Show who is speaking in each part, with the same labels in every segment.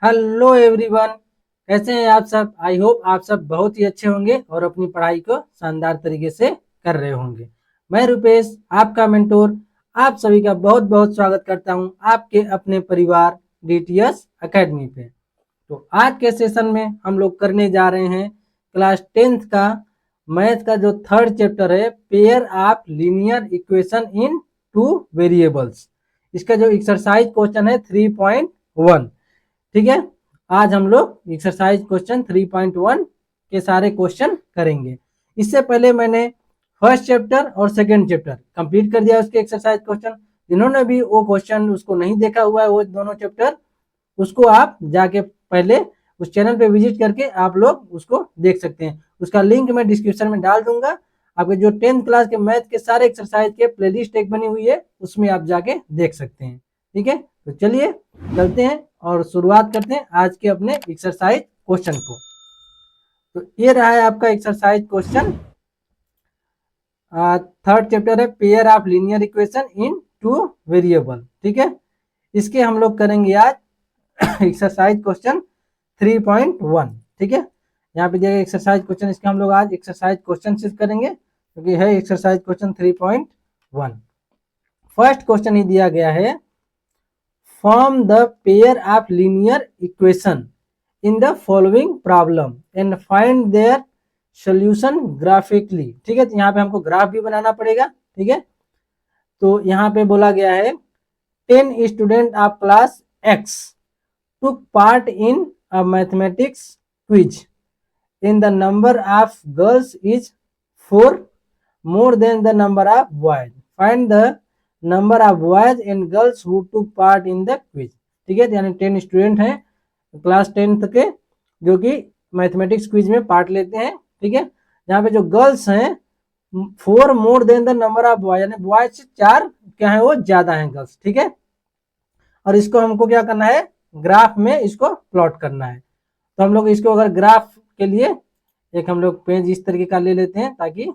Speaker 1: Hello everyone, कैसे हैं आप सब। आई होप आप सब बहुत ही अच्छे होंगे और अपनी पढ़ाई को शानदार तरीके से कर रहे होंगे। मैं रुपेश, आपका मेंटोर, आप सभी का बहुत बहुत स्वागत करता हूं आपके अपने परिवार डीटीएस एकेडमी पे। तो आज के सेशन में हम लोग करने जा रहे हैं क्लास 10th का मैथ का जो थर्ड चैप्टर है, pair of linear equation in two variables. इसका जो एक्सरसाइज क्वेश्चन है 3.1। ठीक है, आज हम लोग एक्सरसाइज क्वेश्चन 3.1 के सारे क्वेश्चन करेंगे। इससे पहले मैंने फर्स्ट चैप्टर और सेकंड चैप्टर कंप्लीट कर दिया उसके एक्सरसाइज क्वेश्चन। जिन्होंने भी वो क्वेश्चन उसको नहीं देखा हुआ है, वो दोनों चैप्टर, उसको आप जाके पहले उस चैनल पे विजिट करके आप लोग उसको देख सकते हैं। उसका लिंक मैं डिस्क्रिप्शन में डाल दूंगा। आपके जो 10th क्लास के मैथ के सारे एक्सरसाइज के प्लेलिस्ट एक बनी हुई है, उसमें आप जाके देख सकते हैं। ठीक है, तो चलिए चलते हैं और शुरुआत करते हैं आज के अपने एक्सरसाइज क्वेश्चन को। तो ये रहा है आपका एक्सरसाइज क्वेश्चन। थर्ड चैप्टर है pair of linear equation in two variable. ठीक है, इसके हम लोग करेंगे आज एक्सरसाइज क्वेश्चन 3.1। ठीक है, यहाँ पे दिया गया एक्सरसाइज क्वेश्चन, इसके हम लोग आज एक्सरसाइज क्वेश्चन से करेंगे क्योंकि है एक्सरसाइज क्वेश्चन 3.1। फर्स्ट क्वेश्चन ही दिया गया है, form the pair of linear equation in the following problem and find their solution graphically. ठीक है, तो यहाँ पे हमको ग्राफ भी बनाना पड़ेगा। ठीक है, तो यहाँ पे बोला गया है 10 student of class x took part in a mathematics quiz. In the number of girls is 4 more than the number of boys. Find the number of boys and girls who took part in the quiz. ठीक है, यानी 10 student हैं class 10th के जो कि mathematics quiz में part लेते हैं। ठीक है, यहाँ पे जो गर्ल्स हैं 4 more than the number of boy, यानी बॉय से 4 क्या है वो ज्यादा हैं गर्ल्स। ठीक है, और इसको हमको क्या करना है, ग्राफ में इसको प्लॉट करना है। तो हम लोग इसको अगर ग्राफ के लिए एक हम लोग पेज इस तरीके का ले लेते हैं ताकि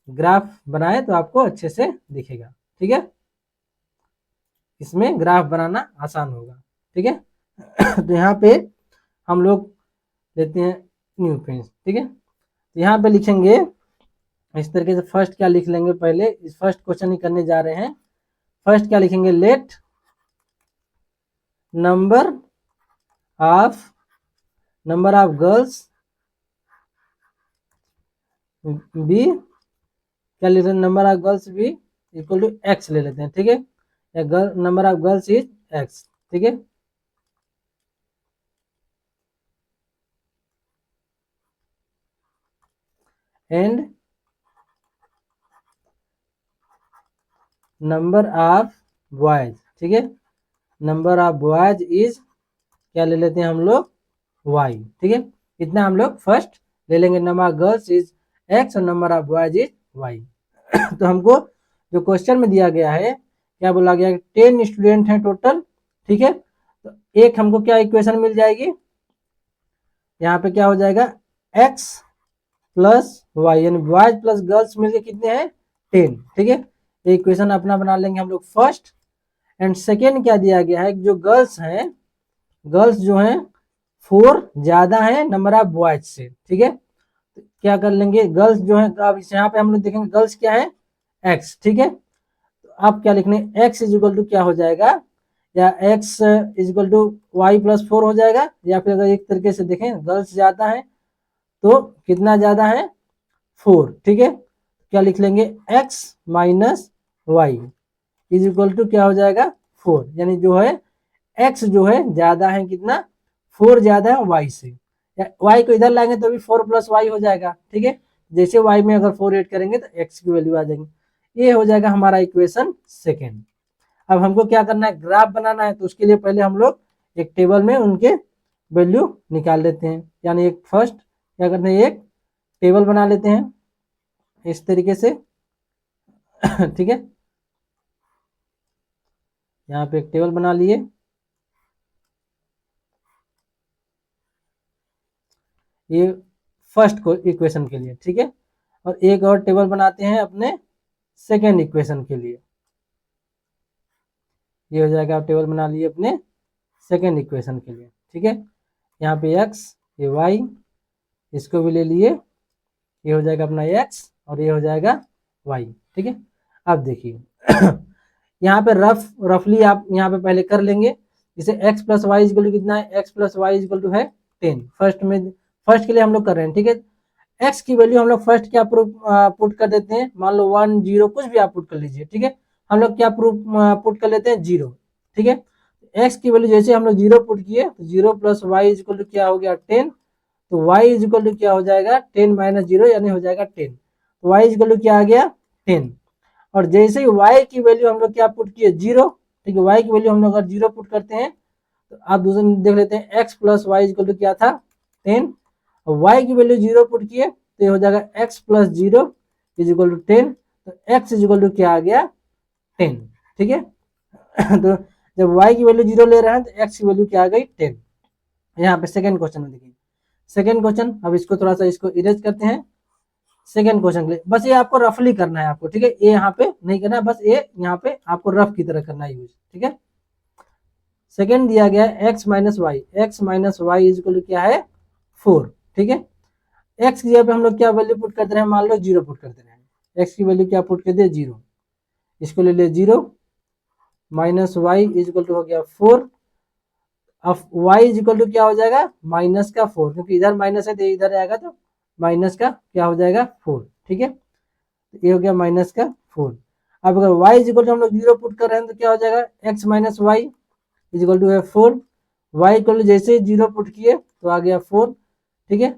Speaker 1: ग्राफ बनाए तो आपको अच्छे से दिखेगा। ठीक है, इसमें ग्राफ बनाना आसान होगा। ठीक है तो यहाँ पे हम लोग लेते हैं न्यू पेज। ठीक है, तो यहाँ पे लिखेंगे इस तरीके से। फर्स्ट क्या लिख लेंगे, पहले इस फर्स्ट क्वेश्चन ही करने जा रहे हैं। फर्स्ट क्या लिखेंगे, let number of girls be, क्या ले रहे हैं, number of girls be equal to x ले लेते हैं। ठीक है, या number of girls is x. ठीक है, एंड नंबर ऑफ बॉयज। ठीक है, नंबर ऑफ बॉयज इज क्या ले लेते हैं हम लोग, वाई। ठीक है, इतना हम लोग फर्स्ट ले लेंगे। Number of girls is x और number of boys is y. तो हमको जो क्वेश्चन में दिया गया है, क्या बोला गया है, 10 स्टूडेंट हैं टोटल। ठीक है, तो एक हमको क्या इक्वेशन मिल जाएगी, यहाँ पे क्या हो जाएगा, x प्लस वाई, यानी बॉयज प्लस गर्ल्स मिलके कितने हैं, 10। ठीक है, ये इक्वेशन अपना बना लेंगे हम लोग फर्स्ट। एंड सेकेंड क्या दिया गया है, जो गर्ल्स हैं, गर्ल्स जो हैं 4 ज्यादा है नंबर ऑफ बॉयज से। ठीक है, तो क्या कर लेंगे, गर्ल्स जो है, अब यहाँ पे हम लोग देखेंगे गर्ल्स क्या है, x। ठीक है, तो आप क्या लिखने, x इज इक्वल टू क्या हो जाएगा, या x is equal to y plus 4 हो जाएगा। या फिर अगर एक तरीके से देखें, गर्ल्स ज्यादा है तो कितना ज्यादा है, 4। ठीक है, क्या लिख लेंगे, x minus y is equal to क्या हो जाएगा, 4। यानी जो है x जो है ज्यादा है कितना, 4 ज्यादा है y से। y को इधर लाएंगे तो भी 4 प्लस वाई हो जाएगा। ठीक है, जैसे y में अगर 4 ऐड करेंगे तो x की वैल्यू आ जाएगी। ये हो जाएगा हमारा इक्वेशन सेकेंड। अब हमको क्या करना है, ग्राफ बनाना है। तो उसके लिए पहले हम लोग एक टेबल में उनके वैल्यू निकाल लेते हैं। यानी एक फर्स्ट क्या करते हैं, एक टेबल बना लेते हैं इस तरीके से। ठीक है, यहाँ पे एक टेबल बना लिए। ये फर्स्ट को इक्वेशन के लिए। ठीक है, और एक और टेबल बनाते हैं अपने सेकेंड इक्वेशन के लिए। ये हो जाएगा, आप टेबल बना लिए अपने सेकेंड इक्वेशन के लिए। ठीक है। यहाँ पे x, ये y, इसको भी ले लिए, ये हो जाएगा अपना x और ये हो जाएगा y, ठीक है। अब देखिए यहाँ पे रफली आप यहाँ पे पहले कर लेंगे, जैसे x plus y is equal to कितना है, x plus y is equal to है 10। फर्स्ट के लिए हम लोग कर रहे हैं, ठीक है। x की वैल्यू हम लोग फर्स्ट क्या पुट कर देते हैं, मान लो 1 0 कुछ भी आप पुट कर लीजिए, ठीक है। हम लोग क्या पुट कर लेते हैं, 0, ठीक है। x की वैल्यू जैसे हम लोग 0 पुट किए तो 0 प्लस वाई इजकल टू क्या हो गया 10, तो y इजकल टू क्या हो जाएगा 10 माइनस 0 यानी हो जाएगा 10, तो y इजकल टू क्या आ गया 10। और जैसे ही y की वैल्यू हम लोग क्या पुट किए 0, ठीक है। y की वैल्यू हम लोग अगर 0 पुट करते हैं तो आप दूसरे देख लेते हैं x plus y is equal to क्या था 10, और y की वैल्यू 0 पुट किए तो ये हो जाएगा x प्लस 0 इजकल टू 10, तो x इजकल टू क्या आ गया 10, ठीक है। तो जब y की वैल्यू 0 ले रहे हैं तो x की वैल्यू क्या आ गई 10। यहाँ पे सेकंड क्वेश्चन में देखिए, सेकंड क्वेश्चन, अब इसको थोड़ा सा इसको इरेज करते हैं। सेकंड क्वेश्चन के लिए बस ये आपको रफली करना है आपको, ठीक है। ये यहाँ पे नहीं करना है, बस ये यहाँ पे आपको रफ की तरह करना है यूज, ठीक है। सेकंड दिया गया है x minus y, x minus y is equal क्या है 4, ठीक है। x की जगह पे हम लोग क्या वैल्यू पुट करते हैं, मान लो 0 पुट करते हैं, x की वैल्यू क्या पुट कर दे 0, इसको ले ले 0 माइनस वाई इजकल टू हो गया 4, अब y इजकल टू क्या हो जाएगा माइनस का 4, क्योंकि इधर माइनस है तो इधर आएगा तो माइनस का क्या हो जाएगा 4, ठीक है। तो ये हो गया माइनस का 4। अब अगर y इजकल टू हम लोग 0 पुट कर रहे हैं तो क्या हो जाएगा x minus y is equal to है 4, y इक्वल जैसे ही 0 पुट किए तो आ गया 4, ठीक है।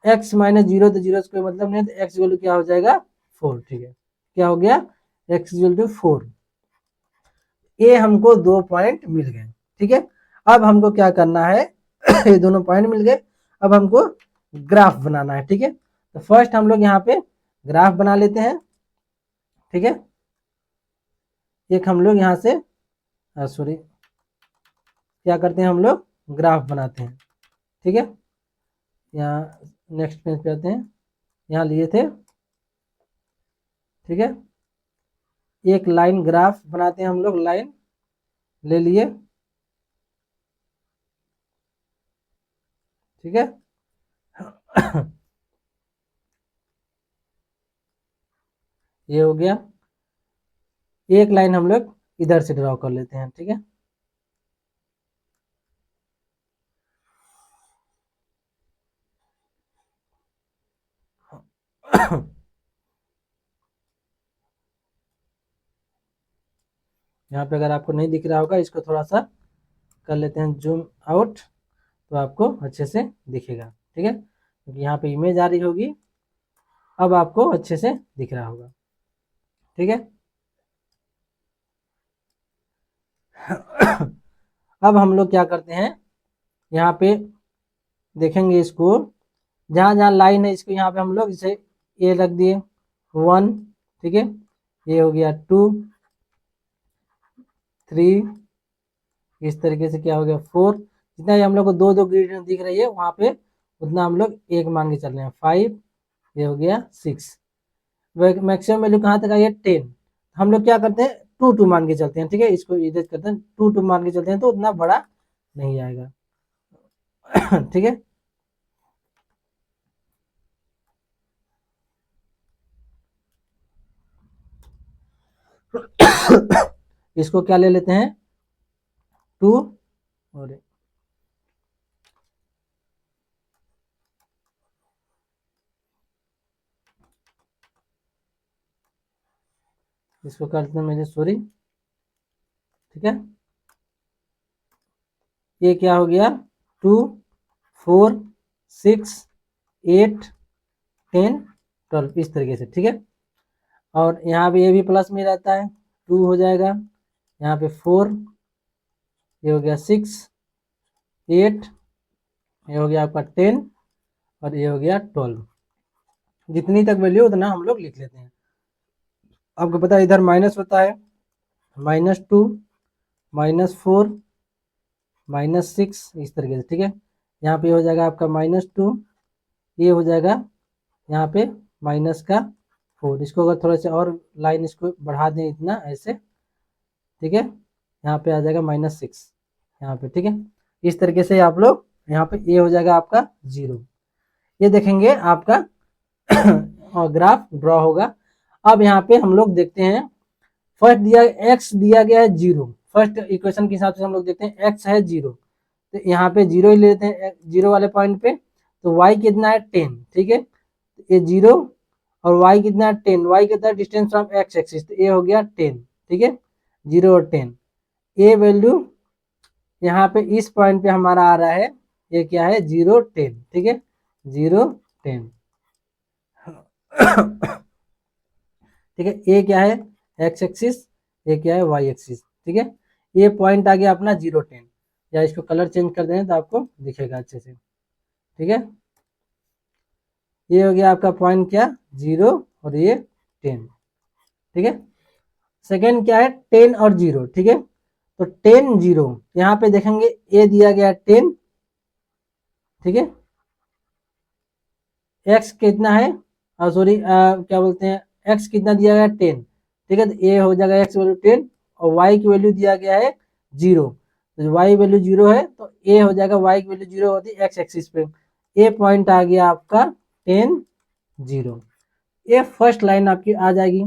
Speaker 1: x माइनस 0 तो 0 से कोई मतलब नहीं, तो x इक्वल टू क्या हो जाएगा 4, ठीक है। क्या हो गया x इक्वल टू 4। ये हमको 2 पॉइंट मिल गए, ठीक है। अब हमको क्या करना है ये दोनों पॉइंट मिल गए, अब हमको ग्राफ बनाना है, ठीक है। तो फर्स्ट हम लोग यहाँ पे ग्राफ बना लेते हैं, ठीक है। एक हम लोग यहाँ से सॉरी क्या करते हैं, हम लोग ग्राफ बनाते हैं, ठीक है। यहाँ नेक्स्ट पेज पे आते हैं, यहाँ लिए थे, ठीक है। एक लाइन ग्राफ बनाते हैं हम लोग, लाइन ले लिए, ठीक है। ये हो गया, एक लाइन हम लोग इधर से ड्रॉ कर लेते हैं, ठीक है। यहाँ पे अगर आपको नहीं दिख रहा होगा, इसको थोड़ा सा कर लेते हैं जूम आउट, तो आपको अच्छे से दिखेगा, ठीक है। क्योंकि यहाँ पे इमेज आ रही होगी, अब आपको अच्छे से दिख रहा होगा, ठीक है। अब हम लोग क्या करते हैं, यहाँ पे देखेंगे इसको, जहाँ जहाँ लाइन है इसको यहाँ पे हम लोग इसे ए रख दिए 1, ठीक है। ये हो गया 2 3, इस तरीके से क्या हो गया 4, जितना ही हम लोग को दो दो ग्रिड दिख रही है वहाँ पे उतना हम लोग एक मान के चल रहे हैं 5, ये हो गया 6, मैक्सिमम वैल्यू कहाँ तक आई है 10। हम लोग क्या करते हैं 2 2 मान के चलते हैं, ठीक है। इसको इरेज करते हैं 2 2 मान के चलते हैं तो उतना बड़ा नहीं आएगा, ठीक है। इसको क्या ले लेते हैं 2, और इसको करते हैं मेरे सॉरी, ठीक है। ये क्या हो गया 2 4 6 8 10 12 इस तरीके से, ठीक है। और यहाँ पे ये भी प्लस में रहता है 2 हो जाएगा, यहाँ पे 4, ये हो गया 6 8, ये हो गया आपका 10, और ये हो गया 12। जितनी तक वैल्यू उतना हम लोग लिख लेते हैं। आपको पता है इधर माइनस होता है, -2 -4 -6 इस तरीके से, ठीक है। यहाँ पे हो जाएगा आपका -2, ये हो जाएगा यहाँ पे माइनस का 4, इसको अगर थोड़ा सा और लाइन इसको बढ़ा दें इतना ऐसे, ठीक है। यहाँ पे आ जाएगा -6 यहाँ पे, ठीक है। इस तरीके से आप लोग यहाँ पे ये हो जाएगा आपका 0। ये देखेंगे आपका ग्राफ ड्रॉ होगा। अब यहाँ पे हम लोग देखते हैं, फर्स्ट दिया x दिया गया है 0, फर्स्ट इक्वेशन के हिसाब से हम लोग देखते हैं x है 0, तो यहाँ पे 0 ही लेते हैं 0 वाले पॉइंट पे। तो y कितना है 10, ठीक है, ये 0 और y कितना है 10, y कितना है डिस्टेंस फ्रॉम x एक्सिस, तो ये हो गया 10, ठीक है, 0 और 10। ये वैल्यू यहाँ पे इस पॉइंट पे हमारा आ रहा है, ये क्या है 0 10, ठीक है, 0 10, ठीक है। ये क्या है x एक्सिस, ये क्या है y एक्सिस, ठीक है। ये पॉइंट आ गया अपना 0 10, या इसको कलर चेंज कर दें तो आपको दिखेगा अच्छे से, ठीक है। ये हो गया आपका पॉइंट क्या 0 और ये 10, ठीक है। सेकेंड क्या है 10 और 0, ठीक है। तो 10 0 यहाँ पे देखेंगे ए दिया गया 10, ठीक है, x कितना है, सॉरी क्या बोलते हैं x कितना दिया गया 10, ठीक है, तो ए हो जाएगा x वैल्यू 10 और y की वैल्यू दिया गया है 0, तो y वैल्यू 0 है तो ए हो जाएगा, y की वैल्यू 0 होती है x एक्सिस पे। ए पॉइंट आ गया आपका 10 0, ये फर्स्ट लाइन आपकी आ जाएगी।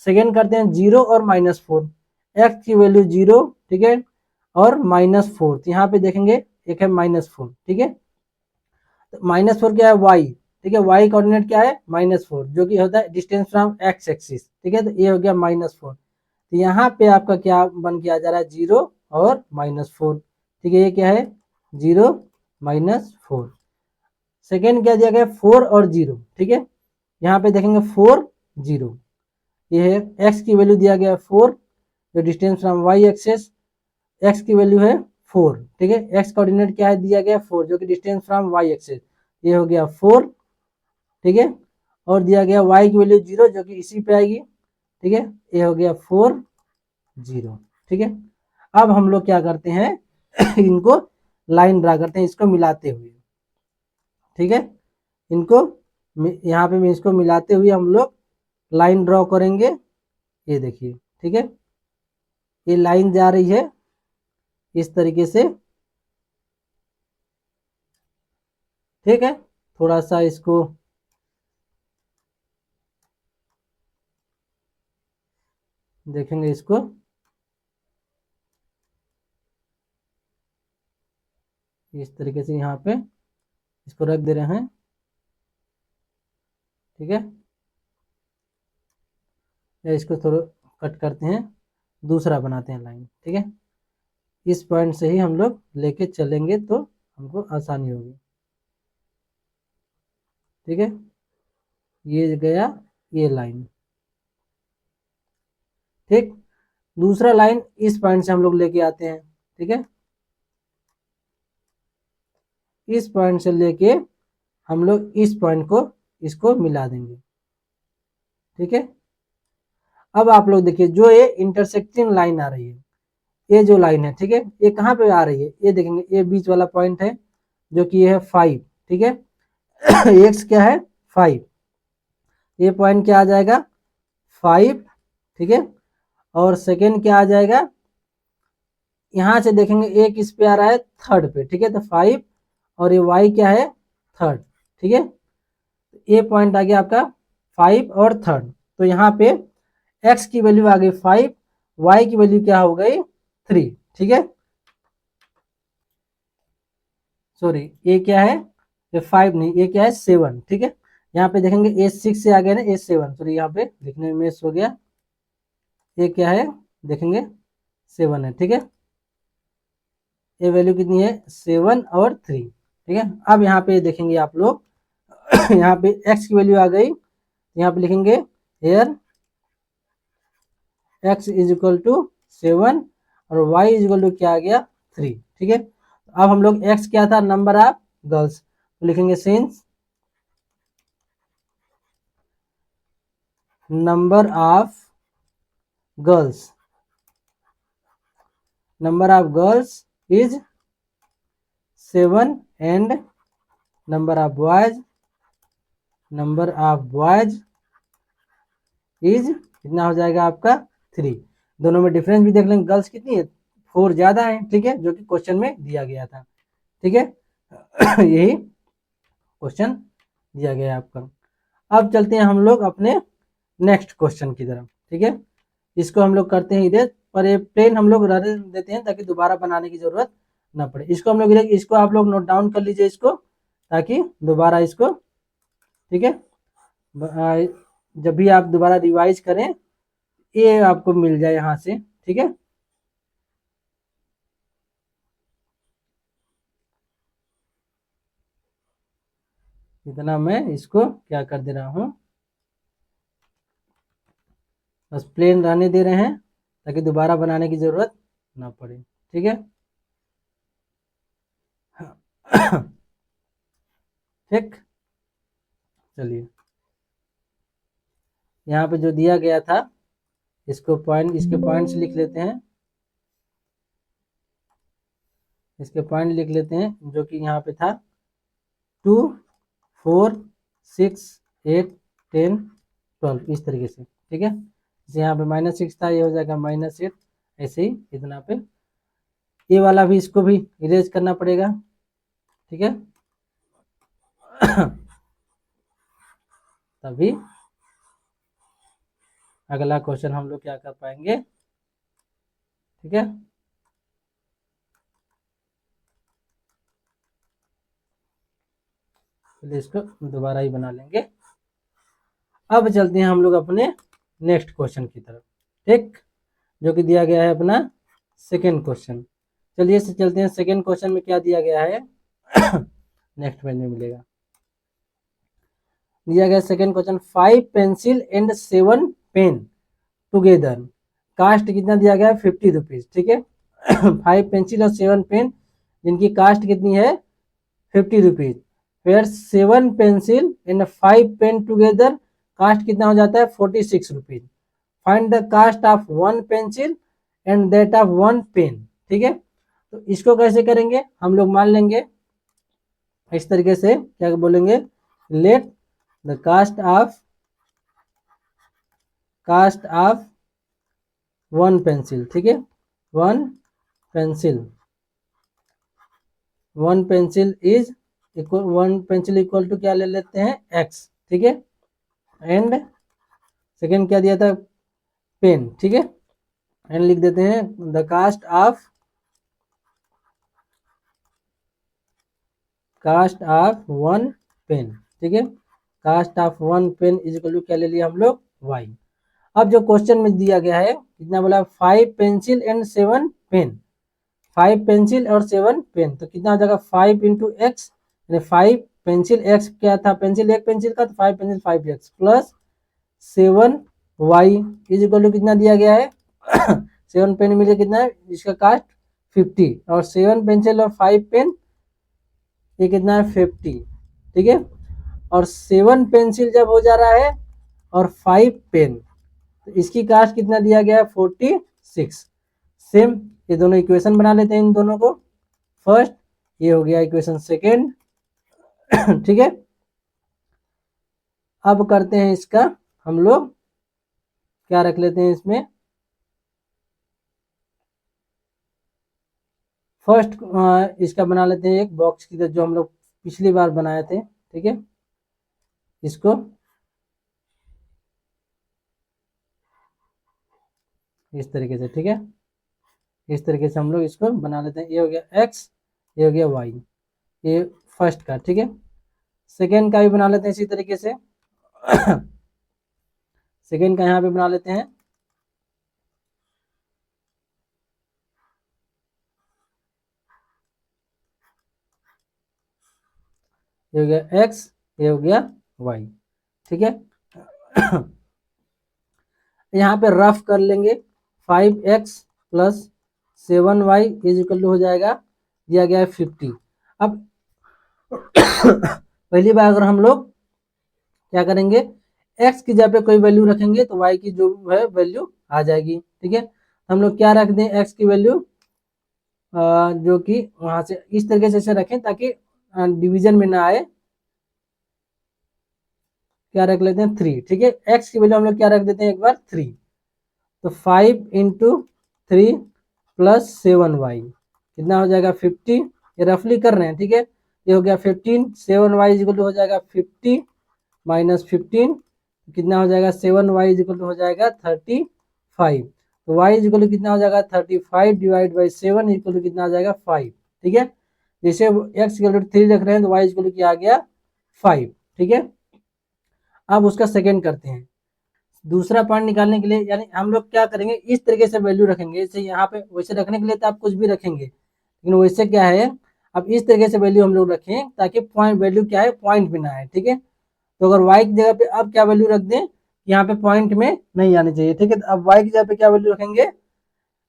Speaker 1: सेकेंड करते हैं 0 और -4, x की वैल्यू 0, ठीक है, और -4, तो यहाँ पे देखेंगे एक है -4, ठीक है, तो -4 क्या है y, ठीक है, y कोऑर्डिनेट क्या है -4, जो कि होता है डिस्टेंस फ्रॉम x एक्सिस, ठीक है, तो ये हो गया -4। तो यहाँ पे आपका क्या बन के आ जा रहा है 0 और -4, ठीक है, ये क्या है 0 -4। सेकेंड क्या दिया गया 4 और 0, ठीक है, यहाँ पे देखेंगे 4 0, ये है x की वैल्यू दिया गया 4, जो distance from y axis, x की वैल्यू है 4, ठीक है, x कोऑर्डिनेट क्या है दिया गया 4, जो कि डिस्टेंस फ्रॉम y एक्सिस, ये हो गया 4, ठीक है, और दिया गया y की वैल्यू 0, जो कि इसी पे आएगी, ठीक है, ये हो गया 4 0, ठीक है। अब हम लोग क्या करते हैं इनको लाइन ड्रा करते हैं इसको मिलाते हुए, ठीक है, इनको यहाँ पे इसको मिलाते हुए हम लोग लाइन ड्रॉ करेंगे। ये देखिए, ठीक है, ये लाइन जा रही है इस तरीके से, ठीक है, थोड़ा सा इसको देखेंगे, इसको इस तरीके से यहाँ पे इसको रख दे रहे हैं, ठीक है, या इसको थोड़ा कट करते हैं, दूसरा बनाते हैं लाइन, ठीक है, इस पॉइंट से ही हम लोग लेके चलेंगे तो हमको आसानी होगी, ठीक है, ये गया ये लाइन, ठीक। दूसरा लाइन इस पॉइंट से हम लोग लेके आते हैं, ठीक है, इस पॉइंट से लेके हम लोग इस पॉइंट को इसको मिला देंगे, ठीक है। अब आप लोग देखिए जो ये इंटरसेक्टिंग लाइन आ रही है, ये जो लाइन है, ठीक है, ये कहाँ पे आ रही है, ये देखेंगे ये बीच वाला पॉइंट है, जो कि ये है 5, ठीक है x क्या है 5, ये पॉइंट क्या आ जाएगा 5, ठीक है, और सेकेंड क्या आ जाएगा, यहाँ से देखेंगे एक इस पे आ रहा है थर्ड पे, ठीक है, तो 5 और ये y क्या है थर्ड, ठीक है, ये पॉइंट आ गया आपका 5 और थर्ड। तो यहाँ पे x की वैल्यू आ गई 5, y की वैल्यू क्या हो गई 3, ठीक है, सॉरी ये क्या है, ये 5 नहीं, ये क्या है 7, ठीक है, यहाँ पे देखेंगे ये 6 से आ गया ना, ये 7, सॉरी यहाँ पे लिखने में मिस हो गया, ये क्या है देखेंगे 7 है, ठीक है, ये वैल्यू कितनी है 7 और 3, ठीक है। अब यहाँ पे देखेंगे आप लोग यहाँ पे x की वैल्यू आ गई, यहाँ पे लिखेंगे here x is equal to 7 और y इज इक्वल टू क्या आ गया 3, ठीक है। अब हम लोग x क्या था नंबर ऑफ गर्ल्स, तो लिखेंगे since number of girls, number of girls is 7 and number of boys, number of boys is कितना हो जाएगा आपका 3, दोनों में डिफरेंस भी देख लेंगे, गर्ल्स कितनी है 4 ज़्यादा है, ठीक है, जो कि क्वेश्चन में दिया गया था, ठीक है। यही क्वेश्चन दिया गया है आपका। अब चलते हैं हम लोग अपने नेक्स्ट क्वेश्चन की तरफ, ठीक है। इसको हम लोग करते हैं इधर, पर ये प्लेन हम लोग रहने देते हैं ताकि दोबारा बनाने की जरूरत ना पड़े। इसको हम लोग इसको आप लोग नोट डाउन कर लीजिए इसको, ताकि दोबारा इसको, ठीक है, जब भी आप दोबारा रिवाइज करें ये आपको मिल जाए यहाँ से, ठीक है। इतना मैं इसको क्या कर दे रहा हूँ, बस प्लेन रहने दे रहे हैं ताकि दोबारा बनाने की जरूरत ना पड़े, ठीक है। ठीक, चलिए यहाँ पे जो दिया गया था इसको पॉइंट, इसके पॉइंट्स लिख लेते हैं, इसके पॉइंट लिख लेते हैं, जो कि यहाँ पे था 2 4 6 8 10 12 इस तरीके से, ठीक है। जैसे यहाँ पे -6 था, ये हो जाएगा -8, ऐसे ही इतना पे ये वाला भी, इसको भी इरेज करना पड़ेगा, ठीक है। तभी अगला क्वेश्चन हम लोग क्या कर पाएंगे, ठीक है। चलिए इसको दोबारा ही बना लेंगे। अब चलते हैं हम लोग अपने नेक्स्ट क्वेश्चन की तरफ, ठीक, जो कि दिया गया है अपना सेकेंड क्वेश्चन। चलिए से चलते हैं सेकेंड क्वेश्चन में क्या दिया गया है। नेक्स्ट पेज में मिलेगा, दिया गया second question, 5 pencil and 7 pen together, cost कितना दिया गया है 50 रुपीज, ठीक है। 5 पेंसिल और 7 पेन जिनकी कास्ट कितनी है 50 रुपीज, फिर 7 pencil and 5 pen together cost कितना हो जाता है 46 rupees. Find the cost of 1 pencil and that of 1 pen, ठीक है। तो इसको कैसे करेंगे, हम लोग मान लेंगे इस तरीके से, क्या बोलेंगे, let the cost of 1 pencil, ठीक है, 1 pencil, 1 pencil is equal, 1 pencil equal to क्या ले लेते हैं x, ठीक है। एंड सेकेंड क्या दिया था पेन, ठीक है, एंड लिख देते हैं द कास्ट ऑफ 1 पेन, ठीक है। Cost of 1 pen is equal to क्या ले लिया हम लोग y। अब जो क्वेश्चन में दिया गया है कितना बोला 5 पेंसिल एंड 7 पेन, 5 पेंसिल और 7 पेन, तो कितना हो जाएगा 5 इंटू एक्स, 5 पेंसिल एक्स क्या था, पेंसिल एक पेंसिल का, तो 5 pencil 5x plus 7y is equal to कितना दिया गया है 7 पेन मिले कितना है, इसका कास्ट 50 और 7 पेंसिल और 5 पेन ये कितना है 50, ठीक है। और 7 पेंसिल जब हो जा रहा है और 5 पेन, तो इसकी कास्ट कितना दिया गया है 46। सेम ये दोनों इक्वेशन बना लेते हैं इन दोनों को, फर्स्ट ये हो गया इक्वेशन सेकेंड, ठीक है। अब करते हैं इसका हम लोग क्या रख लेते हैं इसमें, फर्स्ट इसका बना लेते हैं एक बॉक्स की तरह जो हम लोग पिछली बार बनाए थे, ठीक है। इसको इस तरीके से, ठीक है, इस तरीके से हम लोग इसको बना लेते हैं, ये हो गया x, ये हो गया y, ये फर्स्ट का, ठीक है। सेकेंड का भी बना लेते हैं इसी तरीके से। सेकेंड का यहाँ पे बना लेते हैं, ये हो गया x, ये हो गया y, ठीक है। यहाँ पे रफ कर लेंगे, 5x plus 7y is equal to हो जाएगा, दिया गया है 50। अब पहली बार अगर हम लोग क्या करेंगे, x की जगह पे कोई वैल्यू रखेंगे तो y की जो है वैल्यू आ जाएगी, ठीक है। हम लोग क्या रख दें x की वैल्यू, जो कि वहां से इस तरीके से रखें ताकि डिवीजन में ना आए, क्या रख लेते हैं 3, ठीक है। x की वैल्यू हम लोग क्या रख देते हैं एक बार 3, तो 5 इंटू 3 प्लस 7y कितना हो जाएगा 50। ये रफली कर रहे हैं, ठीक है। ये हो गया 15, 7y इक्वल टू हो जाएगा 50 माइनस 15 कितना हो जाएगा 7y इक्वल टू हो जाएगा 35। तो y इक्वल टू कितना हो जाएगा 35 डिवाइड बाई 7 इक्वल टू कितना आ जाएगा 5, ठीक है। जैसे x इक्वल टू 3 रख रहे हैं तो y इक्वल टू क्या आ गया 5, ठीक है। अब उसका सेकेंड करते हैं। दूसरा पॉइंट निकालने के लिए यानी हम लोग क्या करेंगे, इस तरीके से वैल्यू रखेंगे। जैसे यहाँ पे वैसे रखने के लिए तो आप कुछ भी रखेंगे, लेकिन वैसे क्या है अब इस तरीके से वैल्यू हम लोग रखें ताकि पॉइंट वैल्यू क्या है पॉइंट में ना आए, ठीक है। तो अगर y की जगह पे अब क्या वैल्यू रख दें, यहाँ पे पॉइंट में नहीं आनी चाहिए, ठीक है। तो अब y की जगह पे क्या वैल्यू रखेंगे,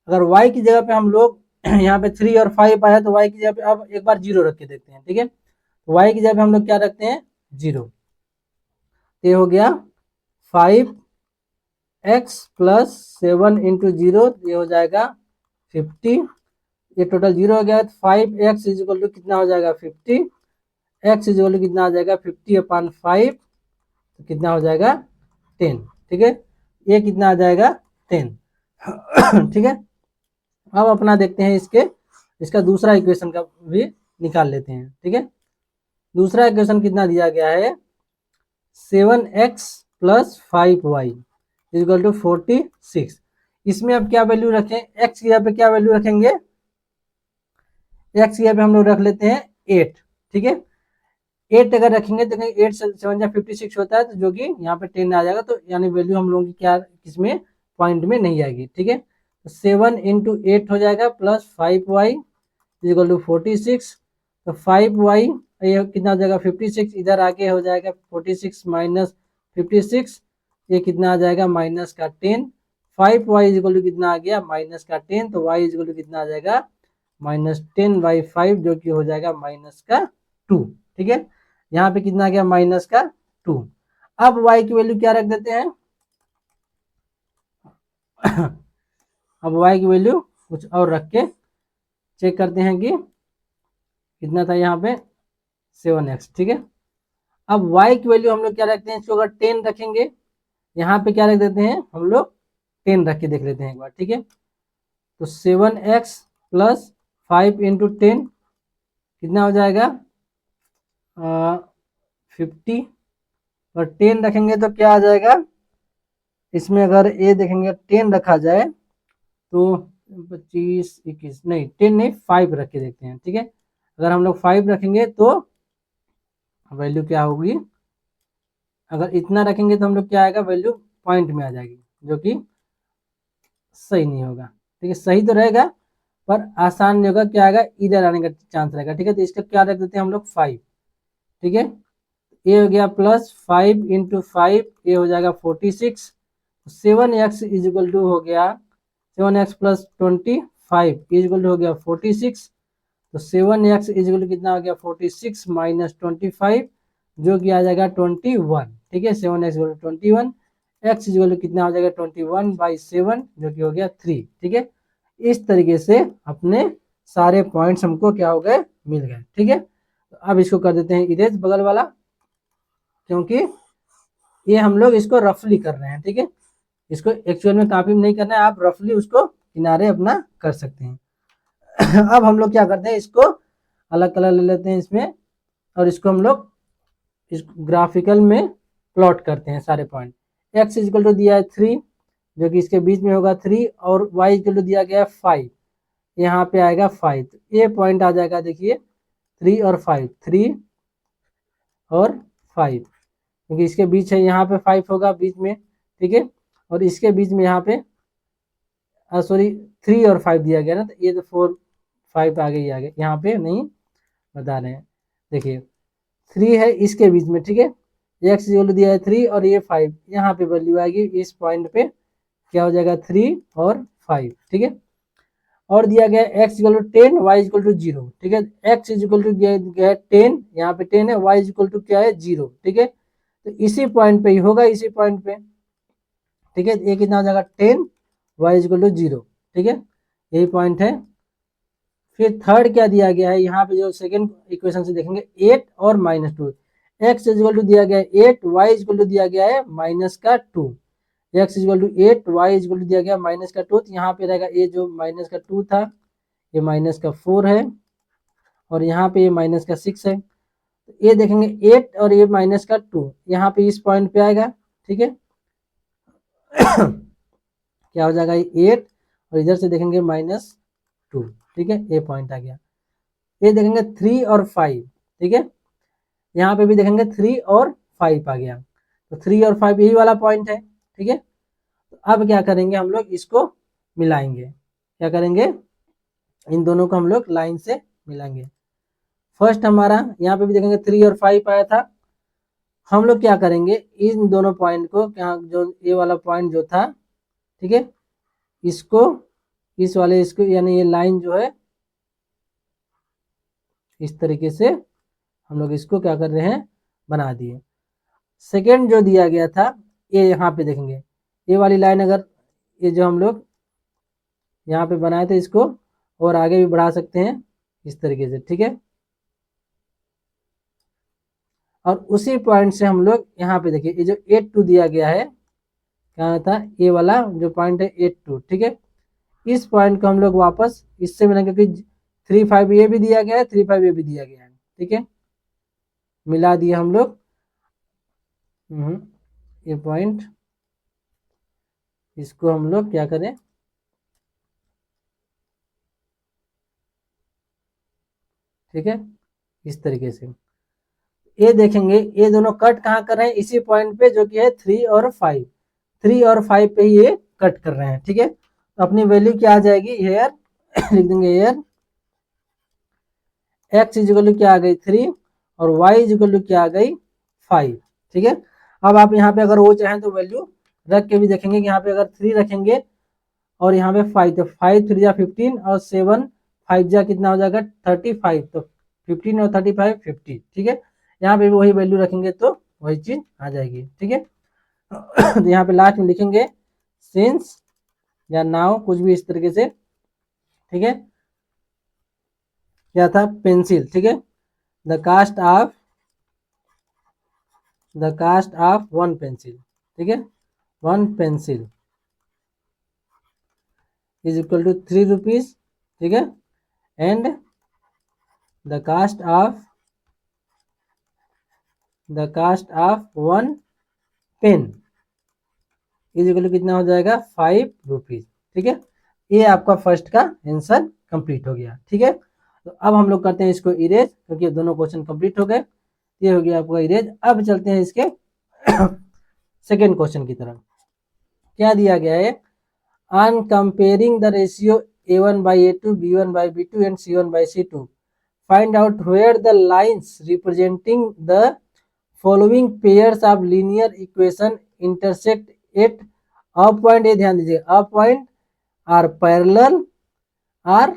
Speaker 1: अगर y की जगह पे हम लोग यहाँ पे 3 और 5 आया तो y की जगह पे अब एक बार 0 रख के देखते हैं, ठीक है। तो y की जगह पे हम लोग क्या रखते हैं 0। ये हो गया 5x प्लस 7 इंटू 0, ये हो जाएगा 50। ये टोटल 0 हो गया। 5x इज इक्वल टू कितना हो जाएगा 50, x इज इक्वल टू कितना आ जाएगा 50/5 तो कितना हो जाएगा 10, ठीक है। ये कितना आ जाएगा 10 ठीक है। अब अपना देखते हैं इसका दूसरा इक्वेशन का भी निकाल लेते हैं, ठीक है। दूसरा इक्वेशन कितना दिया गया है 7x plus 5y equal to 46। इसमें अब क्या वैल्यू रखें, x की जगह पे क्या वैल्यू रखेंगे, x की जगह पे हम लोग रख लेते हैं 8, ठीक है। 8 अगर रखेंगे तो 8 से 7 जा 56 होता है, तो जो कि यहाँ पे 10 आ जाएगा, तो यानी वैल्यू हम लोगों की क्या इसमें पॉइंट में नहीं आएगी, ठीक है। तो 7 इंटू 8 हो जाएगा प्लस 5y इक्वल टू 46। तो 5y ये कितना हो जाएगा 56, इधर आके हो जाएगा 46 माइनस 56, ये कितना आ जाएगा माइनस का 10। 5y इक्वल टू कितना आ गया माइनस का 10, तो y इक्वल टू कितना आ जाएगा -10/5 जो कि हो जाएगा माइनस का 2, ठीक है। यहाँ पे कितना आ गया माइनस का 2। अब y की वैल्यू क्या रख देते हैं अब y की वैल्यू कुछ और रख के चेक करते हैं कि कितना था यहाँ पे 7x, ठीक है। अब y की वैल्यू हम लोग क्या रखते हैं, इसको अगर 10 रखेंगे, यहाँ पे क्या रख देते हैं हम लोग 10 रख के देख लेते हैं एक बार, ठीक है। तो 7x प्लस 5 इंटू 10 कितना हो जाएगा 50 और 10 रखेंगे तो क्या आ जाएगा, इसमें अगर ए देखेंगे 10 रखा जाए तो 25 21 नहीं 10 नहीं 5 रख के देखते हैं, ठीक है। अगर हम लोग 5 रखेंगे तो वैल्यू क्या होगी, अगर इतना रखेंगे तो हम लोग क्या आएगा वैल्यू पॉइंट में आ जाएगी, जो कि सही नहीं होगा, ठीक है। सही तो रहेगा पर आसान नहीं होगा, क्या आएगा इधर आने का चांस रहेगा, ठीक है। तो इसका क्या रख देते हैं हम लोग 5, ठीक है। ये हो गया प्लस 5 इंटू 5, ये हो जाएगा 46। 7x इज इक्वल टू हो गया 7x plus 25 is equal to हो गया 46। तो 7x इज इक्वल टू कितना हो गया 46 माइनस 25 जो कि आ जाएगा 21, ठीक है। 7x equal to 21, x equal to कितना हो जाएगा 21/7 जो कि हो गया 3, ठीक है। इस तरीके से अपने सारे पॉइंट्स हमको क्या हो गए मिल गए, ठीक है। तो अब इसको कर देते हैं इरेज बगल वाला, क्योंकि ये हम लोग इसको रफली कर रहे हैं, ठीक है। इसको एक्चुअल में कॉपी में नहीं करना है, आप रफली उसको किनारे अपना कर सकते हैं अब हम लोग क्या करते हैं, इसको अलग कलर ले लेते हैं इसमें, और इसको हम लोग इस ग्राफिकल में प्लॉट करते हैं सारे पॉइंट। x इक्वल टू दिया है 3 जो कि इसके बीच में होगा 3, और y इक्वल टू दिया गया है 5, यहाँ पे आएगा 5, तो ये पॉइंट आ जाएगा देखिए 3 और 5, 3 और 5, क्योंकि इसके बीच है, यहाँ पे 5 होगा बीच में, ठीक है। और इसके बीच में यहाँ पे सॉरी 3 और 5 दिया गया ना, तो ये तो 4 5 आगे ही आगे, यहाँ पे नहीं बता रहे हैं। देखिए 3 है इसके बीच में, ठीक है। x इक्वल दिया है 3 और ये 5, यहाँ पे वैल्यू आएगी इस पॉइंट पे क्या हो जाएगा 3 और 5, ठीक है। और दिया गया x equal to 10 y equal to 0, ठीक है। x इक्वल टू गया है 10, यहाँ पे 10 है, y इक्वल टू क्या है 0, ठीक है। तो इसी पॉइंट पे ही होगा, इसी पॉइंट पे, ठीक है। ये कितना हो जाएगा 10 y इक्वल टू 0, ठीक है। यही पॉइंट है। फिर थर्ड क्या दिया गया है, यहाँ पे जो सेकंड इक्वेशन से देखेंगे 8 और -2, x इक्वल टू दिया गया है 8, y इक्वल टू दिया गया है -2, x equal to 8, y equal to दिया गया माइनस का 2, तो यहाँ पे रहेगा ये जो माइनस का 2 था ये माइनस का 4 है, और यहाँ पे ये माइनस का 6 है। तो ये देखेंगे 8 और ये माइनस का 2 यहाँ पे इस पॉइंट पे आएगा, ठीक है। क्या हो जाएगा, ये 8 और इधर से देखेंगे -2, ठीक है, ये पॉइंट आ गया। ये देखेंगे 3 और 5, ठीक है, यहाँ पे भी देखेंगे 3 और 5 आ गया, तो 3 और 5 यही वाला पॉइंट है, ठीक है। तो अब क्या करेंगे, हम लोग इसको मिलाएंगे। क्या करेंगे, इन दोनों को हम लोग लाइन से मिलाएंगे। फर्स्ट हमारा यहाँ पे भी देखेंगे 3 और 5 आया था, हम लोग क्या करेंगे, इन दोनों पॉइंट को, क्या जो ये वाला पॉइंट जो था, ठीक है, इसको इस वाले इसको यानी ये लाइन जो है इस तरीके से हम लोग इसको क्या कर रहे हैं, बना दिए। सेकेंड जो दिया गया था ये यहाँ पे देखेंगे, ये वाली लाइन अगर ये जो हम लोग यहाँ पे बनाए थे इसको और आगे भी बढ़ा सकते हैं इस तरीके से, ठीक है। और उसी पॉइंट से हम लोग यहाँ पे देखिए ये जो 8 2 दिया गया है, क्या था, ये वाला जो पॉइंट है 8 2, ठीक है, इस पॉइंट को हम लोग वापस इससे मिलाएंगे, क्योंकि 3 5 ये भी दिया गया है, 3 5 ये भी दिया गया है, ठीक है, मिला दिए हम लोग ये पॉइंट, इसको हम लोग क्या करें, ठीक है, इस तरीके से। ये देखेंगे ये दोनों कट कहाँ कर रहे हैं, इसी पॉइंट पे जो कि है 3 और 5, 3 और 5 पे ही ये कट कर रहे हैं, ठीक है। तो अपनी वैल्यू क्या आ जाएगी, हेयर लिख देंगे हेयर x इक्वल टू क्या आ गई 3 और y इक्वल टू क्या आ गई 5, ठीक है। अब आप यहाँ पे अगर वो चाहें तो वैल्यू रख के भी देखेंगे कि यहाँ पे अगर 3 रखेंगे और यहाँ पे 5, तो 5 3 जा 15 और 7 5 जा कितना हो जाएगा 35, तो 15 और 35 50, ठीक है। यहाँ पे भी वही वैल्यू रखेंगे तो वही चीज आ जाएगी, ठीक है। तो यहाँ पे लास्ट में लिखेंगे सिंस या नाउ, कुछ भी इस तरीके से, ठीक है। क्या था, पेंसिल, ठीक है, द कास्ट ऑफ 1 पेंसिल, ठीक है, 1 pencil is equal to 3 rupees, ठीक है, and the cost of 1 pen is equal to कितना हो जाएगा 5 रुपीज, ठीक है। ये आपका फर्स्ट का आंसर कंप्लीट हो गया, ठीक है। तो अब हम लोग करते हैं इसको इरेज, क्योंकि दोनों क्वेश्चन कंप्लीट हो गए, ये हो गया आपका इरेज। अब चलते हैं इसके सेकेंड क्वेश्चन की तरफ। क्या दिया गया है, on comparing the ratio a1 by a2, b1 by b2 and c1 by c2, find out where the lines representing the following pairs of linear equation intersect at a point, ये ध्यान दीजिए, a point are parallel or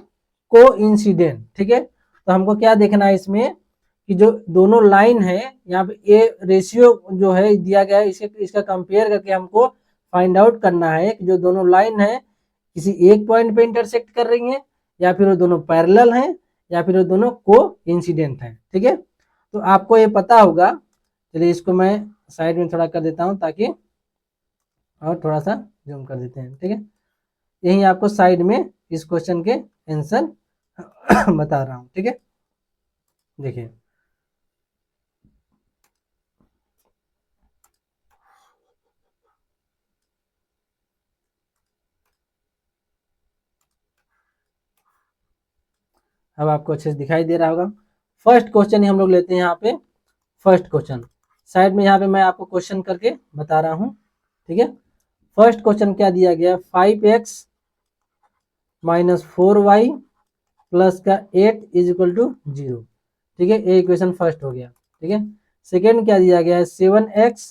Speaker 1: coincident, ठीक है। तो हमको क्या देखना है इसमें कि जो दोनों लाइन है यहाँ पे ये रेशियो जो है दिया गया है, इसका कंपेयर करके हमको फाइंड आउट करना है कि जो दोनों लाइन है किसी एक पॉइंट पे इंटरसेक्ट कर रही हैं, या फिर वो दोनों पैरेलल हैं, या फिर वो दोनों को इंसिडेंट हैं, ठीक है। तो आपको ये पता होगा, चलिए इसको मैं साइड में थोड़ा कर देता हूँ ताकि, और थोड़ा सा जूम कर देते हैं, ठीक है। यही आपको साइड में इस क्वेश्चन के आंसर बता रहा हूँ, ठीक है, देखिए। अब आपको अच्छे से दिखाई दे रहा होगा। फर्स्ट क्वेश्चन ही हम लोग लेते हैं यहाँ पे, फर्स्ट क्वेश्चन साइड में यहाँ पे मैं आपको क्वेश्चन करके बता रहा हूँ, ठीक है। फर्स्ट क्वेश्चन क्या दिया गया, 5x माइनस 4y प्लस का 8 इज इक्वल टू 0, ठीक है, ये इक्वेशन फर्स्ट हो गया, ठीक है। सेकेंड क्या दिया गया है, 7x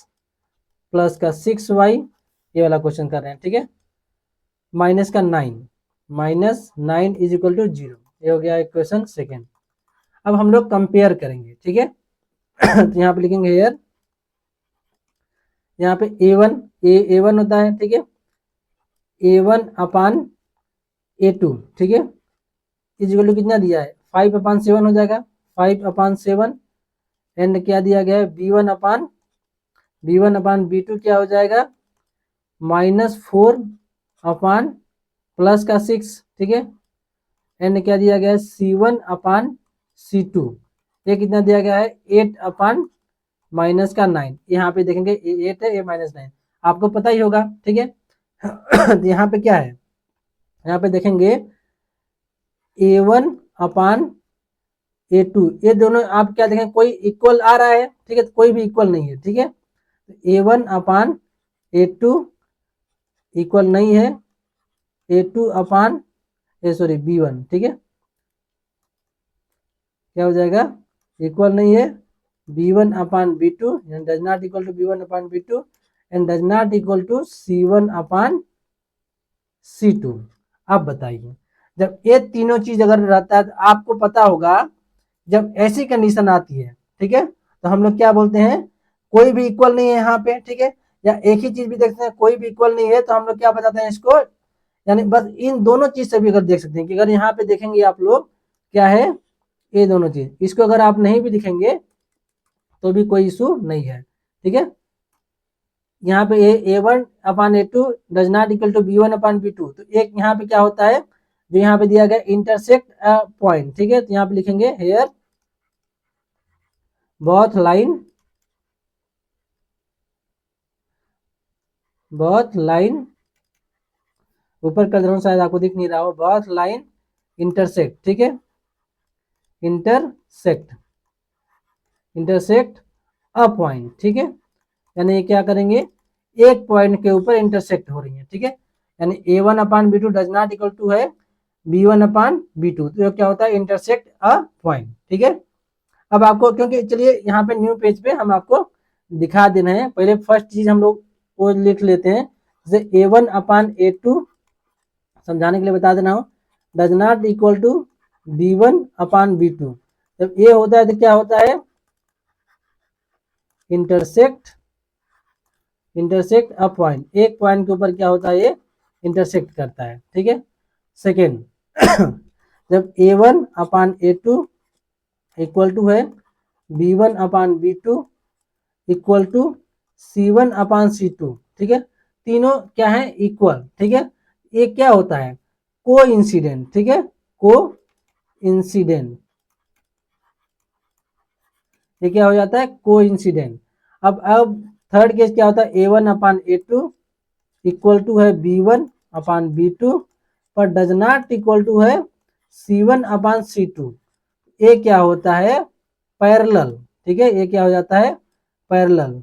Speaker 1: प्लस का 6y, ये वाला क्वेश्चन कर रहे हैं, ठीक है, माइनस का 9 इज इक्वल टू 0, ये हो गया इक्वेशन सेकेंड। अब हम लोग कंपेयर करेंगे, ठीक है। तो यहाँ पे लिखेंगे हेयर, यहाँ पे a1 होता है, ठीक है, a1 अपान a2, ठीक है, इज इक्वल टू कितना दिया है 5/7 हो जाएगा, 5/7, एंड क्या दिया गया है b1 अपान b2 क्या हो जाएगा -4/+6, ठीक है। एंड क्या दिया गया है C1/C2, ये कितना दिया गया है 8/-9। यहाँ पे देखेंगे 8 है, ये -9 आपको पता ही होगा, ठीक है। तो यहाँ पे क्या है, यहाँ पे देखेंगे A1/A2, ये दोनों आप क्या देखें कोई इक्वल आ रहा है, ठीक है, तो कोई भी इक्वल नहीं है, ठीक है। A1/A2 इक्वल नहीं है B1, ठीक है। क्या हो जाएगा, इक्वल नहीं है B1/B2 and does not equal to B1/B2 and does not equal to C1/C2। अब बताइए, जब ये तीनों चीज अगर रहता है तो आपको पता होगा जब ऐसी कंडीशन आती है, ठीक है, तो हम लोग क्या बोलते हैं, कोई भी इक्वल नहीं है यहाँ पे, ठीक है, या एक ही चीज भी देखते हैं कोई भी इक्वल नहीं है, तो हम लोग क्या बताते हैं इसको, यानी बस इन दोनों चीज से भी अगर देख सकते हैं कि अगर यहाँ पे देखेंगे आप लोग क्या है, ये दोनों चीज, इसको अगर आप नहीं भी दिखेंगे तो भी कोई इशू नहीं है, ठीक है। यहाँ पे A1/A2 does not equal to B1/B2, तो एक यहाँ पे क्या होता है, जो यहाँ पे दिया गया इंटरसेक्ट पॉइंट, ठीक है, तो यहाँ पे लिखेंगे हेयर बोथ लाइन, ऊपर कर दे रहा हूँ शायद आपको दिख नहीं रहा हो, बोथ लाइन इंटरसेक्ट, ठीक है, इंटरसेक्ट अ पॉइंट, ठीक है, यानी क्या करेंगे, एक पॉइंट के ऊपर इंटरसेक्ट हो रही है, ठीक है, यानी A1/B2 does not equal to है B1/B2, तो ये क्या होता है, इंटरसेक्ट अ पॉइंट, ठीक है। अब आपको क्योंकि चलिए यहाँ पे न्यू पेज पे हम आपको दिखा दे रहे हैं, पहले फर्स्ट चीज हम लोग वो लिख लेते हैं, जैसे A1/A2 समझाने के लिए बता देना हो, does not equal to B1/B2, जब ये होता है तो क्या होता है, इंटरसेक्ट अ पॉइंट, एक पॉइंट के ऊपर क्या होता है, ये इंटरसेक्ट करता है, ठीक है। सेकेंड, जब A1/A2 इक्वल टू है B1/B2 इक्वल टू C1/C2, ठीक है, तीनों क्या है इक्वल, ठीक है, ये क्या होता है को इंसिडेंट, ठीक है, को इंसिडेंट, ये क्या हो जाता है को इंसिडेंट। अब थर्ड केस क्या होता है, A1/A2 इक्वल टू है B1/B2 पर डज नॉट इक्वल टू है C1/C2, ये क्या होता है पैरेलल, ठीक है, ये क्या हो जाता है पैरेलल,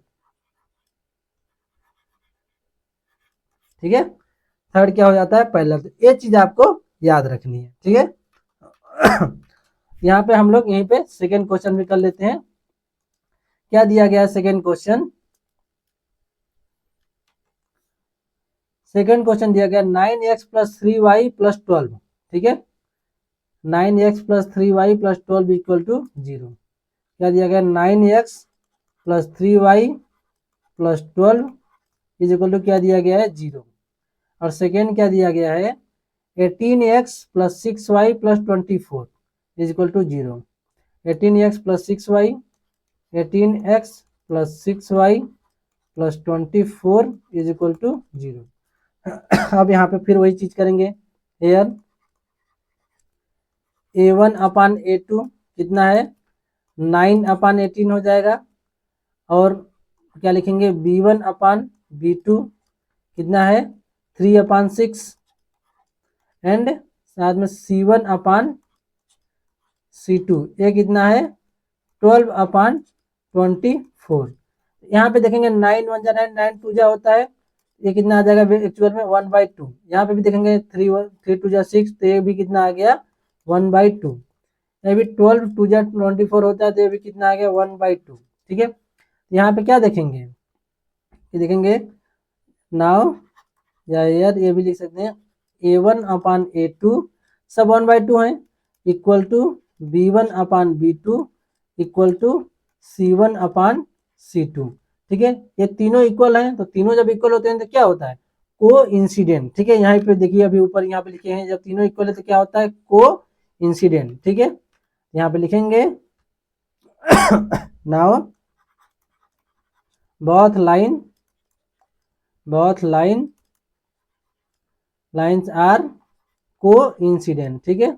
Speaker 1: ठीक है, थर्ड क्या हो जाता है पैरेलल, तो ये चीज आपको याद रखनी है, ठीक है। यहाँ पे हम लोग यहीं पे सेकेंड क्वेश्चन भी कर लेते हैं, क्या दिया गया है सेकेंड क्वेश्चन, दिया गया 9x + 3y + 12, ठीक है, 9x + 3y + 12 इक्वल टू 0, क्या दिया गया 9x + 3y + 12 is equal to क्या दिया गया है 0, और सेकेंड क्या दिया गया है 18x + 6y + 24 is equal to 0, 18x + 6y 18x + 6y + 24 is equal to 0। अब यहाँ पे फिर वही चीज करेंगे, हेयर A1/A2 कितना है 9/18 हो जाएगा, और क्या लिखेंगे B1/B2 कितना है 3/6 एंड साथ में C1/C2 ये कितना है 12/24। यहाँ पे देखेंगे 9 1 जा 9 9 2 जा होता है, ये कितना आ जाएगा एक्चुअल में 1/2, यहाँ पे भी देखेंगे 3 2 जा 6, तो ये भी कितना आ गया 1/2, ये भी 12 2 जा 24 होता है, तो ये भी कितना आ गया 1/2, ठीक है। यहाँ पे क्या देखेंगे, ये देखेंगे नाउ या यार ये भी लिख सकते हैं A1/A2 सब 1/2 है equal to B1/B2 equal to C1/C2, ठीक है, ये तीनों इक्वल हैं, तो तीनों जब इक्वल होते हैं तो क्या होता है को इंसिडेंट, ठीक है, यहाँ पे देखिए अभी ऊपर यहाँ पे लिखे हैं जब तीनों इक्वल है तो क्या होता है को इंसिडेंट, ठीक है, यहाँ पे लिखेंगे now both line both lines are coincident, ठीक है।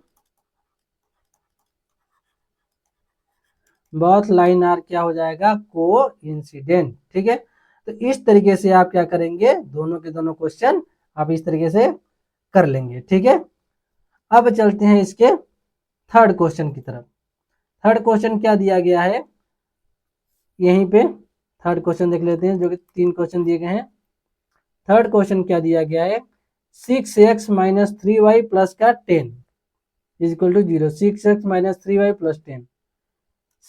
Speaker 1: बोथ लाइन आर क्या हो जाएगा, को इंसिडेंट, ठीक है। तो इस तरीके से आप क्या करेंगे, दोनों के दोनों क्वेश्चन आप इस तरीके से कर लेंगे, ठीक है। अब चलते हैं इसके थर्ड क्वेश्चन की तरफ। थर्ड क्वेश्चन क्या दिया गया है, यहीं पे थर्ड क्वेश्चन देख लेते हैं, जो कि 3 क्वेश्चन दिए गए हैं। थर्ड क्वेश्चन क्या दिया गया है, 6x माइनस 3y प्लस का 10 is equal to 0। 6x minus 3y plus 10,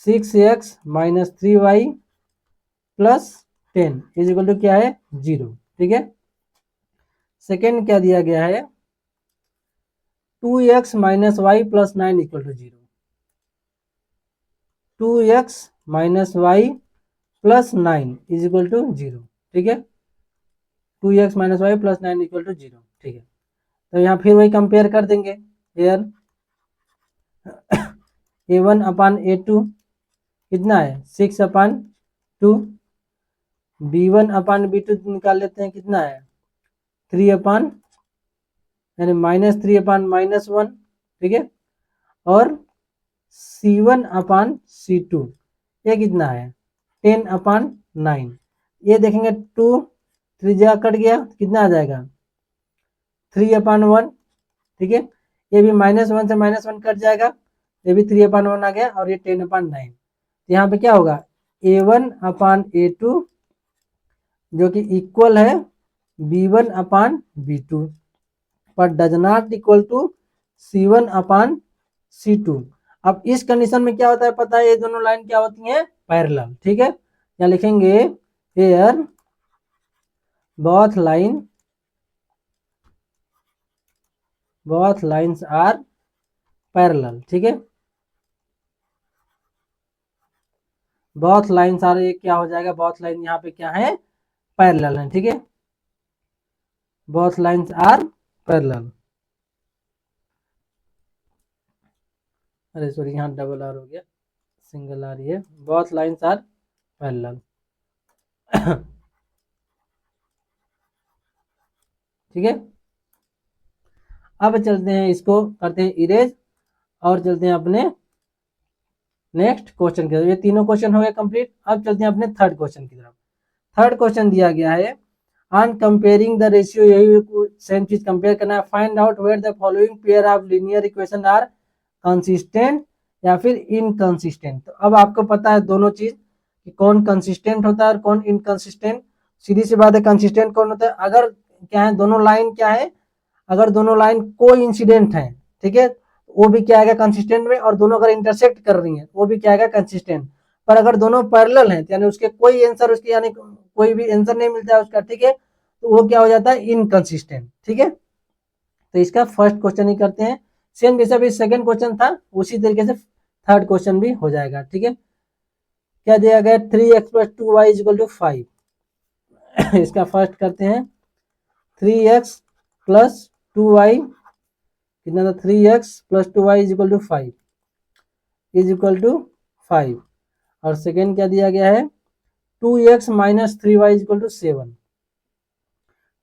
Speaker 1: 6x minus 3y plus 10 is equal to क्या है, 0, ठीक है। सेकेंड क्या दिया गया है, 2x minus y plus 9 equal to 0। 2x minus y plus 9 is equal to 0, ठीक है। 2x minus y plus 9 equal to 0, ठीक है। तो यहाँ फिर वही कंपेयर कर देंगे, हेयर a1 अपान a2 कितना है, 6 अपान 2, b1 अपान b2 निकाल लेते हैं, कितना है 3 अपान यानी -3 अपान -1, ठीक है। और c1 अपान c2 ये कितना है 10 अपान 9। ये देखेंगे 2 3 जगह कट गया, कितना आ जाएगा 3 अपान 1, ठीक है। ये भी -1 से -1 कट जाएगा, ये भी 3 अपान 1 आ गया, और ये 10 अपान 9। यहाँ पे क्या होगा, a1 अपान a2 जो कि इक्वल है b1 अपान b2 पर does not equal to c1 upon c2। अब इस कंडीशन में क्या होता है पता है, ये दोनों लाइन क्या होती हैं, पैरेलल, ठीक है। यहाँ लिखेंगे here both lines are parallel, ठीक है। बोथ लाइन्स आर, ये क्या हो जाएगा, बोथ लाइन यहाँ पे क्या है, पैरेलल है, ठीक है। बोथ लाइन्स आर पैरेलल, अरे सॉरी यहाँ डबल आर हो गया, सिंगल आर, ये बोथ लाइन्स आर पैरेलल ठीक है। अब चलते हैं, इसको करते हैं इरेज और चलते हैं अपने नेक्स्ट क्वेश्चन की तरफ। ये तीनों क्वेश्चन हो गए कंप्लीट। अब चलते हैं अपने थर्ड क्वेश्चन की तरफ। थर्ड क्वेश्चन दिया गया है ऑन कंपेयरिंग द रेशियो, यही सेम चीज कंपेयर करना है। Find out where the following pair of linear equation are consistent या फिर इनकंसिस्टेंट। तो अब आपको पता है दोनों चीज कि कौन कंसिस्टेंट होता है और कौन इनकंसिस्टेंट। सीधी सी बात है, कंसिस्टेंट कौन होता है, अगर क्या है दोनों लाइन क्या है, अगर दोनों लाइन को इंसिडेंट है, ठीक है, वो भी क्या आएगा कंसिस्टेंट में, और दोनों अगर इंटरसेक्ट कर रही है वो भी क्या आएगा कंसिस्टेंट। पर अगर दोनों पैरेलल हैं यानी उसके कोई आंसर, उसके यानी कोई भी आंसर नहीं मिलता है उसका, ठीक है, तो वो क्या हो जाता है इनकंसिस्टेंट, ठीक है। तो इसका फर्स्ट क्वेश्चन ही करते हैं। सेम जैसा भी सेकंड क्वेश्चन था उसी तरीके से थर्ड क्वेश्चन भी हो जाएगा, ठीक है। क्या दिया गया, 3x plus 2y is equal to 5 इसका फर्स्ट करते हैं, 3x प्लस 2y कितना था, 3x plus 2y is equal to 5 is equal to 5। और सेकेंड क्या दिया गया है, 2x minus 3y is equal to 7,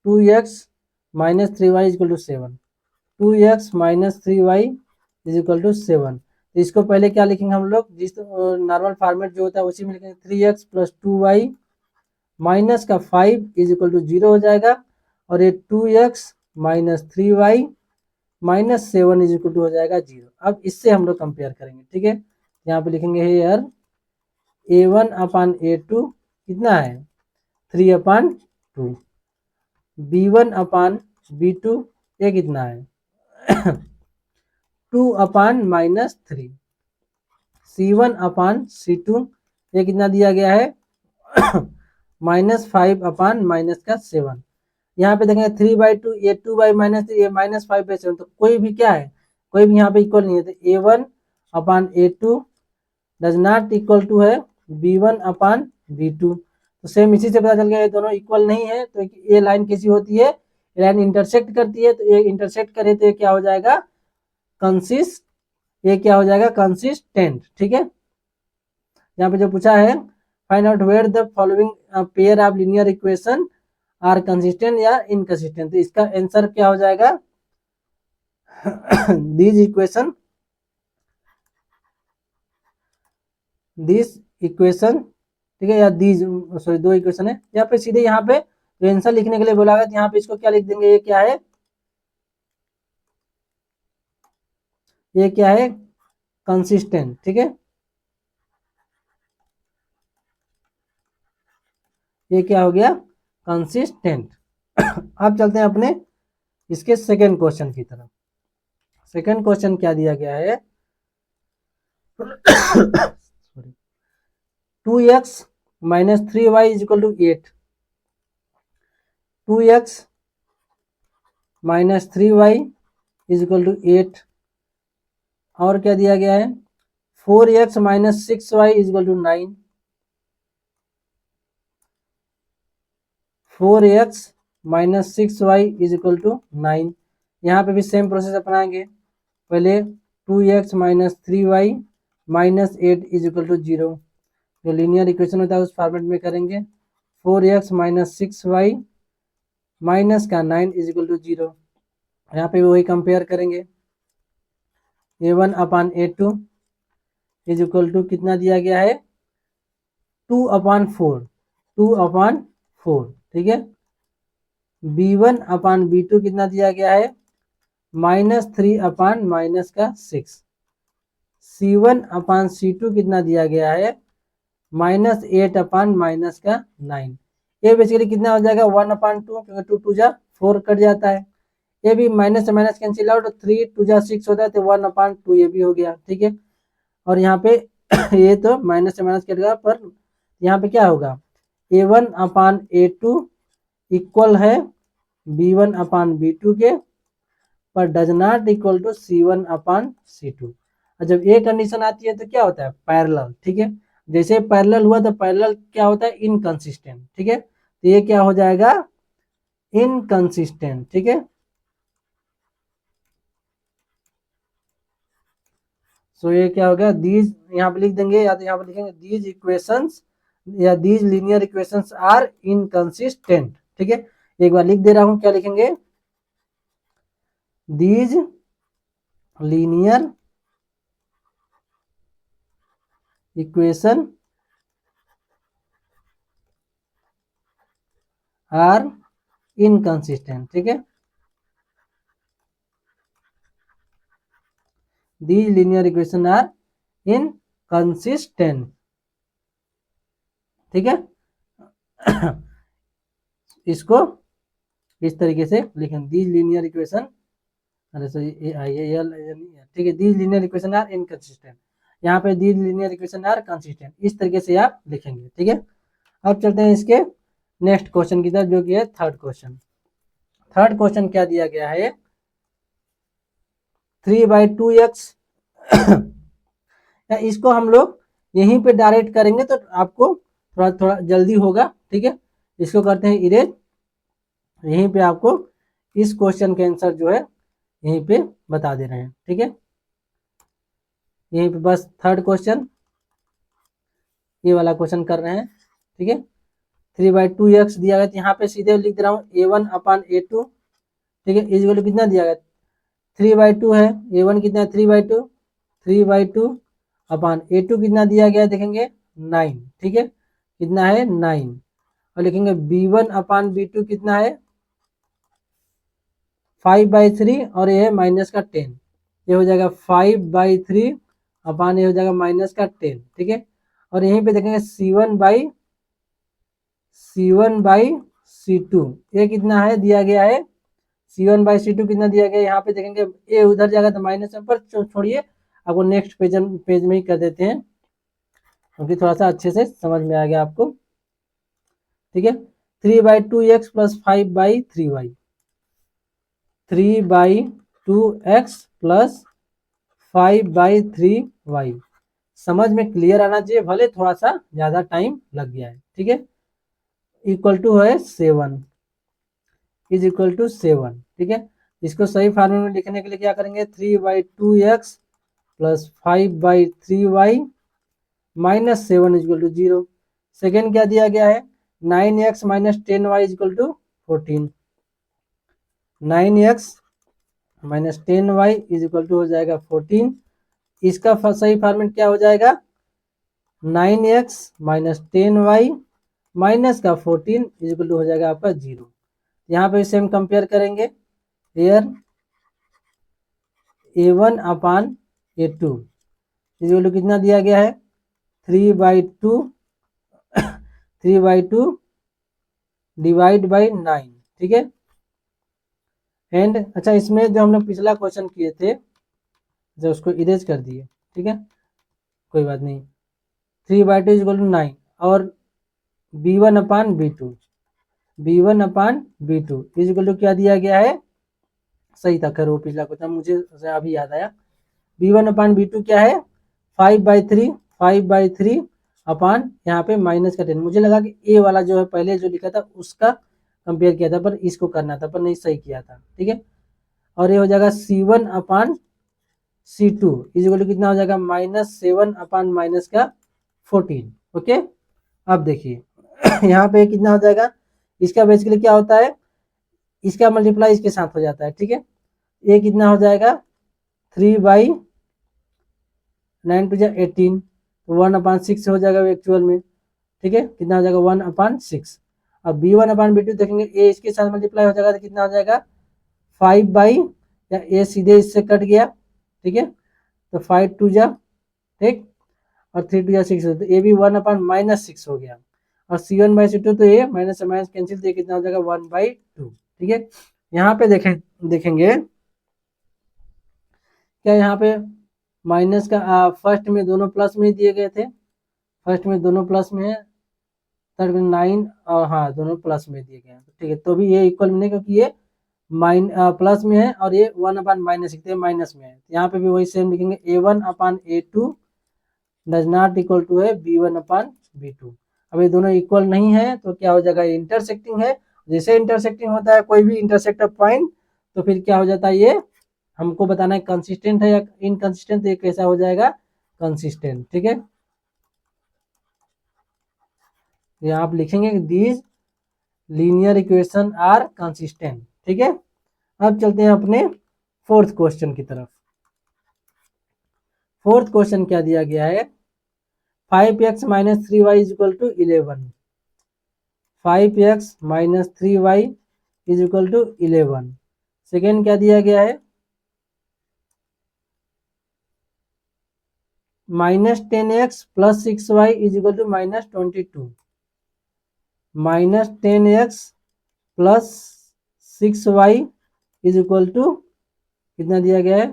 Speaker 1: 2x minus 3y is equal to 7, 2x minus 3y is equal to 7। तो इसको पहले क्या लिखेंगे हम लोग, जिस नॉर्मल फॉर्मेट जो होता है उसी में लिखेंगे, 3x प्लस 2y माइनस का 5 इज इक्वल टू 0 हो जाएगा, और ये 2x minus 3y minus 7 is equal to हो जाएगा 0। अब इससे हम लोग कंपेयर करेंगे, ठीक है। यहाँ पे लिखेंगे हेयर a1 अपान a2 कितना है 3 अपान 2, b1 अपान b2 ये कितना है 2 upon minus 3, c1 upon c2 ये कितना दिया गया है -5 अपान माइनस का 7। यहाँ पे देखेंगे 3/2 ये 2/-3 ये -5/7, तो कोई भी क्या है, कोई भी यहाँ पे इक्वल नहीं है, तो a1 upon a2 does not equal to है b1 अपान b2। तो सेम इसी से पता चल गया ये दोनों इक्वल नहीं है। तो ये लाइन कैसी होती है, ये लाइन इंटरसेक्ट करती है, तो ये इंटरसेक्ट करे तो ये क्या हो जाएगा कंसिस्ट, ये क्या हो जाएगा कंसिस्टेंट, ठीक है। यहाँ पे जो पूछा है find out where the following pair of linear equation are consistent या इनकंसिस्टेंट। तो इसका आंसर क्या हो जाएगा, दिस इक्वेशन ठीक है, या दीज, सॉरी दो इक्वेशन है यहाँ पे। सीधे यहाँ पे जो आंसर लिखने के लिए बोला गया तो यहाँ पे इसको क्या लिख देंगे, ये क्या है, ये क्या है, कंसिस्टेंट। ठीक है, ये क्या हो गया, कंसिस्टेंट। अब चलते हैं अपने इसके सेकंड क्वेश्चन की तरफ। सेकंड क्वेश्चन क्या दिया गया है, 2x minus 3y is equal to 8। 2x minus 3y is equal to 8। और क्या दिया गया है, 4x minus 6y is equal to 9। 4x minus 6y is equal to 9। यहाँ पे भी सेम प्रोसेस अपनाएंगे। पहले 2x minus 3y minus 8 is equal to 0। जो लीनियर इक्वेशन होता है उस फॉर्मेट में करेंगे। 4x माइनस 6y माइनस का 9 इज इक्वल टू 0। यहाँ पे वही कंपेयर करेंगे। a1 upon a2 is equal to कितना दिया गया है, 2 अपान 4, 2 अपान 4। ठीक है, b1 अपान b2 कितना दिया गया है, माइनस 3 अपान माइनस का 6। c1 अपान c2 कितना दिया गया है, माइनस 8 अपान माइनस का 9। ये बेसिकली कितना हो जाएगा, 1 अपान 2, क्योंकि 2 2 जा 4 कट जाता है। ये भी माइनस से माइनस कैंसिल आउट, 3 2 जा 6 होता है, तो 1 अपान 2 ये भी हो गया। ठीक है, और यहाँ पे ये तो माइनस से माइनस कट गया, पर यहाँ पे क्या होगा, a1 अपान a2 इक्वल है b1 अपान b2 के, पर does not equal to c1 upon c2। और जब ये कंडीशन आती है तो क्या होता है, पैरेलल। ठीक है, जैसे पैरेलल हुआ तो पैरेलल क्या होता है, इनकंसिस्टेंट। ठीक है, तो ये क्या हो जाएगा, इनकंसिस्टेंट। ठीक है, सो ये क्या हो गया, दीज यहाँ पे लिख देंगे, या तो यहाँ पे लिखेंगे दीज इक्वेशंस या these linear equations are inconsistent. ठीक है, एक बार लिख दे रहा हूं, क्या लिखेंगे, these linear equation are inconsistent. ठीक है, these linear equation are inconsistent। ठीक है, इसको इस तरीके से लिखें, these linear equation, अरे सॉरी ठीक है, these linear equation are inconsistent। यहाँ पे these linear equation are consistent, इस तरीके से आप लिखेंगे। ठीक है, अब चलते हैं इसके नेक्स्ट क्वेश्चन की तरफ, जो कि है थर्ड क्वेश्चन। थर्ड क्वेश्चन क्या दिया गया है, 3/2x इसको हम लोग यहीं पे डायरेक्ट करेंगे तो आपको थोड़ा थोड़ा जल्दी होगा। ठीक है, इसको करते हैं इरेज। यहीं पे आपको इस क्वेश्चन के आंसर जो है यहीं पे बता दे रहे हैं। ठीक है, यहीं पे बस थर्ड क्वेश्चन, ये वाला क्वेश्चन कर रहे हैं। ठीक है, 3/2x दिया गया, यहाँ पे सीधे लिख दे रहा हूँ a1 अपान a2। ठीक है, इज कितना दिया गया, 3/2 है, a1 कितना है 3/2, 3/2 अपान a2 कितना दिया गया देखेंगे 9। ठीक है, कितना है 9, और लिखेंगे b1 अपान b2 कितना है 5/3, और ये है माइनस का 10। ये हो जाएगा 5/3 अपान ये हो जाएगा माइनस का 10। ठीक है, और यहीं पे देखेंगे c1/c2 ये कितना है दिया गया है, c1/c2 कितना दिया गया, यहाँ पे देखेंगे ए उधर जाएगा तो माइनस है, पर छोड़िए आपको नेक्स्ट पेज में ही कर देते हैं, क्योंकि थोड़ा सा अच्छे से समझ में आ गया आपको। ठीक है, 3/2x plus 5/3y, 3/2x plus 5/3y। समझ में क्लियर आना चाहिए, भले थोड़ा सा ज्यादा टाइम लग गया है। ठीक है, इक्वल टू है 7, इज इक्वल टू 7। ठीक है, इसको सही फॉर्मूले में लिखने के लिए क्या करेंगे, 3/2x plus 5/3y minus 7 is equal to 0। Second क्या दिया गया है, 9x minus 10y is equal to 14, 9x minus 10y is equal to हो जाएगा 14। इसका सही फॉर्मेट क्या हो जाएगा, 9x माइनस 10y माइनस का 14 इज इक्वल टू हो जाएगा आपका 0। यहाँ पे इसे हम कंपेयर करेंगे, here a1 upon a2 is equal to कितना दिया गया है, 3/2 3/2 डिवाइड बाई 9, ठीक है। एंड अच्छा, इसमें जो हम लोग पिछला क्वेश्चन किए थे जो उसको इरेज कर दिए, ठीक है, कोई बात नहीं। 3/2 इज इक्वल टू 9 और b1 upon b2 b1 upon b2 is equal to क्या दिया गया है, सही था, खैर वो पिछला क्वेश्चन मुझे अभी याद आया। b1 अपान b2 क्या है, 5/3 अपान यहाँ पे माइनस का 10। मुझे लगा कि ए वाला जो है पहले जो लिखा था उसका कंपेयर किया था, पर इसको करना था, पर नहीं, सही किया था, ठीक है। और ये हो जाएगा c1 upon c2 is equal to कितना हो जाएगा, -7 अपान माइनस का 14। ओके, अब देखिए यहाँ पे कितना हो जाएगा, इसका बेसिकली क्या होता है, इसका मल्टीप्लाई इसके साथ हो जाता है, ठीक है। ये कितना हो जाएगा, 3/9 टू 18, तो 1/6 हो जाएगा एक्चुअल में, ठीक है। कितना हो जाएगा, 1/6। अब b1 अपान b2 देखेंगे, ए इसके साथ मल्टीप्लाई हो जाएगा तो कितना हो जाएगा, 5 या ए सीधे इससे कट गया, ठीक है, तो 5 टू जा, ठीक, और 3 टू जा 6, तो ए भी 1/-6 हो गया। और c1/c2 तो ये माइनस से माइनस कैंसिल, तो कितना हो जाएगा 1/2, ठीक है। यहाँ पे देखेंगे क्या, यहाँ पे माइनस का फर्स्ट में दोनों प्लस में ही दिए गए थे, फर्स्ट में दोनों प्लस में है, थर्ड में 9 और हाँ दोनों प्लस में दिए गए हैं, ठीक है। तो भी ये इक्वल में नहीं, क्योंकि ये प्लस में है और ये 1/-6 माइनस में है। यहाँ पे भी वही सेम लिखेंगे, a1 upon a2 does not equal to है b1 अपान b2। अब ये दोनों इक्वल नहीं है तो क्या हो जाएगा, इंटरसेक्टिंग है। जैसे इंटरसेक्टिंग होता है कोई भी इंटरसेक्टर पॉइंट, तो फिर क्या हो जाता है, ये हमको बताना है कंसिस्टेंट है या इनकंसिस्टेंट, तो ये कैसा हो जाएगा, कंसिस्टेंट, ठीक है। ये आप लिखेंगे these linear equation are consistent, ठीक है। अब चलते हैं अपने फोर्थ क्वेश्चन की तरफ। फोर्थ क्वेश्चन क्या दिया गया है, 5x minus 3y is equal to 11, 5x minus 3y is equal to 11। Second क्या दिया गया है, -10x plus 6y is equal to -22, -10x plus 6y is equal to कितना दिया गया है,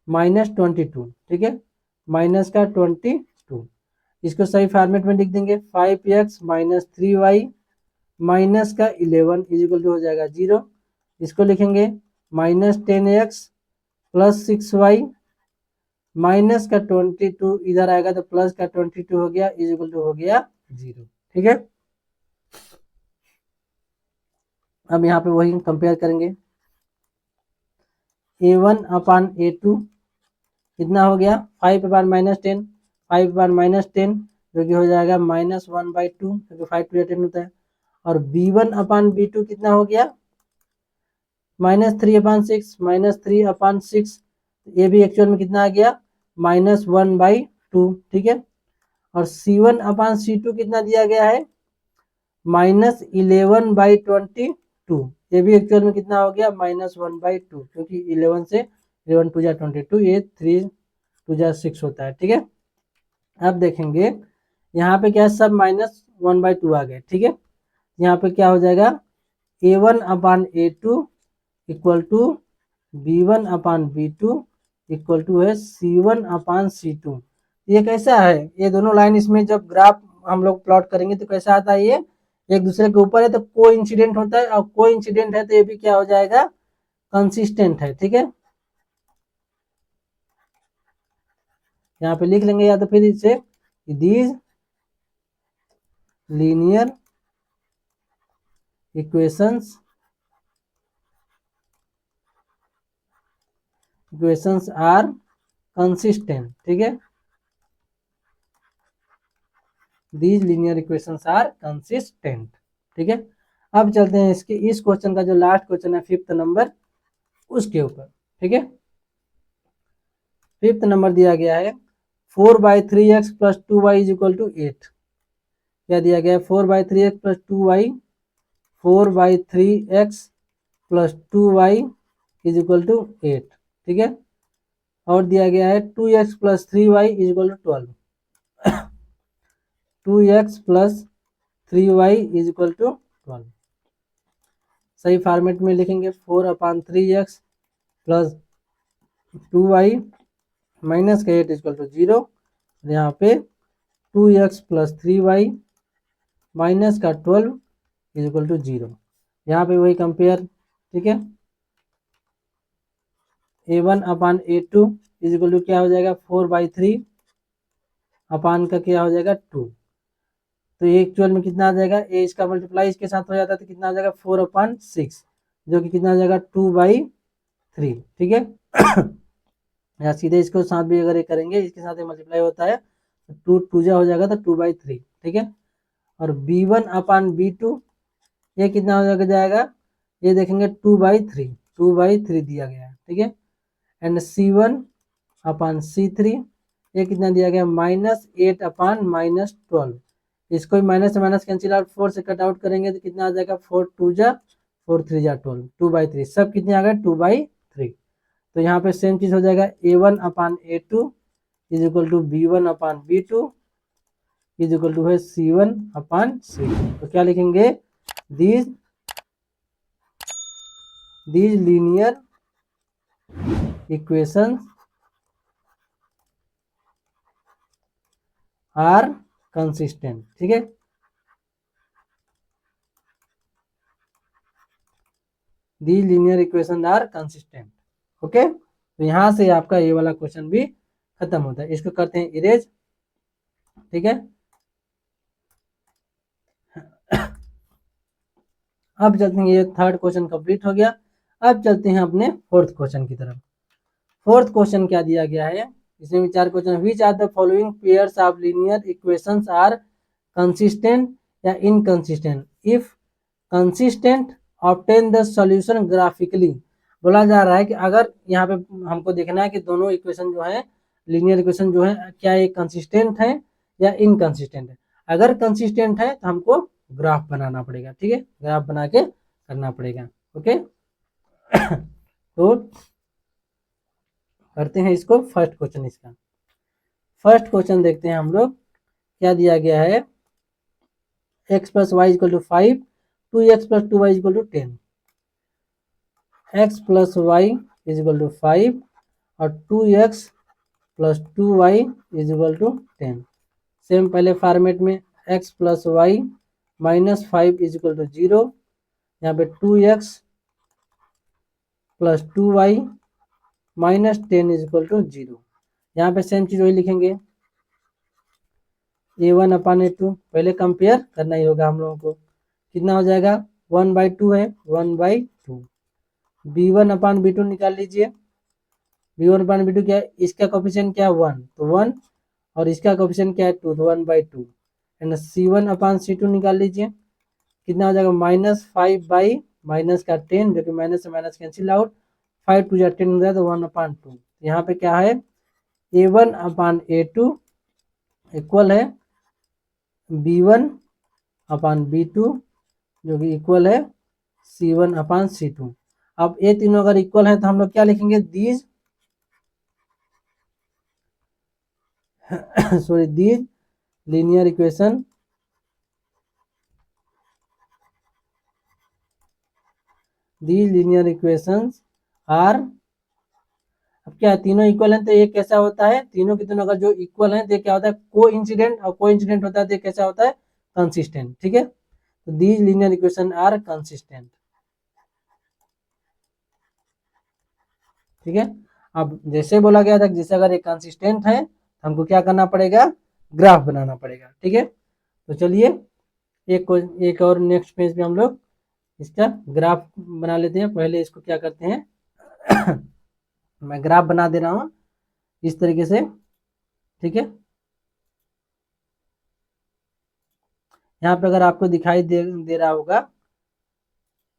Speaker 1: -22, ठीक है, माइनस का 22। इसको सही फॉर्मेट में लिख देंगे, 5x माइनस 3y माइनस का 11 इज इक्वल टू हो जाएगा 0। इसको लिखेंगे -10x प्लस 6y माइनस का 22, इधर आएगा तो प्लस का 22 हो गया, इज इक्वल टू हो गया 0, ठीक है। अब यहाँ पे वही कंपेयर करेंगे, a1 अपान a2 कितना हो गया, 5/-10, 5/-10 जो कि हो जाएगा -1/2, क्योंकि 5 to 10 होता है। और b1 अपान b2 कितना हो गया, -3/6, -3/6, ये भी एक्चुअल में कितना आ गया, -1/2, ठीक है। और c1 अपान c2 कितना दिया गया है, -11/22, ये भी एक्चुअल में कितना हो गया, -1/2, क्योंकि 11 से 11 टू जा 22, ये 3 टू जा 6 होता है, ठीक है। अब देखेंगे यहाँ पे क्या है, सब -1/2 आ गए, ठीक है। यहाँ पे क्या हो जाएगा, a1 upon a2 equal to b1 upon b2 equal to है c1 अपान c2। ये कैसा है, ये दोनों लाइन इसमें जब ग्राफ हम लोग प्लॉट करेंगे तो कैसा आता है, ये एक दूसरे के ऊपर है तो को इंसिडेंट होता है, और को इंसिडेंट है तो ये भी क्या हो जाएगा, कंसिस्टेंट है, ठीक है। यहाँ पे लिख लेंगे या तो फिर इसे, these linear equations are consistent, ठीक है, these linear equations are consistent, ठीक है। अब चलते हैं इस क्वेश्चन का जो लास्ट क्वेश्चन है 5th नंबर उसके ऊपर। ठीक है, 5th नंबर दिया गया है 4/3x plus 2y is equal to 8। क्या दिया गया है 4/3x plus 2y, 4/3x plus 2y is equal to 8। ठीक है, और दिया गया है 2x plus 3y is equal to 12। 2x plus 3y is equal to 12। सही फॉर्मेट में लिखेंगे 4/3x प्लस 2y माइनस का 8 इज इक्वल टू 0। यहाँ पे 2x प्लस 3y माइनस का 12 इज इक्वल टू 0। यहाँ पे वही कंपेयर। ठीक है, a1/a2 इज इक्वल टू क्या हो जाएगा 4/3 अपान का क्या हो जाएगा 2। तो ये एक्चुअल में कितना आ जाएगा, ए इसका मल्टीप्लाई इसके साथ हो जाता है तो कितना आ जाएगा 4/6 जो कि कितना आ जाएगा 2/3। ठीक है, या सीधे इसको साथ भी अगर ये करेंगे इसके साथ मल्टीप्लाई होता है तो 2 हो जाएगा तो 2/3। ठीक है, और b1/b2 ये कितना हो जाएगा, ये देखेंगे 2/3 दिया गया है। ठीक है, एंड c1/c3 ये कितना दिया गया -8/-12। इसको माइनस से माइनस कैंसिल आउट, 4 से कट आउट करेंगे तो कितना आ जाएगा 4 2 4 3 12, 2/3 सब कितने आ गए 2/3। तो यहाँ पे सेम चीज हो जाएगा a1/a2 is equal to b1/b2 is equal to है c1/c2। तो क्या लिखेंगे, these linear equations are consistent। ठीक है, these linear equations are consistent। Okay, तो यहां से आपका ये वाला क्वेश्चन भी खत्म होता है, इसको करते हैं इरेज। ठीक है, अब चलते हैं, ये 3rd क्वेश्चन कंप्लीट हो गया। अब चलते हैं अपने 4th क्वेश्चन की तरफ। 4th क्वेश्चन क्या दिया गया है, इसमें भी 4 question. Which are the following pairs of linear equations are consistent या inconsistent, if consistent obtain the solution graphically. बोला जा रहा है कि अगर यहाँ पे हमको देखना है कि दोनों इक्वेशन जो है लीनियर इक्वेशन जो है क्या ये कंसिस्टेंट है या इनकंसिस्टेंट है। अगर कंसिस्टेंट है तो हमको ग्राफ बनाना पड़ेगा। ठीक है, ग्राफ बना के करना पड़ेगा। ओके, तो करते हैं इसको फर्स्ट क्वेश्चन। इसका फर्स्ट क्वेश्चन देखते हैं हम लोग, क्या दिया गया है x plus y equal to 5, 2x plus 2y equal to 10। x plus y is equal to 5 और 2x plus 2y is equal to 10। Same पहले फॉर्मेट में x plus y minus 5 is equal to 0। यहाँ पे 2x plus 2y minus 10 is equal to 0। यहाँ पे same चीज वही लिखेंगे a1/a2, पहले कंपेयर करना ही होगा हम लोगों को। कितना हो जाएगा 1/2 है 1/2। b1/b2 निकाल लीजिए। b1/b2 क्या है, इसका कोफिशिएंट क्या है 1 तो 1 और इसका कोफिशिएंट क्या है 2 तो 1/2। एंड c1/c2 निकाल लीजिए। कितना हो जाएगा -5 माइनस का 10 जो कि माइनस से माइनस कैंसिल आउट, 5 2 10 हो जाए तो 1/2। यहाँ पे क्या है a1/a2 इक्वल है b1/b2 जो कि इक्वल है c1/c2। अब ये तीनों अगर इक्वल है तो हम लोग क्या लिखेंगे, these sorry these linear equation are. अब क्या तीनों इक्वल है तो ये कैसा होता है, तीनों के तीनों अगर जो इक्वल है तो क्या होता है को इंसिडेंट, और को इंसिडेंट होता है तो कैसा होता है कंसिस्टेंट। ठीक है, तो these linear equation are consistent. ठीक है, अब जैसे बोला गया था जैसे अगर ये कंसिस्टेंट है तो हमको क्या करना पड़ेगा, ग्राफ बनाना पड़ेगा। ठीक है, तो चलिए एक और नेक्स्ट पेज पे हम लोग इसका ग्राफ बना लेते हैं। पहले इसको क्या करते हैं मैं ग्राफ बना दे रहा हूं इस तरीके से। ठीक है, यहाँ पे अगर आपको दिखाई दे रहा होगा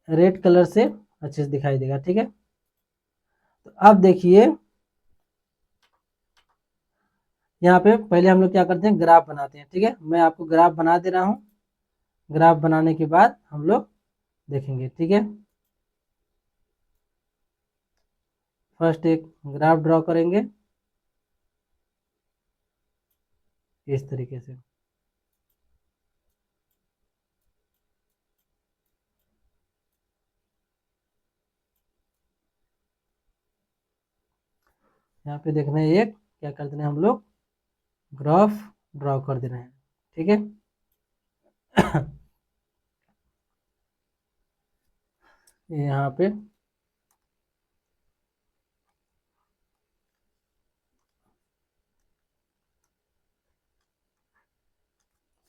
Speaker 1: रेड कलर से अच्छे से दिखाई देगा, ठीक है। तो अब देखिए यहाँ पे पहले हम लोग क्या करते हैं, ग्राफ बनाते हैं, ठीक है। मैं आपको ग्राफ बना दे रहा हूँ, ग्राफ बनाने के बाद हम लोग देखेंगे, ठीक है। फर्स्ट एक ग्राफ ड्रॉ करेंगे इस तरीके से। यहाँ पे देखना है एक क्या कर देना है, हम लोग ग्राफ ड्रॉ कर दे रहे हैं, ठीक है। यहाँ पे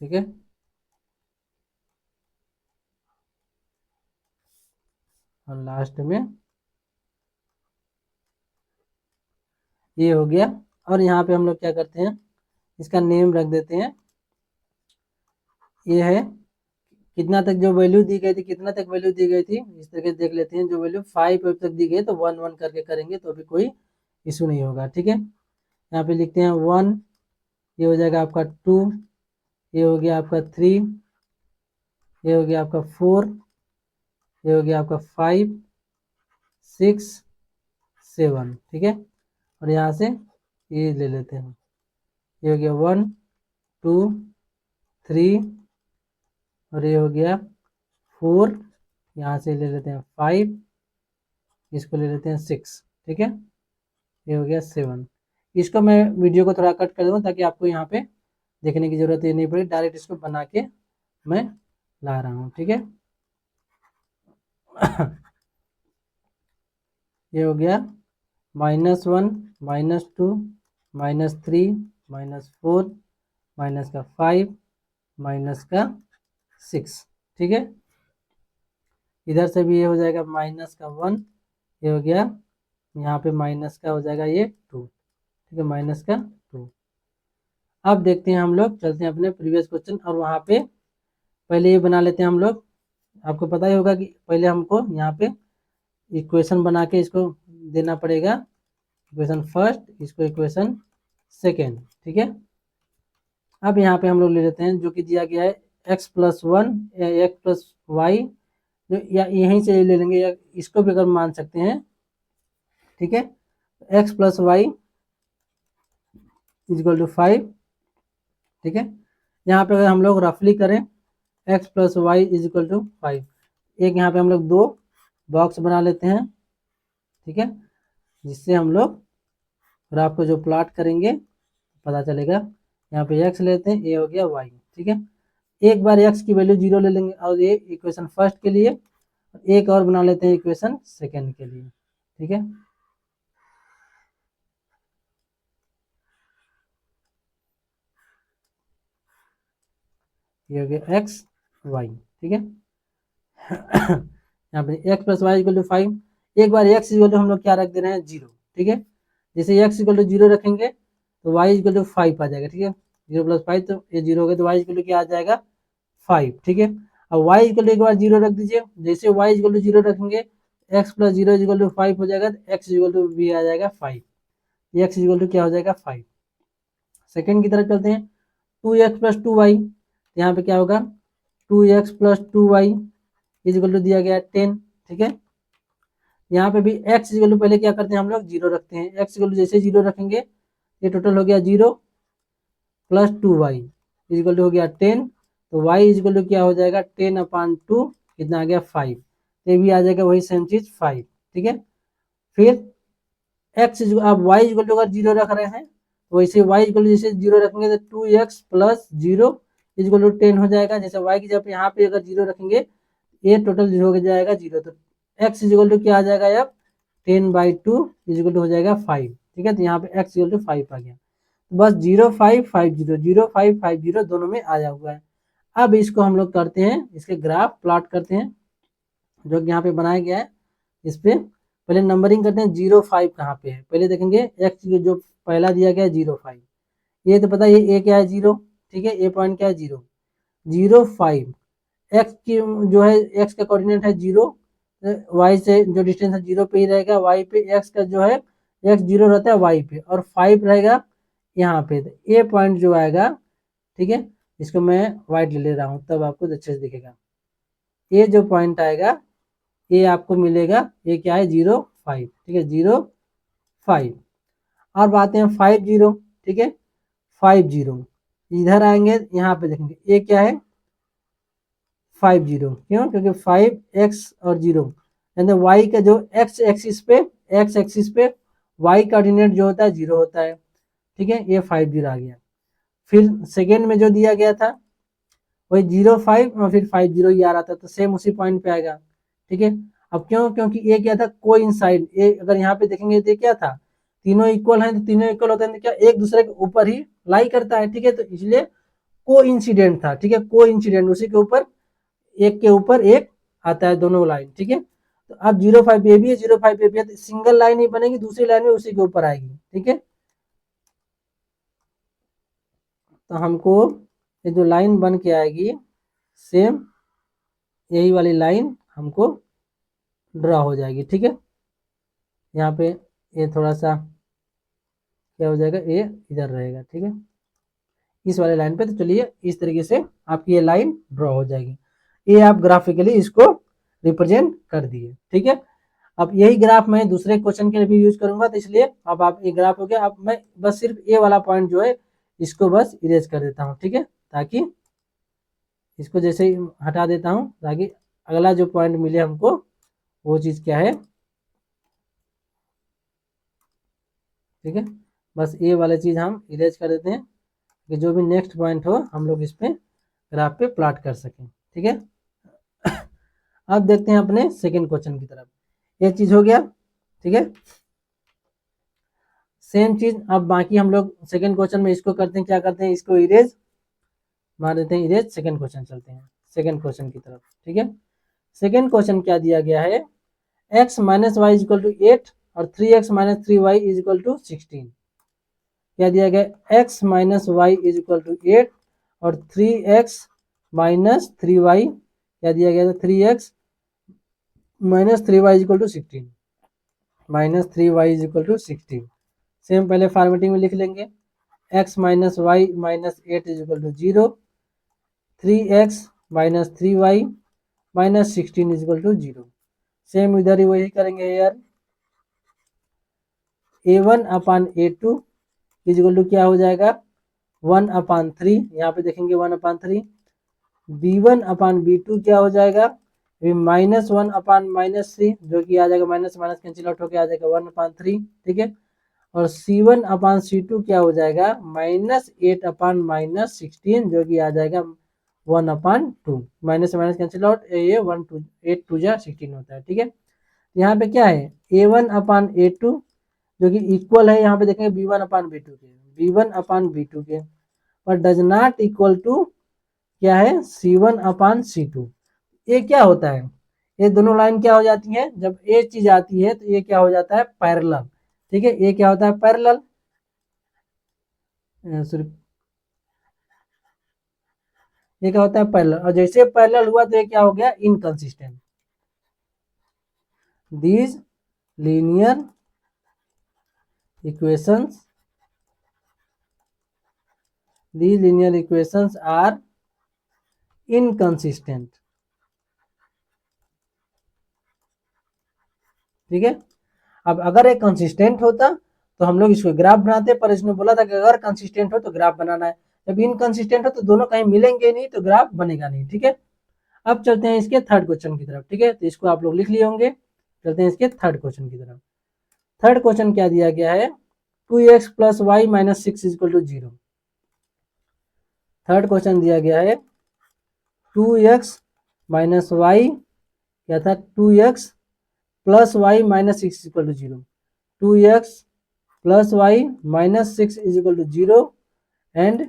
Speaker 1: ठीक है, और लास्ट में ये हो गया। और यहाँ पे हम लोग क्या करते हैं, इसका नेम रख देते हैं, ये है कितना तक जो वैल्यू दी गई थी, कितना तक वैल्यू दी गई थी, इस तरीके से देख लेते हैं। जो वैल्यू 5 तक दी गई तो 1 1 करके करेंगे तो भी कोई इशू नहीं होगा, ठीक है। यहाँ पे लिखते हैं 1, ये हो जाएगा आपका 2, ये हो गया आपका 3, ये हो गया आपका 4, ये हो गया आपका 5 6 7, ठीक है। और यहाँ से ये ले लेते हैं, ये हो गया 1 2 3, और ये हो गया 4, यहाँ से ले लेते हैं 5, इसको ले लेते हैं 6, ठीक है। ये हो गया 7। इसको मैं वीडियो को थोड़ा कट कर दूँ ताकि आपको यहाँ पे देखने की जरूरत ही नहीं पड़े, डायरेक्ट इसको बना के मैं ला रहा हूँ, ठीक है। ये हो गया -1 -2 -3 -4 माइनस का 5 माइनस का 6, ठीक है। इधर से भी ये हो जाएगा -1, ये हो गया यहाँ पे माइनस का हो जाएगा ये 2, ठीक है, -2। अब देखते हैं हम लोग, चलते हैं अपने प्रीवियस क्वेश्चन और वहाँ पे पहले ये बना लेते हैं हम लोग। आपको पता ही होगा कि पहले हमको यहाँ पे इक्वेशन बना के इसको देना पड़ेगा, इक्वेशन फर्स्ट, इसको इक्वेशन सेकेंड, ठीक है। अब यहाँ पे हम लोग ले लेते हैं जो कि दिया गया है x+1 x+y, जो या यहीं से ले लेंगे या इसको भी अगर मान सकते हैं, ठीक है। x+y = 5, ठीक है। यहाँ पे अगर हम लोग रफली करें x+y = 5, एक यहाँ पे हम लोग 2 बॉक्स बना लेते हैं, ठीक है, जिससे हम लोग ग्राफ को जो प्लॉट करेंगे पता चलेगा। यहाँ पे x लेते हैं, ये हो गया y, ठीक है। एक बार x की वैल्यू 0 ले लेंगे और ये इक्वेशन फर्स्ट के लिए, एक और बना लेते हैं इक्वेशन सेकेंड के लिए, ठीक है। ये हो गया x y, ठीक है। यहाँ पे x+y = 5, एक बार x = हम लोग क्या रख दे रहे हैं 0, ठीक है। जैसे x = 0 रखेंगे तो y = 5 आ जाएगा, ठीक है। 0 + 5 तो ये 0 हो गया, तो y = क्या आ जाएगा 5, ठीक है। अब y = एक बार 0 रख दीजिए, जैसे y = 0 रखेंगे x + 0 = 5 हो जाएगा, तो x = भी आ जाएगा 5, x = क्या हो जाएगा 5। सेकेंड की तरफ चलते हैं, 2x + 2y, यहाँ पे क्या होगा 2x + 2y = दिया गया 10, ठीक है। यहाँ पे भी x = पहले क्या करते हैं हम लोग 0 रखते हैं, x = जैसे 0 रखेंगे ये टोटल हो गया 0 + 2y = हो गया 10, तो y = क्या हो जाएगा 10/2, कितना आ गया 5, ये भी आ जाएगा वही सेम चीज 5, ठीक है। फिर x अब y = अगर 0 रख रहे हैं तो वैसे y = जैसे 0 रखेंगे तो 2x + 0 = 10 हो जाएगा। जैसे y की जगह यहाँ पे अगर 0 रखेंगे ये टोटल 0 हो जाएगा 0, तो x = क्या आ जाएगा अब 10/2 = हो जाएगा 5, ठीक है। तो यहाँ पे x = 5 आ गया, बस 0 5 5 0 0 5 5 0 दोनों में आया हुआ है। अब इसको हम लोग करते हैं, इसके ग्राफ प्लॉट करते हैं जो कि यहाँ पे बनाया गया है। इस पे पहले नंबरिंग करते हैं, 0 5 कहाँ पे है, पहले देखेंगे x जो पहला दिया गया है 0 5, ये तो पता है ये a क्या है 0, ठीक है, a पॉइंट क्या है 0 0 5, x की जो है x का कोऑर्डिनेट है 0, वाई से जो डिस्टेंस है 0 पे ही रहेगा, वाई पे एक्स का जो है एक्स 0 रहता है वाई पे, और 5 रहेगा यहाँ पे। तो ए पॉइंट जो आएगा, ठीक है, इसको मैं वाइट ले रहा हूँ तब आपको अच्छे से दिखेगा। ये जो पॉइंट आएगा ये आपको मिलेगा, ये क्या है 0 5, ठीक है 0 5। और बात है 5 0, ठीक है 5 0 इधर आएंगे, यहाँ पे देखेंगे ये क्या है 5 0, क्यों, क्योंकि 5 एक्स और 0 यानी वाई का जो एक्स एक्सिस पे वाई कोऑर्डिनेट जो होता है 0 होता है, ठीक है, ये 5 0 आ गया। फिर सेकेंड में जो दिया गया था वही 0 5 और फिर 5 0 ही आ रहा था, तो सेम उसी पॉइंट पे आएगा, ठीक है। अब क्यों, क्योंकि ये क्या था कोइंसाइड, ये अगर यहाँ पे देखेंगे तो क्या था, तीनों इक्वल हैं, तो तीनों इक्वल होते हैं तो क्या एक दूसरे के ऊपर ही लाई करता है, ठीक है, तो इसलिए कोइंसिडेंट था, ठीक है, कोइंसिडेंट उसी के ऊपर एक के ऊपर एक आता है दोनों लाइन, ठीक है। तो अब 0 5 ये भी है 0 5 ये भी है, तो सिंगल लाइन ही बनेगी, दूसरी लाइन में उसी के ऊपर आएगी, ठीक है। तो हमको ये जो लाइन बन के आएगी सेम यही वाली लाइन हमको ड्रा हो जाएगी, ठीक है। यहाँ पे ये थोड़ा सा क्या हो जाएगा, ये इधर रहेगा, ठीक है, इस वाले लाइन पे। तो चलिए इस तरीके से आपकी ये लाइन ड्रॉ हो जाएगी। ये आप ग्राफिकली इसको रिप्रेजेंट कर दिए, ठीक है। अब यही ग्राफ मैं दूसरे क्वेश्चन के लिए भी यूज करूंगा, तो इसलिए अब आप ये ग्राफ हो गया। अब मैं बस सिर्फ ये वाला पॉइंट जो है इसको बस इरेज कर देता हूँ, ठीक है, ताकि इसको जैसे ही हटा देता हूँ ताकि अगला जो पॉइंट मिले हमको वो चीज़ क्या है, ठीक है। बस ये वाला चीज़ हम इरेज कर देते हैं कि जो भी नेक्स्ट पॉइंट हो हम लोग इस पे ग्राफ पे प्लॉट कर सकें, ठीक है। अब देखते हैं अपने सेकेंड क्वेश्चन की तरफ। ये चीज़ हो गया, ठीक है। सेम चीज़ अब बाकी हम लोग सेकेंड क्वेश्चन में इसको करते हैं, क्या करते हैं, इसको इरेज मार देते हैं, इरेज। सेकेंड क्वेश्चन चलते हैं सेकेंड क्वेश्चन की तरफ, ठीक है। सेकेंड क्वेश्चन क्या दिया गया है, x minus y is equal to 8 और 3x minus 3y is equal to 16। क्या दिया गया, x minus y is equal to 8 और 3x माइनस 3y, क्या दिया गया था 3x minus 3y is equal to 16, minus 3y is equal to 16। Same पहले फॉर्मेटिंग में लिख लेंगे, x minus y minus 8 is equal to 0, 3x minus 3y minus 16 is equal to 0। Same इधर ही वही करेंगे यार, a1 upon a2 is equal to क्या हो जाएगा 1/3, यहाँ पे देखेंगे 1/3। b1 अपान b2 क्या हो जाएगा, माइनस 1 अपान माइनस 3, जो कि आ जाएगा माइनस माइनस कैंसिल आउट होकर आ जाएगा 1/3, ठीक है। और c1 अपान c2 क्या हो जाएगा माइनस 8 अपान माइनस 16, जो कि आ जाएगा 1/2, माइनस से माइनस कैंसिल आउट, ये 8 2 जा 16 होता है, ठीक है। यहाँ पे क्या है a1 अपान a2 जो कि इक्वल है, यहाँ पे देखेंगे b1 अपान b2 के, b1 अपान b2 के, और डज नॉट इक्वल टू क्या है c1 अपान c2। ये क्या होता है, ये दोनों लाइन क्या हो जाती है, जब ये चीज आती है तो ये क्या हो जाता है पैरेलल, ठीक है, ये क्या होता है पैरेलल, सिर्फ ये क्या होता है पैरेलल, और जैसे पैरेलल हुआ तो ये क्या हो गया inconsistent. These linear equations, these linear equations are inconsistent, ठीक है। अब अगर ये कंसिस्टेंट होता तो हम लोग इसको ग्राफ बनाते, पर इसने बोला था कि अगर कंसिस्टेंट हो तो ग्राफ बनाना है, जब इनकंसिस्टेंट हो तो दोनों कहीं मिलेंगे नहीं तो ग्राफ बनेगा नहीं, ठीक है। अब चलते हैं इसके थर्ड क्वेश्चन की तरफ, ठीक है, तो इसको आप लोग लिख लिए होंगे। चलते हैं इसके थर्ड क्वेश्चन की तरफ। थर्ड क्वेश्चन क्या दिया गया है, 2x plus y minus 6 is equal to 0। Third question दिया गया है 2x माइनस वाई, क्या था 2x plus y minus 6 equal to 0, 2x plus y minus 6 is equal to 0 and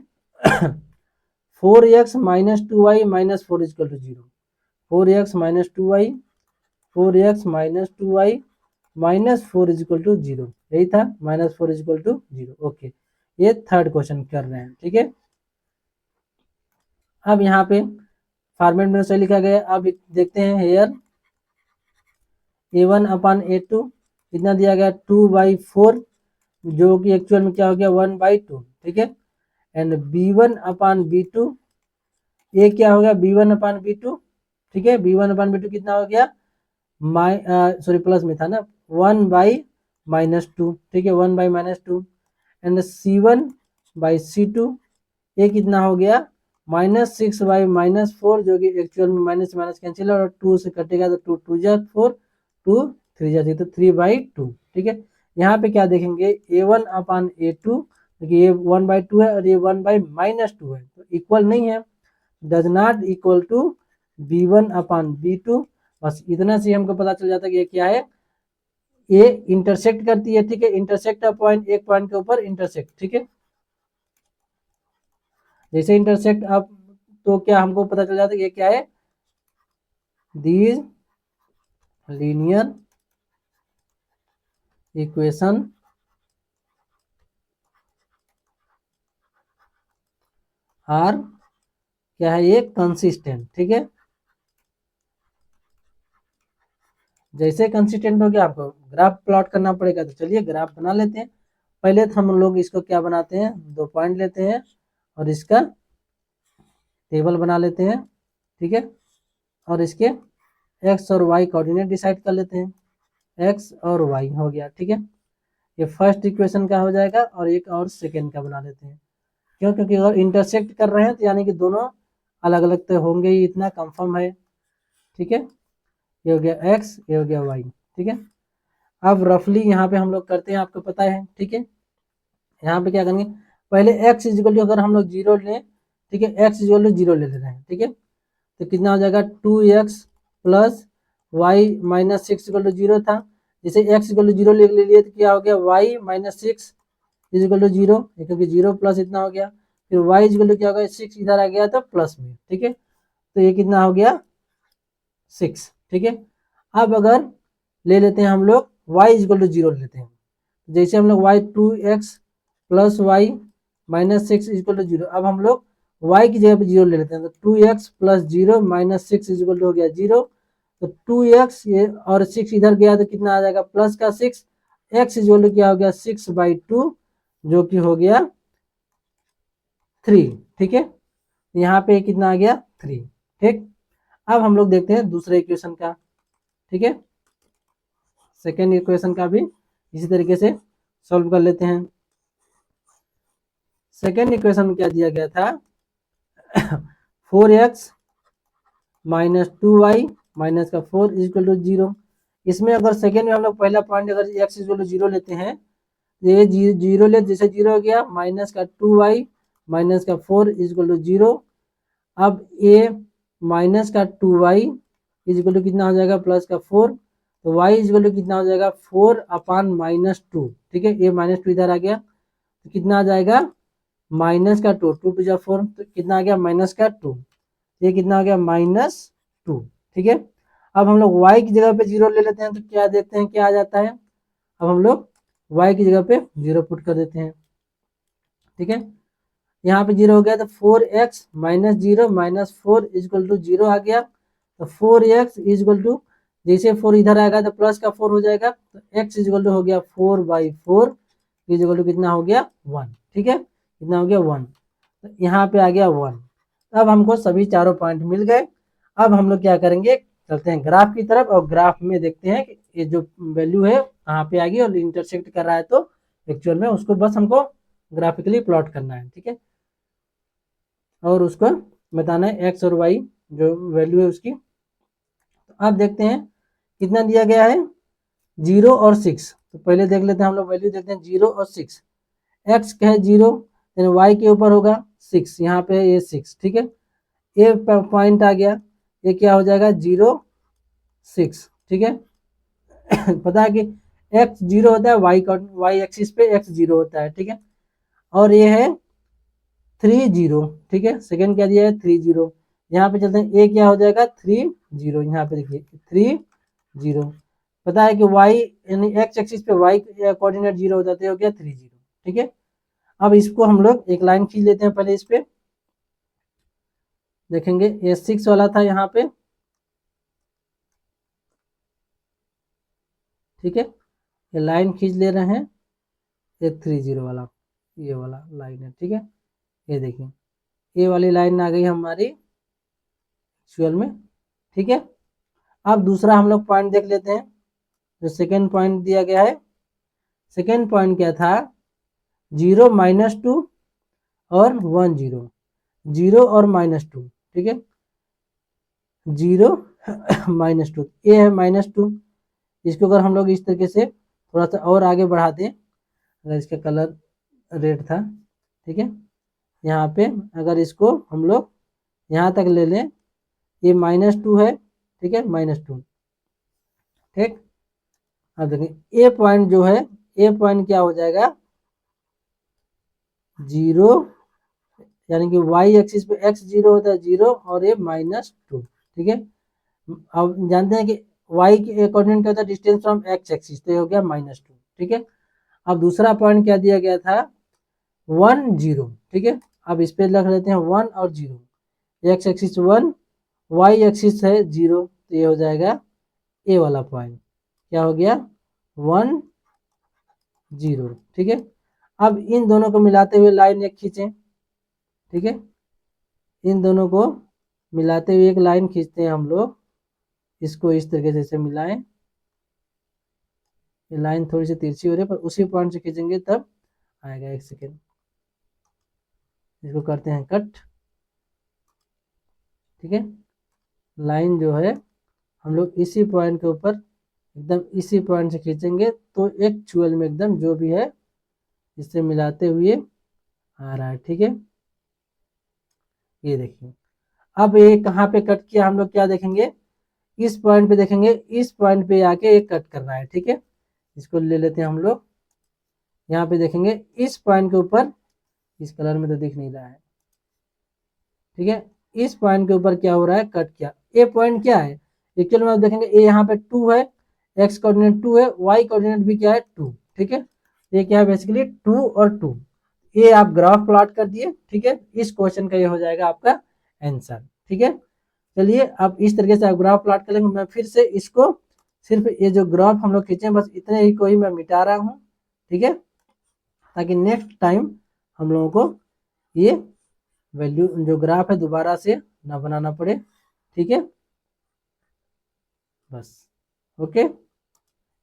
Speaker 1: 4x minus 2y minus 4 is equal to 0, 4x minus 2y, 4x minus 2y minus 4 is equal to 0, यही था minus 4 is equal to 0, okay. ये third question कर रहे हैं, ठीक है। अब यहाँ पे फॉर्मेट में से लिखा गया, अब देखते हैं हेयर A1/A2 कितना दिया गया 2/4, जो कि एक्चुअल में क्या हो गया 1/2, ठीक है। एंड B1/B2, ये क्या हो गया B1/B2, ठीक है। B1/B2 कितना हो गया सॉरी प्लस में था ना 1/-2, ठीक है 1/-2। एंड C1/C2 ये कितना हो गया -6/-4, जो कि एक्चुअल में माइनस माइनस कैंसिल और 2 से कटेगा तो 2 2 जा 4, 2 3 जा 6 तो 3/2, ठीक है। यहाँ पे क्या देखेंगे A1/A2, क्योंकि ये 1/2 है और ये 1/-2 है तो इक्वल नहीं है, does not equal to B1/B2। बस इतना से हमको पता चल जाता है कि ये क्या है, ये इंटरसेक्ट करती है, ठीक है। इंटरसेक्ट पॉइंट, एक पॉइंट के ऊपर इंटरसेक्ट, ठीक है। जैसे इंटरसेक्ट अब तो क्या हमको पता चल जाता है कि ये क्या है, दीज लीनियर इक्वेशन आर क्या है, ये कंसिस्टेंट, ठीक है। जैसे कंसिस्टेंट हो गया आपको ग्राफ प्लॉट करना पड़ेगा, तो चलिए ग्राफ बना लेते हैं। पहले तो हम लोग इसको क्या बनाते हैं, 2 पॉइंट लेते हैं और इसका टेबल बना लेते हैं, ठीक है। और इसके एक्स और वाई कोऑर्डिनेट डिसाइड कर लेते हैं, एक्स और वाई हो गया, ठीक है। ये फर्स्ट इक्वेशन का हो जाएगा और एक और सेकेंड का बना लेते हैं। क्यों, क्योंकि अगर इंटरसेक्ट कर रहे हैं तो यानी कि दोनों अलग अलग तो होंगे ही, इतना कंफर्म है, ठीक है। ये हो गया एक्स, ये हो गया वाई, ठीक है। अब रफली यहाँ पे हम लोग करते हैं, आपको पता है, ठीक है। यहाँ पे क्या करेंगे, पहले एक्स इजिकल टू अगर हम लोग 0 लें, ठीक है, एक्स इजिकल टू 0 ले रहे हैं, ठीक है। तो कितना हो जाएगा 2x plus y-6 equal to 0 था। जैसे x इक्वल टू 0 ले लिए तो क्या हो गया y-6 इक्वल टू 0, क्योंकि 0 प्लस इतना हो गया। फिर y इक्वल टू क्या हो गया 6 इधर आ गया तो प्लस में, ठीक है। तो ये कितना हो गया 6, ठीक है। अब अगर ले लेते हैं हम लोग y इक्वल टू 0 लेते हैं, जैसे हम लोग y 2x plus y-6 equal to 0, अब हम लोग y की जगह पे 0 ले लेते हैं, तो 2x प्लस 0-6 इक्वल टू हो गया 0। तो 2x ये और 6 इधर गया तो कितना आ जाएगा प्लस का 6, x इक्वल टू क्या हो गया 6/2, जो कि हो गया 3, ठीक है। यहाँ पे कितना आ गया 3, ठीक। अब हम लोग देखते हैं दूसरे इक्वेशन का, ठीक है। सेकेंड इक्वेशन का भी इसी तरीके से सॉल्व कर लेते हैं। सेकेंड इक्वेशन में क्या दिया गया था 4x माइनस 2y माइनस का 4 इक्वल टू 0। इसमें अगर सेकेंड में हम लोग पहला पॉइंट अगर x इक्वल टू 0 लेते हैं, ये 0 ले, जैसे 0 हो गया माइनस का 2y माइनस का 4 इक्वल टू 0। अब ये माइनस का 2y इक्वल टू कितना हो जाएगा प्लस का 4, तो y इक्वल टू कितना हो जाएगा 4/-2, ठीक है। ये -2 इधर आ गया तो कितना आ जाएगा माइनस का 2, 2 टू 4, तो कितना आ गया माइनस का 2, ये कितना आ गया -2, ठीक है। अब हम लोग y की जगह पे 0 ले लेते हैं तो क्या देखते हैं क्या आ जाता है, अब हम लोग y की जगह पे 0 पुट कर देते हैं, ठीक है। यहाँ पे 0 हो गया तो 4x minus 0 minus 4 equal to 0 आ गया। तो 4x इक्वल टू, जैसे 4 इधर आएगा तो प्लस का 4 हो जाएगा, तो x इक्वल टू हो गया 4/4 इक्वल टू कितना हो गया 1, ठीक है। कितना हो गया 1, तो यहाँ पे आ गया 1। अब हमको सभी चारों पॉइंट मिल गए। अब हम लोग क्या करेंगे, चलते हैं ग्राफ की तरफ और ग्राफ में देखते हैं कि ये जो वैल्यू है कहाँ पे आ गई और इंटरसेक्ट कर रहा है, तो एक्चुअल में उसको बस हमको ग्राफिकली प्लॉट करना है, ठीक है। और उसको बताना है एक्स और वाई जो वैल्यू है उसकी। तो अब देखते हैं कितना दिया गया है 0 और 6। तो पहले देख लेते हैं हम लोग वैल्यू देखते हैं 0 और 6। एक्स का है 0, यानी वाई के ऊपर होगा 6, यहाँ पे ये 6, ठीक है। ये पॉइंट आ गया, ये क्या हो जाएगा 0 6, ठीक है। पता है कि एक्स 0 होता है, वाई एक्सिस पे एक्स 0 होता है, ठीक है। और ये है 30, ठीक है। सेकंड क्या दिया है 30, यहाँ पे चलते हैं, ए क्या हो जाएगा 30, यहाँ पे देखिए 30। पता है कि वाई यानी एक्स एक्सिस पे वाई कोऑर्डिनेट 0 होता है, हो गया 30, ठीक है। अब इसको हम लोग एक लाइन खींच लेते हैं, पहले इस पे देखेंगे, ये 6 वाला था यहाँ पे, ठीक है, ये लाइन खींच ले रहे हैं, ये 30 वाला, ये वाला लाइन है, ठीक है। ये देखिए ये वाली लाइन आ गई हमारी एक्चुअल में, ठीक है। अब दूसरा हम लोग पॉइंट देख लेते हैं, जो सेकेंड पॉइंट दिया गया है। सेकेंड पॉइंट क्या था, 0 -2 और 1 0, 0 और -2, ठीक है। 0 -2, ये है -2, इसको अगर हम लोग इस तरीके से थोड़ा सा और आगे बढ़ा दें, अगर इसका कलर रेड था, ठीक है, यहाँ पे अगर इसको हम लोग यहाँ तक ले लें, ये -2 है, ठीक है, -2, ठीक। अब देखिए ए पॉइंट जो है, ए पॉइंट क्या हो जाएगा, 0, यानी कि वाई एक्सिस पे x 0 होता है 0 और ये -2, ठीक है। अब जानते हैं कि y के कोऑर्डिनेट क्या होता है, डिस्टेंस फ्रॉम x एक्सिस, तो ये हो गया -2, ठीक है। अब दूसरा पॉइंट क्या दिया गया था, 1 0, ठीक है। अब इस पे रख लेते हैं 1 और 0, x एक्सिस 1, y एक्सिस है 0, तो ये हो जाएगा ए वाला पॉइंट, क्या हो गया 1 0, ठीक है। अब इन दोनों को मिलाते हुए लाइन एक खींचें, ठीक है, इन दोनों को मिलाते हुए एक लाइन खींचते हैं हम लोग, इसको इस तरीके से मिलाएं, ये लाइन थोड़ी सी तिरछी हो रही है पर उसी पॉइंट से खींचेंगे तब आएगा। एक सेकेंड, इसको करते हैं कट, ठीक है। लाइन जो है हम लोग इसी पॉइंट के ऊपर एकदम इसी पॉइंट से खींचेंगे तो एक्चुअल में एकदम जो भी है इससे मिलाते हुए आ रहा है, ठीक है। ये देखिए अब ये कहाँ पे कट किया, हम लोग क्या देखेंगे, इस पॉइंट पे देखेंगे, इस पॉइंट पे आके ये कट कर रहा है, ठीक है। इसको ले लेते हैं हम लोग, यहाँ पे देखेंगे इस पॉइंट के ऊपर, इस कलर में तो दिख नहीं रहा है, ठीक है, इस पॉइंट के ऊपर क्या हो रहा है, कट किया। ए पॉइंट क्या है एक्चुअल में, आप देखेंगे ए यहाँ पे 2 है, एक्स कोऑर्डिनेट 2 है, वाई कोऑर्डिनेट भी क्या है 2, ठीक है। ये क्या है बेसिकली 2 और 2, ये आप ग्राफ प्लॉट कर दिए, ठीक है। इस क्वेश्चन का ये हो जाएगा आपका आंसर, ठीक है। चलिए अब इस तरीके से आप ग्राफ प्लॉट कर लेंगे। मैं फिर से इसको सिर्फ ये जो ग्राफ हम लोग खींचे बस इतने ही को ही मैं मिटा रहा हूँ, ठीक है, ताकि नेक्स्ट टाइम हम लोगों को ये वैल्यू जो ग्राफ है दोबारा से ना बनाना पड़े, ठीक है। बस ओके,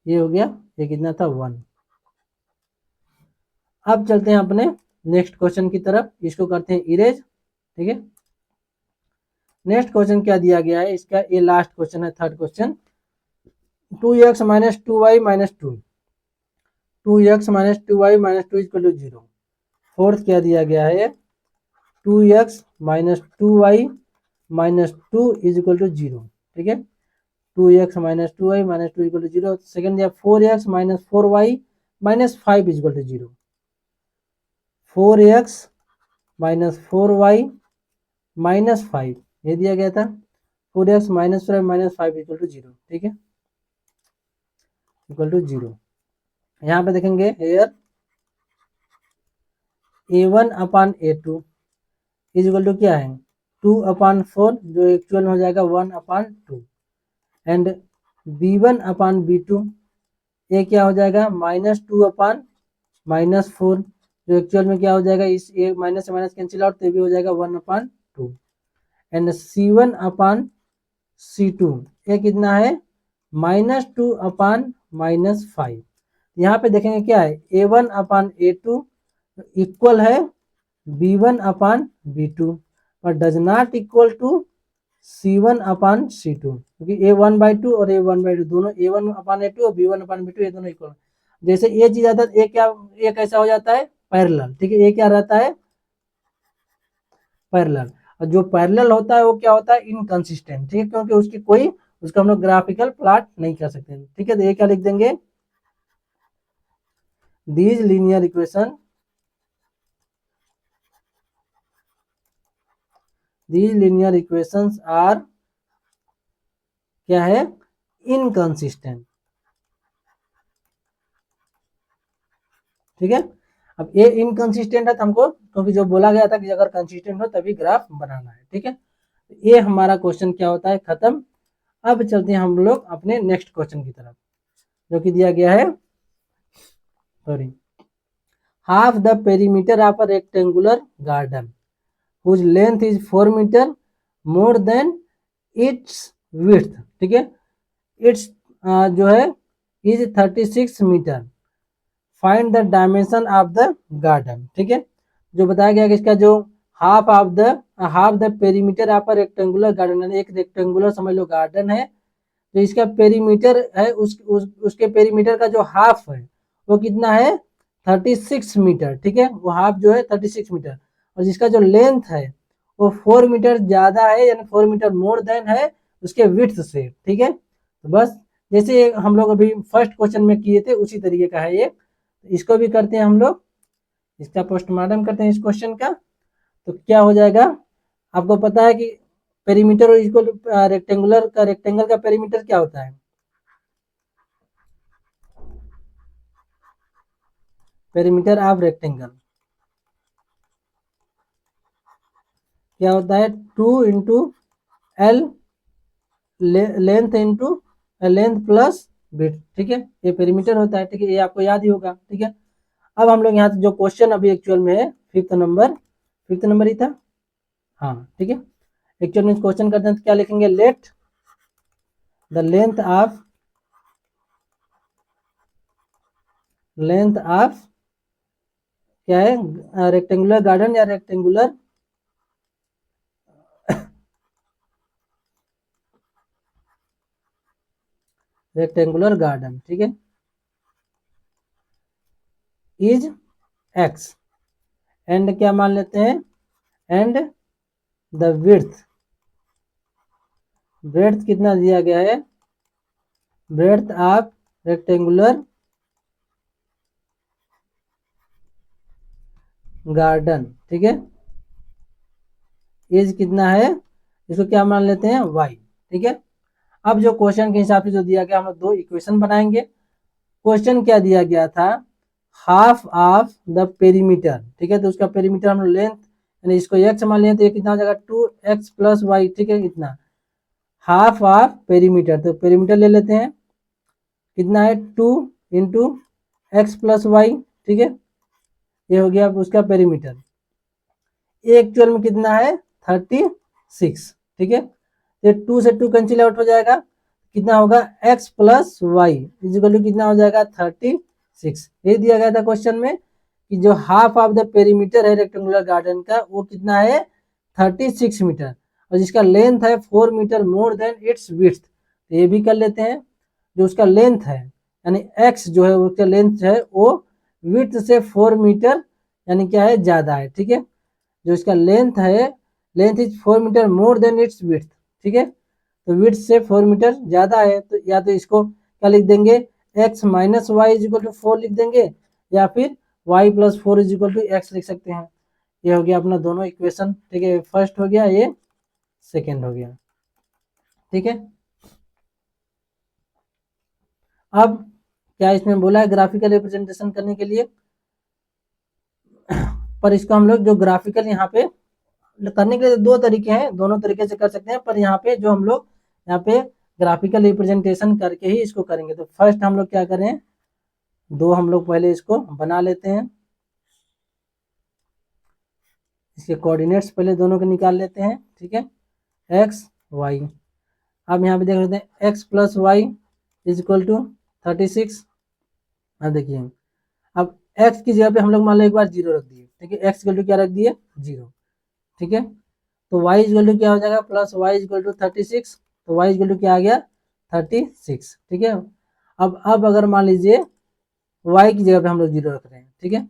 Speaker 1: ये हो गया, ये कितना था 1। अब चलते हैं अपने नेक्स्ट क्वेश्चन की तरफ, इसको करते हैं इरेज, ठीक है। नेक्स्ट क्वेश्चन क्या दिया गया है इसका, ये लास्ट क्वेश्चन है, third question, 2x - 2y - 2, 2x - 2y - 2 equal to 0। Fourth क्या दिया गया है, 2x - 2y - 2 is equal to 0, ठीक है। 2x - 2y - 2 equal to 0। Second दिया 4x - 4y - 5 is equal to 0, 4x - 4y - 5 ये दिया गया था, 4x - 4y - 5 इक्वल टू 0, ठीक है, इक्वल टू 0। यहाँ पे देखेंगे hair a1/a2 is equal to क्या है 2/4, जो एक्चुअल में हो जाएगा 1/2, एंड b1/b2 ये क्या हो जाएगा -2/-4, जो एक्चुअल में क्या हो जाएगा, इस ए माइनस से माइनस कैंसिल आउट, तो भी हो जाएगा 1/2, एंड c1/c2 ये कितना है -2/-5। यहाँ पे देखेंगे क्या है a1/a2 इक्वल है b1/b2 और does not equal to c1/c2, क्योंकि a1/2 और a1/2 दोनों a1/a2 और b1/b2 ये दोनों इक्वल। जैसे ये चीज आता है, ये क्या, ये कैसा हो जाता है पैरेलल, ठीक है, ये क्या रहता है पैरेलल, और जो पैरेलल होता है वो क्या होता है इनकंसिस्टेंट, ठीक है, क्योंकि उसकी कोई उसको हम लोग ग्राफिकल प्लॉट नहीं कर सकते, ठीक है। तो ये क्या लिख देंगे, these linear equation, these linear equations are क्या है इनकंसिस्टेंट, ठीक है। अब ये इनकंसिस्टेंट है तो हमको, क्योंकि जो बोला गया था कि अगर कंसिस्टेंट हो तभी ग्राफ बनाना है, ठीक है। ये हमारा क्वेश्चन क्या होता है खत्म। अब चलते हैं हम लोग अपने नेक्स्ट क्वेश्चन की तरफ। जो कि दिया गया है, sorry, half the perimeter of a rectangular garden whose length is 4 meter more than its width, ठीक है, its जो है is 36 metre, find the dimension of the garden, ठीक है, जो बताया गया कि इसका जो half the perimeter of a rectangular garden, एक रेक्टेंगुलर समझ लो गार्डन है, तो इसका पेरीमीटर है उसके पेरीमीटर का जो हाफ है वो कितना है 36 मीटर, ठीक है, वो हाफ जो है 36 मीटर, और जिसका जो लेंथ है वो 4 मीटर ज्यादा है, यानी 4 मीटर मोर देन है उसके विड्थ से, ठीक है। तो बस जैसे हम लोग अभी फर्स्ट क्वेश्चन में किए थे उसी तरीके का है ये, इसको भी करते हैं हम लोग, इसका पोस्टमार्टम करते हैं इस क्वेश्चन का। तो क्या हो जाएगा, आपको पता है कि पेरीमीटर और इक्वल रेक्टेंगल का पेरीमीटर क्या होता है, पेरीमीटर ऑफ रेक्टेंगल क्या होता है, 2 into L, length into length plus width, ठीक है, ये पेरीमीटर होता है, ठीक है, ये आपको याद ही होगा, ठीक है। अब हम लोग यहाँ से जो क्वेश्चन अभी एक्चुअल में है फिफ्थ नंबर ही था, हाँ ठीक है, एक्चुअल में क्वेश्चन करते हैं तो क्या लिखेंगे, लेट द लेंथ ऑफ क्या है, रेक्टेंगुलर गार्डन या रेक्टेंगुलर गार्डन, ठीक है, इज एक्स, एंड क्या मान लेते हैं, एंड द ब्रेड्थ कितना दिया गया है, ब्रेड्थ ऑफ रेक्टेंगुलर गार्डन, ठीक है, एज कितना है, इसको क्या मान लेते हैं वाई, ठीक है। अब जो क्वेश्चन के हिसाब से जो दिया गया हम लोग दो इक्वेशन बनाएंगे। क्वेश्चन क्या दिया गया था, हाफ ऑफ द पेरीमीटर, ठीक है, तो उसका पेरीमीटर हम लोग लेंथ यानी इसको एक्स मान लिया, तो ये कितना हो जाएगा 2x प्लस वाई, ठीक है, इतना हाफ ऑफ पेरीमीटर, तो पेरीमीटर ले लेते हैं, कितना है 2 इंटू एक्स प्लस वाई, ठीक है, ये हो गया उसका पेरीमीटर, ये एक्चुअल में कितना है 36, ठीक है, ये 2 से 2 कैंसिल आउट हो जाएगा, कितना होगा x plus y is equal to कितना हो जाएगा 36, ये दिया गया था क्वेश्चन में कि जो हाफ ऑफ द पेरीमीटर है रेक्टेंगुलर गार्डन का वो कितना है 36 मीटर, और जिसका लेंथ है 4 metre more than its width, तो ये भी कर लेते हैं, जो उसका लेंथ है यानी x जो है उसका लेंथ है वो विड्थ से 4 मीटर यानी क्या है ज्यादा है, ठीक है, जो इसका लेंथ है, length is 4 metre more than its width, ठीक है, तो विड्थ से 4 मीटर ज्यादा है, तो या तो इसको क्या लिख देंगे x minus y is equal to 4 लिख देंगे, या फिर y plus 4 is equal to x लिख सकते हैं। ये हो गया अपना दोनों इक्वेशन, ठीक है, फर्स्ट हो गया, ये सेकेंड हो गया, ठीक है। अब क्या इसमें बोला है ग्राफिकल रिप्रेजेंटेशन करने के लिए, पर इसको हम लोग जो ग्राफिकल यहाँ पे करने के लिए दो तरीके हैं, दोनों तरीके से कर सकते हैं, पर यहाँ पे जो हम लोग यहाँ पे ग्राफिकल रिप्रेजेंटेशन करके ही इसको करेंगे। तो फर्स्ट हम लोग क्या करें, दो हम लोग पहले इसको बना लेते हैं, इसके कोऑर्डिनेट्स पहले दोनों के निकाल लेते हैं, ठीक है, एक्स वाई। अब यहाँ पे देख लेते हैं x plus y is equal to 36। अब देखिए, अब एक्स की जगह पे हम लोग मान लो एक बार जीरो रख दिए, ठीक है, एक्स इक्वल टू क्या रख दिए जीरो, ठीक है, तो y इक्वल टू क्या हो जाएगा प्लस वाई इक्वल टू 36, तो y इक्वल टू क्या आ गया 36, ठीक है। अब अगर मान लीजिए y की जगह पे हम लोग जीरो रख रहे हैं, ठीक है,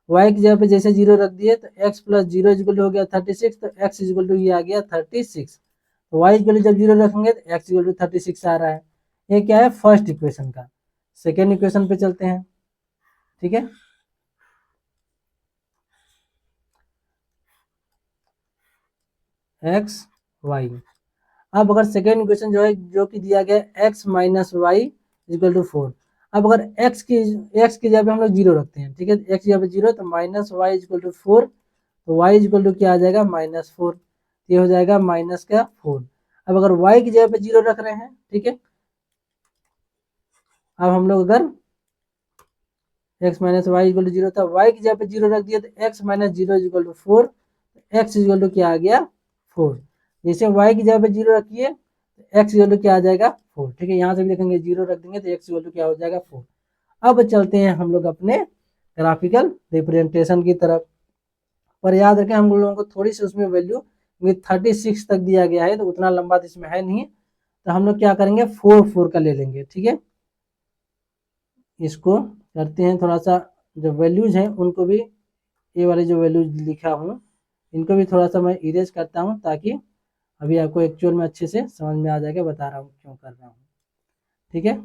Speaker 1: y की जगह पे जैसे जीरो रख दिए तो x plus zero equal to हो गया 36, तो x इक्वल टू ये आ गया 36, तो y इक्वल टू जब जीरो रखेंगे तो x इक्वल टू 36 आ रहा है, ये क्या है फर्स्ट इक्वेशन का। सेकेंड इक्वेशन पे चलते हैं, ठीक है, एक्स वाई। अब अगर सेकेंड इक्वेशन जो है जो कि दिया गया x minus y equal to 4, अब अगर x की जगह पे हम लोग जीरो रखते हैं, ठीक है, x की जगह पे जीरो, तो माइनस वाई इक्वल टू 4, तो y इक्वल टू क्या आ जाएगा -4, ये हो जाएगा माइनस का 4। अब अगर y की जगह पे जीरो रख रहे हैं, ठीक है, अब हम लोग अगर x minus y equal to 0 था, y की जगह पे 0 रख दिया तो x minus 0 equal to 4, x equal to क्या आ गया 4। जैसे y की जगह पे 0 रखिए तो x इक्वल टू क्या आ जाएगा 4। ठीक है, यहाँ से भी देखेंगे 0 रख देंगे तो x इक्वल टू क्या हो जाएगा 4। अब चलते हैं हम लोग अपने ग्राफिकल रिप्रेजेंटेशन की तरफ। पर याद रखें हम लोगों को थोड़ी सी उसमें वैल्यू 36 तक दिया गया है तो उतना लंबा तो इसमें है नहीं, तो हम लोग क्या करेंगे 4 का ले लेंगे। ठीक है, इसको करते हैं थोड़ा सा, जो वैल्यूज हैं उनको भी, ये वाले जो वैल्यूज लिखा हूँ इनको भी थोड़ा सा मैं इरेज करता हूँ ताकि अभी आपको एक्चुअल में अच्छे से समझ में आ जाएगा, बता रहा हूँ क्यों कर रहा हूँ। ठीक है,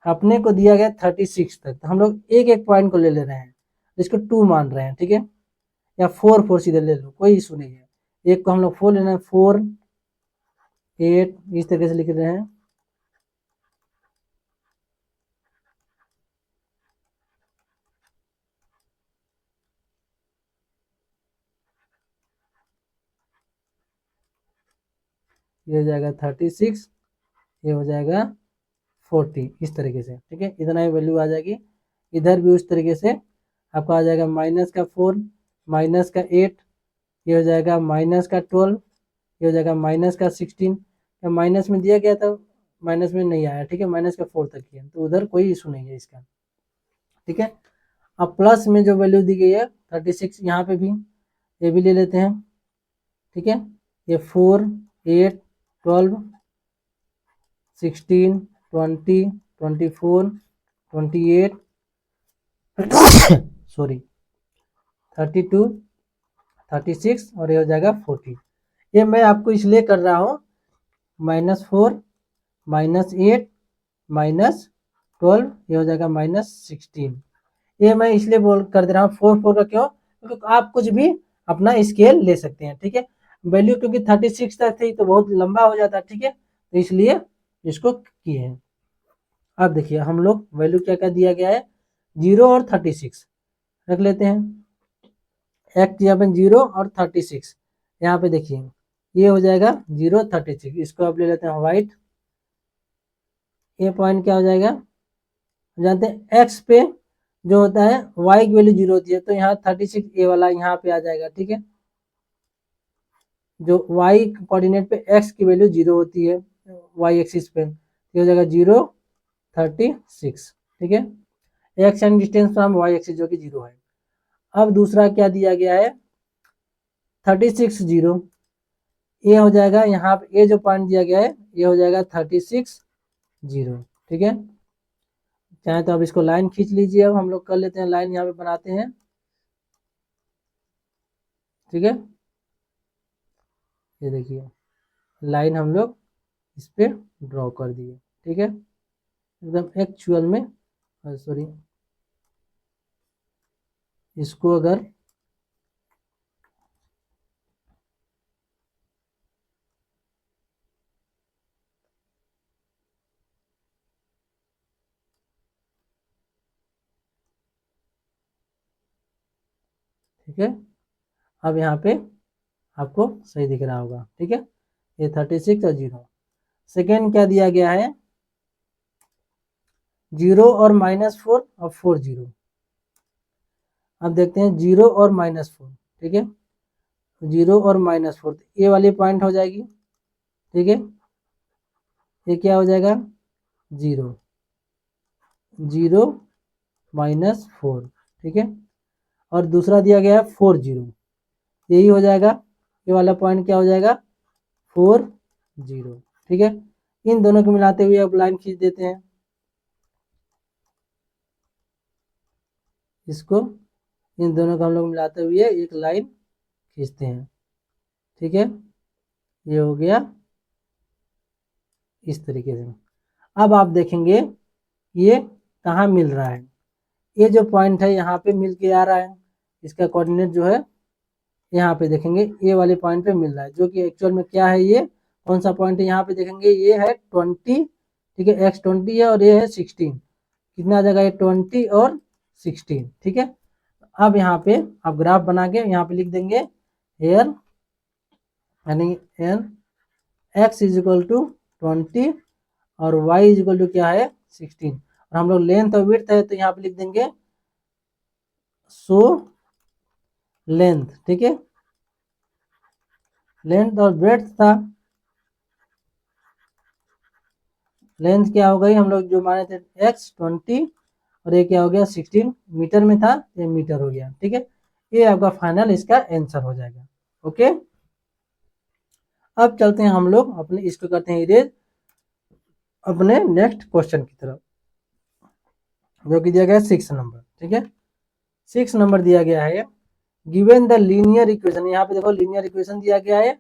Speaker 1: अपने को दिया गया 36 तक, तो हम लोग एक एक पॉइंट को ले ले रहे हैं, इसको 2 मान रहे हैं। ठीक है, या 4 सीधे ले लो, कोई इशू नहीं है। एक को हम लोग 4 लेना है, 4 8 इस तरीके से लिख रहे हैं। ये हो जाएगा 36, ये हो जाएगा 40 इस तरीके से। ठीक है, इतना ही वैल्यू आ जाएगी। इधर भी उस तरीके से आपका आ जाएगा -4 -8, ये हो जाएगा -12, ये हो जाएगा -16। माइनस में दिया गया था, माइनस में नहीं आया। ठीक है, -4 तक ही है तो उधर कोई इशू नहीं है इसका। ठीक है, अब प्लस में जो वैल्यू दी गई है 36, यहाँ पे भी ये भी ले लेते हैं। ठीक है, ये 4 8 12 16 20 24 28 सॉरी 32 36 और ये हो जाएगा 40। ये मैं आपको इसलिए कर रहा हूँ, -4 -8 -12, ये हो जाएगा -16। ये मैं इसलिए बोल कर दे रहा हूँ 4 का, क्यों? क्योंकि आप कुछ भी अपना स्केल ले सकते हैं। ठीक है, वैल्यू क्योंकि 36 तक थी तो बहुत लंबा हो जाता है। ठीक है, तो इसलिए इसको किए हैं। अब देखिए हम लोग वैल्यू क्या क्या दिया गया है, 0 और 36 रख लेते हैं। एक्ट यहाँ पे 0 और 36, यहाँ पे देखिए ये हो जाएगा 0 36, इसको आप ले लेते हैं व्हाइट। ये पॉइंट क्या हो जाएगा, जानते हैं एक्स पे जो होता है वाई की वैल्यू 0 होती है, तो यहाँ 36 ए वाला यहाँ पे आ जाएगा। ठीक है, जो वाई कोऑर्डिनेट पे एक्स की वैल्यू 0 होती है वाई एक्सिस पे, ये हो जाएगा 0 36। ठीक है, x and distance from y axis जो कि 0 है। अब दूसरा क्या दिया गया है 36 0, ये हो जाएगा यहाँ पे, ये जो पॉइंट दिया गया है ये हो जाएगा 36 0। ठीक है, चाहे तो अब इसको लाइन खींच लीजिए, अब हम लोग कर लेते हैं लाइन यहाँ पे बनाते हैं। ठीक है, ये देखिए लाइन हम लोग इस पे ड्रॉ कर दिए। ठीक है, एकदम एक्चुअल में, सॉरी इसको अगर ठीक है, अब यहाँ पे आपको सही दिख रहा होगा। ठीक है, ये 36 और 0। सेकेंड क्या दिया गया है 0 और -4 और 4 0। अब देखते हैं 0 और -4। ठीक है, 0 और -4 ये वाली पॉइंट हो जाएगी। ठीक है, ये क्या हो जाएगा 0 0 -4। ठीक है, और दूसरा दिया गया है 4 0, यही हो जाएगा, ये वाला पॉइंट क्या हो जाएगा 4 0। ठीक है, इन दोनों को मिलाते हुए अब लाइन खींच देते हैं, इसको इन दोनों को हम लोग मिलाते हुए एक लाइन खींचते हैं। ठीक है, ये हो गया इस तरीके से। अब आप देखेंगे ये कहाँ मिल रहा है, ये जो पॉइंट है यहाँ पे मिल के आ रहा है, इसका कोऑर्डिनेट जो है यहाँ पे देखेंगे ये वाले पॉइंट पे मिल रहा है, जो कि एक्चुअल में क्या है, ये कौन सा पॉइंट है यहाँ पे देखेंगे ये है 20। ठीक है, x 20 है और ये है 16, कितना आ जाएगा ये 20 और 16। ठीक है, अब यहाँ पे आप ग्राफ बना के यहाँ पे लिख देंगे यानी an x is equal to 20 और y इज इक्वल टू क्या है 16, और हम लोग लेंथ और विड्थ है तो यहाँ पे लिख देंगे सो लेंथ, ठीक है, लेंथ और ब्रेड्थ था, लेंथ क्या हो गई हम लोग जो माने थे x 20 और ये क्या हो गया 16 मीटर में था, ये मीटर हो गया, ठीक है, ये आपका फाइनल इसका आंसर हो जाएगा। ओके, अब चलते हैं हम लोग अपने इसको करते हैं इरेज अपने नेक्स्ट क्वेश्चन की तरफ, जो कि दिया गया है 6 नंबर, ठीक है, 6 नंबर दिया गया है गिवन द लीनियर इक्वेशन, यहाँ पे देखो लीनियर इक्वेशन दिया गया है,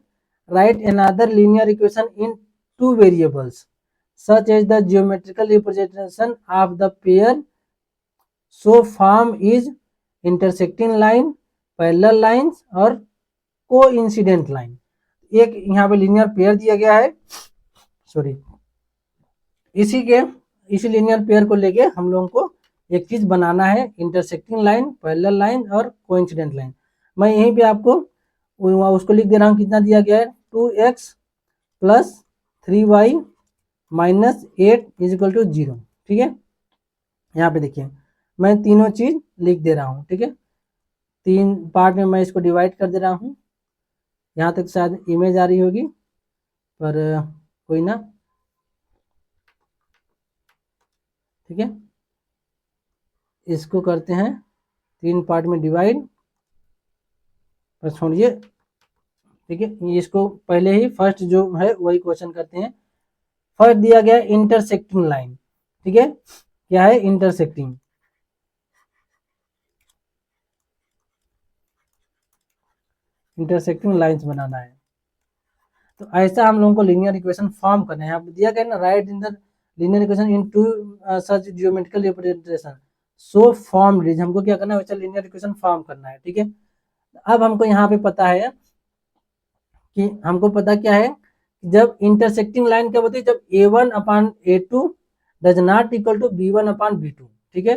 Speaker 1: right another linear equation in 2 variables such as the geometrical representation of the pair so form is intersecting line, parallel lines और कोइंसिडेंट लाइन। एक यहाँ पे लीनियर पेयर दिया गया है, सॉरी, इसी लीनियर पेयर को लेके हम लोगों को एक चीज बनाना है, इंटरसेक्टिंग लाइन, पैरेलल लाइन और कोइंसिडेंट लाइन। मैं यहीं पे आपको उसको लिख दे रहा हूँ, कितना दिया गया है 2x plus 3y minus 8 is equal to 0, ठीक है, यहाँ पे देखिए मैं तीनों चीज लिख दे रहा हूँ, ठीक है, 3 पार्ट में मैं इसको डिवाइड कर दे रहा हूँ, यहाँ तक शायद इमेज आ रही होगी पर कोई ना, ठीक है, इसको करते हैं 3 पार्ट में डिवाइड, पर छोड़िए, ठीक है, इसको पहले ही फर्स्ट जो है वही क्वेश्चन करते हैं। फर्स्ट दिया गया इंटरसेक्टिंग लाइन, ठीक है, क्या है इंटरसेक्टिंग, इंटरसेक्टिंग लाइंस बनाना है, तो ऐसा हम लोगों को लीनियर इक्वेशन फॉर्म करना है। यहाँ पे दिया गया ना right in the linear equation in two such geometrical representation so form is, हमको क्या करना है वैसा लीनियर इक्वेशन फॉर्म करना है, ठीक है। अब हमको यहाँ पे पता है कि हमको पता क्या है, जब इंटरसेक्टिंग लाइन क्या होती है, जब a1/a2 does not equal to b1/b2, ठीक है,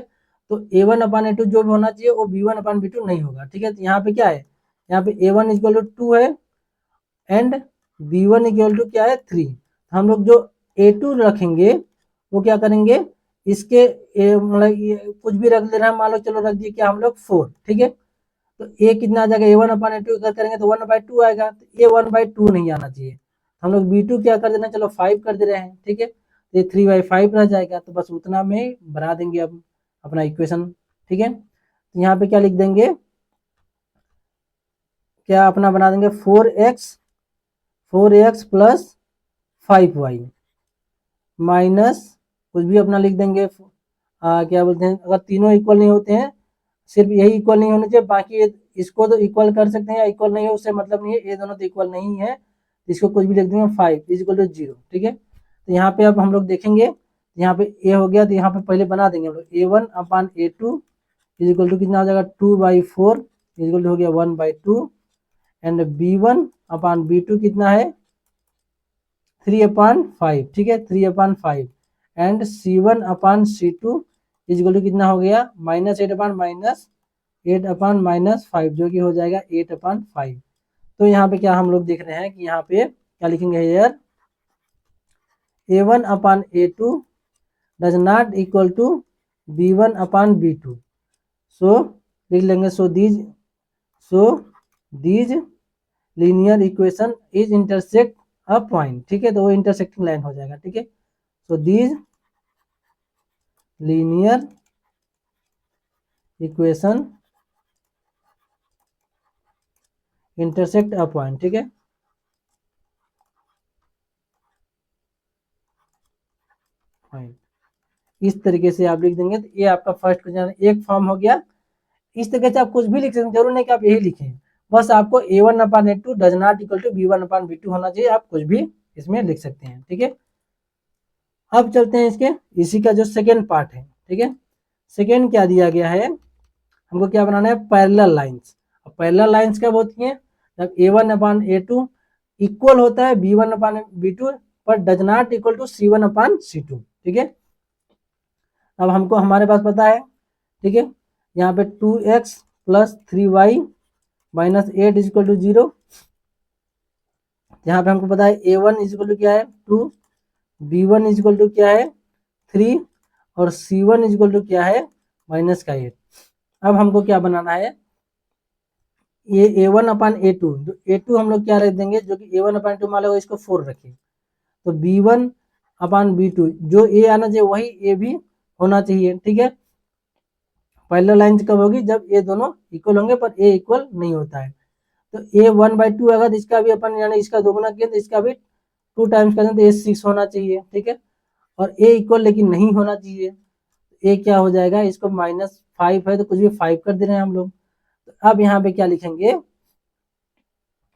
Speaker 1: तो a1/a2 जो भी होना चाहिए वो b1/b2 नहीं होगा, ठीक है, तो यहाँ पे क्या है, यहाँ पे a1 इक्वल टू 2 है एंड b1 इक्वल टू क्या है 3, हम लोग जो a2 रखेंगे वो क्या करेंगे, इसके मतलब कुछ भी रख ले रहे हैं, मान लो चलो रख दिए क्या हम लोग 4, ठीक है, तो ए कितना आ जाएगा a1/a2 अगर करेंगे तो 1/2 आएगा, तो ये 1/2 नहीं आना चाहिए, हम लोग b2 क्या कर देना, चलो 5 कर दे रहे हैं, ठीक है, तो ये 3/5 रह जाएगा, तो बस उतना में बना देंगे अब अपना इक्वेशन, ठीक है, तो यहाँ पे क्या लिख देंगे, क्या अपना बना देंगे 4x प्लस 5y माइनस कुछ भी अपना लिख देंगे, क्या बोलते हैं, अगर तीनों इक्वल नहीं होते हैं, सिर्फ यही इक्वल नहीं होने चाहिए, बाकी इसको तो इक्वल कर सकते हैं या इक्वल नहीं है उससे मतलब नहीं है, ये दोनों तो इक्वल नहीं है, इसको कुछ भी लिख देंगे 5 इज इक्वल टू 0, ठीक है, तो यहाँ पे अब हम लोग देखेंगे, यहाँ पे ए हो गया, तो यहाँ पे पहले बना देंगे हम लोग a1/a2 इज इक्वल टू कितना हो जाएगा 2/4 इज इक्वल टू हो गया 1/2 एंड b1/b2 कितना है 3/5, ठीक है, 3/5 and c1/c2 is equal to कितना हो गया -8/-5 जो कि हो जाएगा 8/5। तो यहाँ पे क्या हम लोग देख रहे हैं कि यहाँ पे क्या लिखेंगे यार, a1/a2 does not equal to b1/b2, so लिख लेंगे so these linear equation is intersect a point, ठीक है, तो वो इंटरसेक्टिंग लाइन हो जाएगा, ठीक है, सो these linear equation intersect a point, ठीक है, पॉइंट इस तरीके से आप लिख देंगे, तो ये आपका फर्स्ट क्वेश्चन एक फॉर्म हो गया। इस तरीके से आप कुछ भी लिख सकते हैं, जरूर नहीं कि आप यही लिखें, बस आपको a1/a2 does not equal to b1/b2 होना चाहिए, आप कुछ भी इसमें लिख सकते हैं, ठीक है। अब चलते हैं इसके इसी का जो सेकेंड पार्ट है, ठीक है, सेकेंड क्या दिया गया है, हमको क्या बनाना है पैरेलल लाइंस। पैरेलल लाइंस कब होती हैं, जब a1/a2 इक्वल होता है b1/b2 पर does not equal to c1/c2, ठीक है। अब हमको हमारे पास पता है, ठीक है, यहाँ पे 2x plus 3y minus 8 is equal to 0, यहाँ पे हमको पता है a1 इज इक्वल टू क्या है 2 B1 इक्वल टू क्या है 3 और C1 इक्वल टू क्या है माइनस का 8। अब हमको क्या बनाना है, ये A1 अपान A2, जो A2 हम लोग क्या रख देंगे, जो कि A1 अपान 2 मान लो इसको 4 रखें, तो B1 अपान B2 जो A आना चाहिए वही A भी होना चाहिए। ठीक है, पैरेलल लाइन कब होगी, जब ये दोनों इक्वल होंगे पर A इक्वल नहीं होता है। तो A 1/2 अगर इसका भी अपन यानी इसका दोगुना किया तो इसका भी 2 टाइम्स करना, तो A 6 होना चाहिए। ठीक है, और A इक्वल लेकिन नहीं होना चाहिए, A क्या हो जाएगा, इसको -5 है तो कुछ भी 5 कर दे रहे हैं हम लोग। तो अब यहाँ पे क्या लिखेंगे,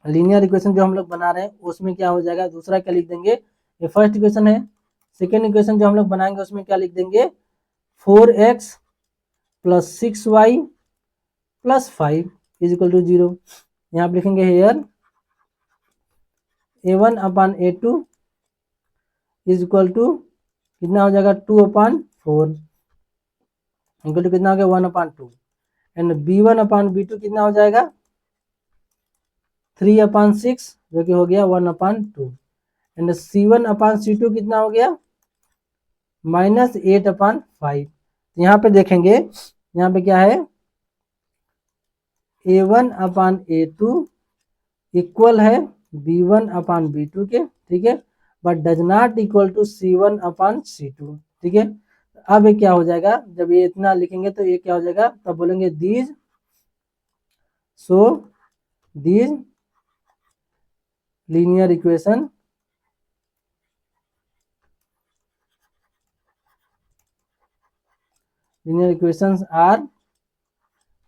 Speaker 1: लीनियर इक्वेशन जो हम लोग बना रहे हैं उसमें क्या हो जाएगा, दूसरा क्या लिख देंगे, ये फर्स्ट इक्वेशन है। सेकेंड इक्वेशन जो हम लोग बनाएंगे उसमें क्या लिख देंगे, 4x + 6y + 5 = 0। यहाँ पे लिखेंगे hair A1 upon A2 equal to कितना हो जाएगा 2/4 इक्वल टू कितना हो गया 1/2 एंड B1 अपान B2 कितना हो जाएगा 3/6 जो कि हो गया 1/2 एंड C1 अपान C2 कितना हो गया -8/5। यहाँ पे देखेंगे, यहाँ पे क्या है A1 अपान A2 इक्वल है B1 अपान B2 के। ठीक है, but does not equal to C1 upon C2। ठीक है, अब ये क्या हो जाएगा, जब ये इतना लिखेंगे तो ये क्या हो जाएगा, तब बोलेंगे these so these linear equation are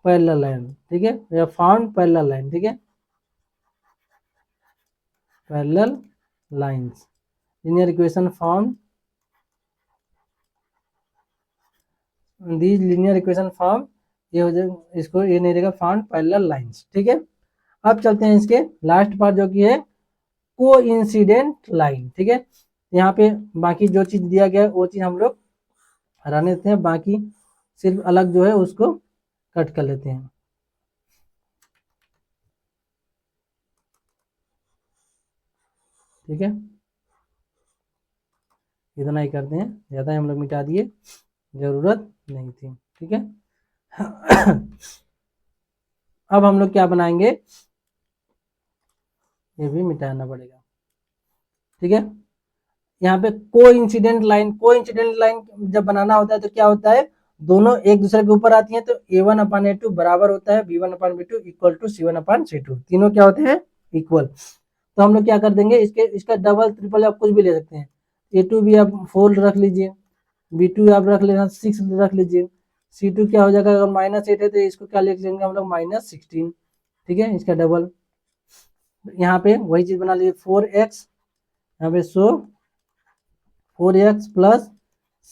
Speaker 1: parallel line. ठीक है, या फाउंड पैरेलल लाइन। ठीक है, parallel lines, linear equation found, these linear equation form, ये हो जाएगा, इसको ये नहीं रहेगा फाउंड पैरेलल लाइंस। ठीक है, अब चलते हैं इसके लास्ट पार्ट जो कि है कोइंसिडेंट लाइन। ठीक है, यहाँ पे बाकी जो चीज दिया गया है वो चीज हम लोग हटाने देते हैं, बाकी सिर्फ अलग जो है उसको कट कर लेते हैं। ठीक है, इतना ही करते हैं, ज़्यादा हम लोग मिटा दिए, जरूरत नहीं थी। ठीक है अब हम लोग क्या बनाएंगे, ये भी मिटाना पड़ेगा। ठीक है, यहाँ पे कोइंसिडेंट लाइन जब बनाना होता है तो क्या होता है, दोनों एक दूसरे के ऊपर आती हैं, तो A1 अपान A2 बराबर होता है B1 upon B2 equal to C1 upon C2, तीनों क्या होते हैं इक्वल। तो हम लोग क्या कर देंगे, इसका डबल ट्रिपल आप कुछ भी ले सकते हैं, A2 भी आप 4 रख लीजिए, B2 आप रख लेना 6 रख लीजिए, C2 क्या हो जाएगा, अगर -8 है तो इसको क्या लिख लेंगे हम लोग -16। ठीक है, इसका डबल, यहाँ पे वही चीज बना लीजिए 4x, यहाँ पे 4x +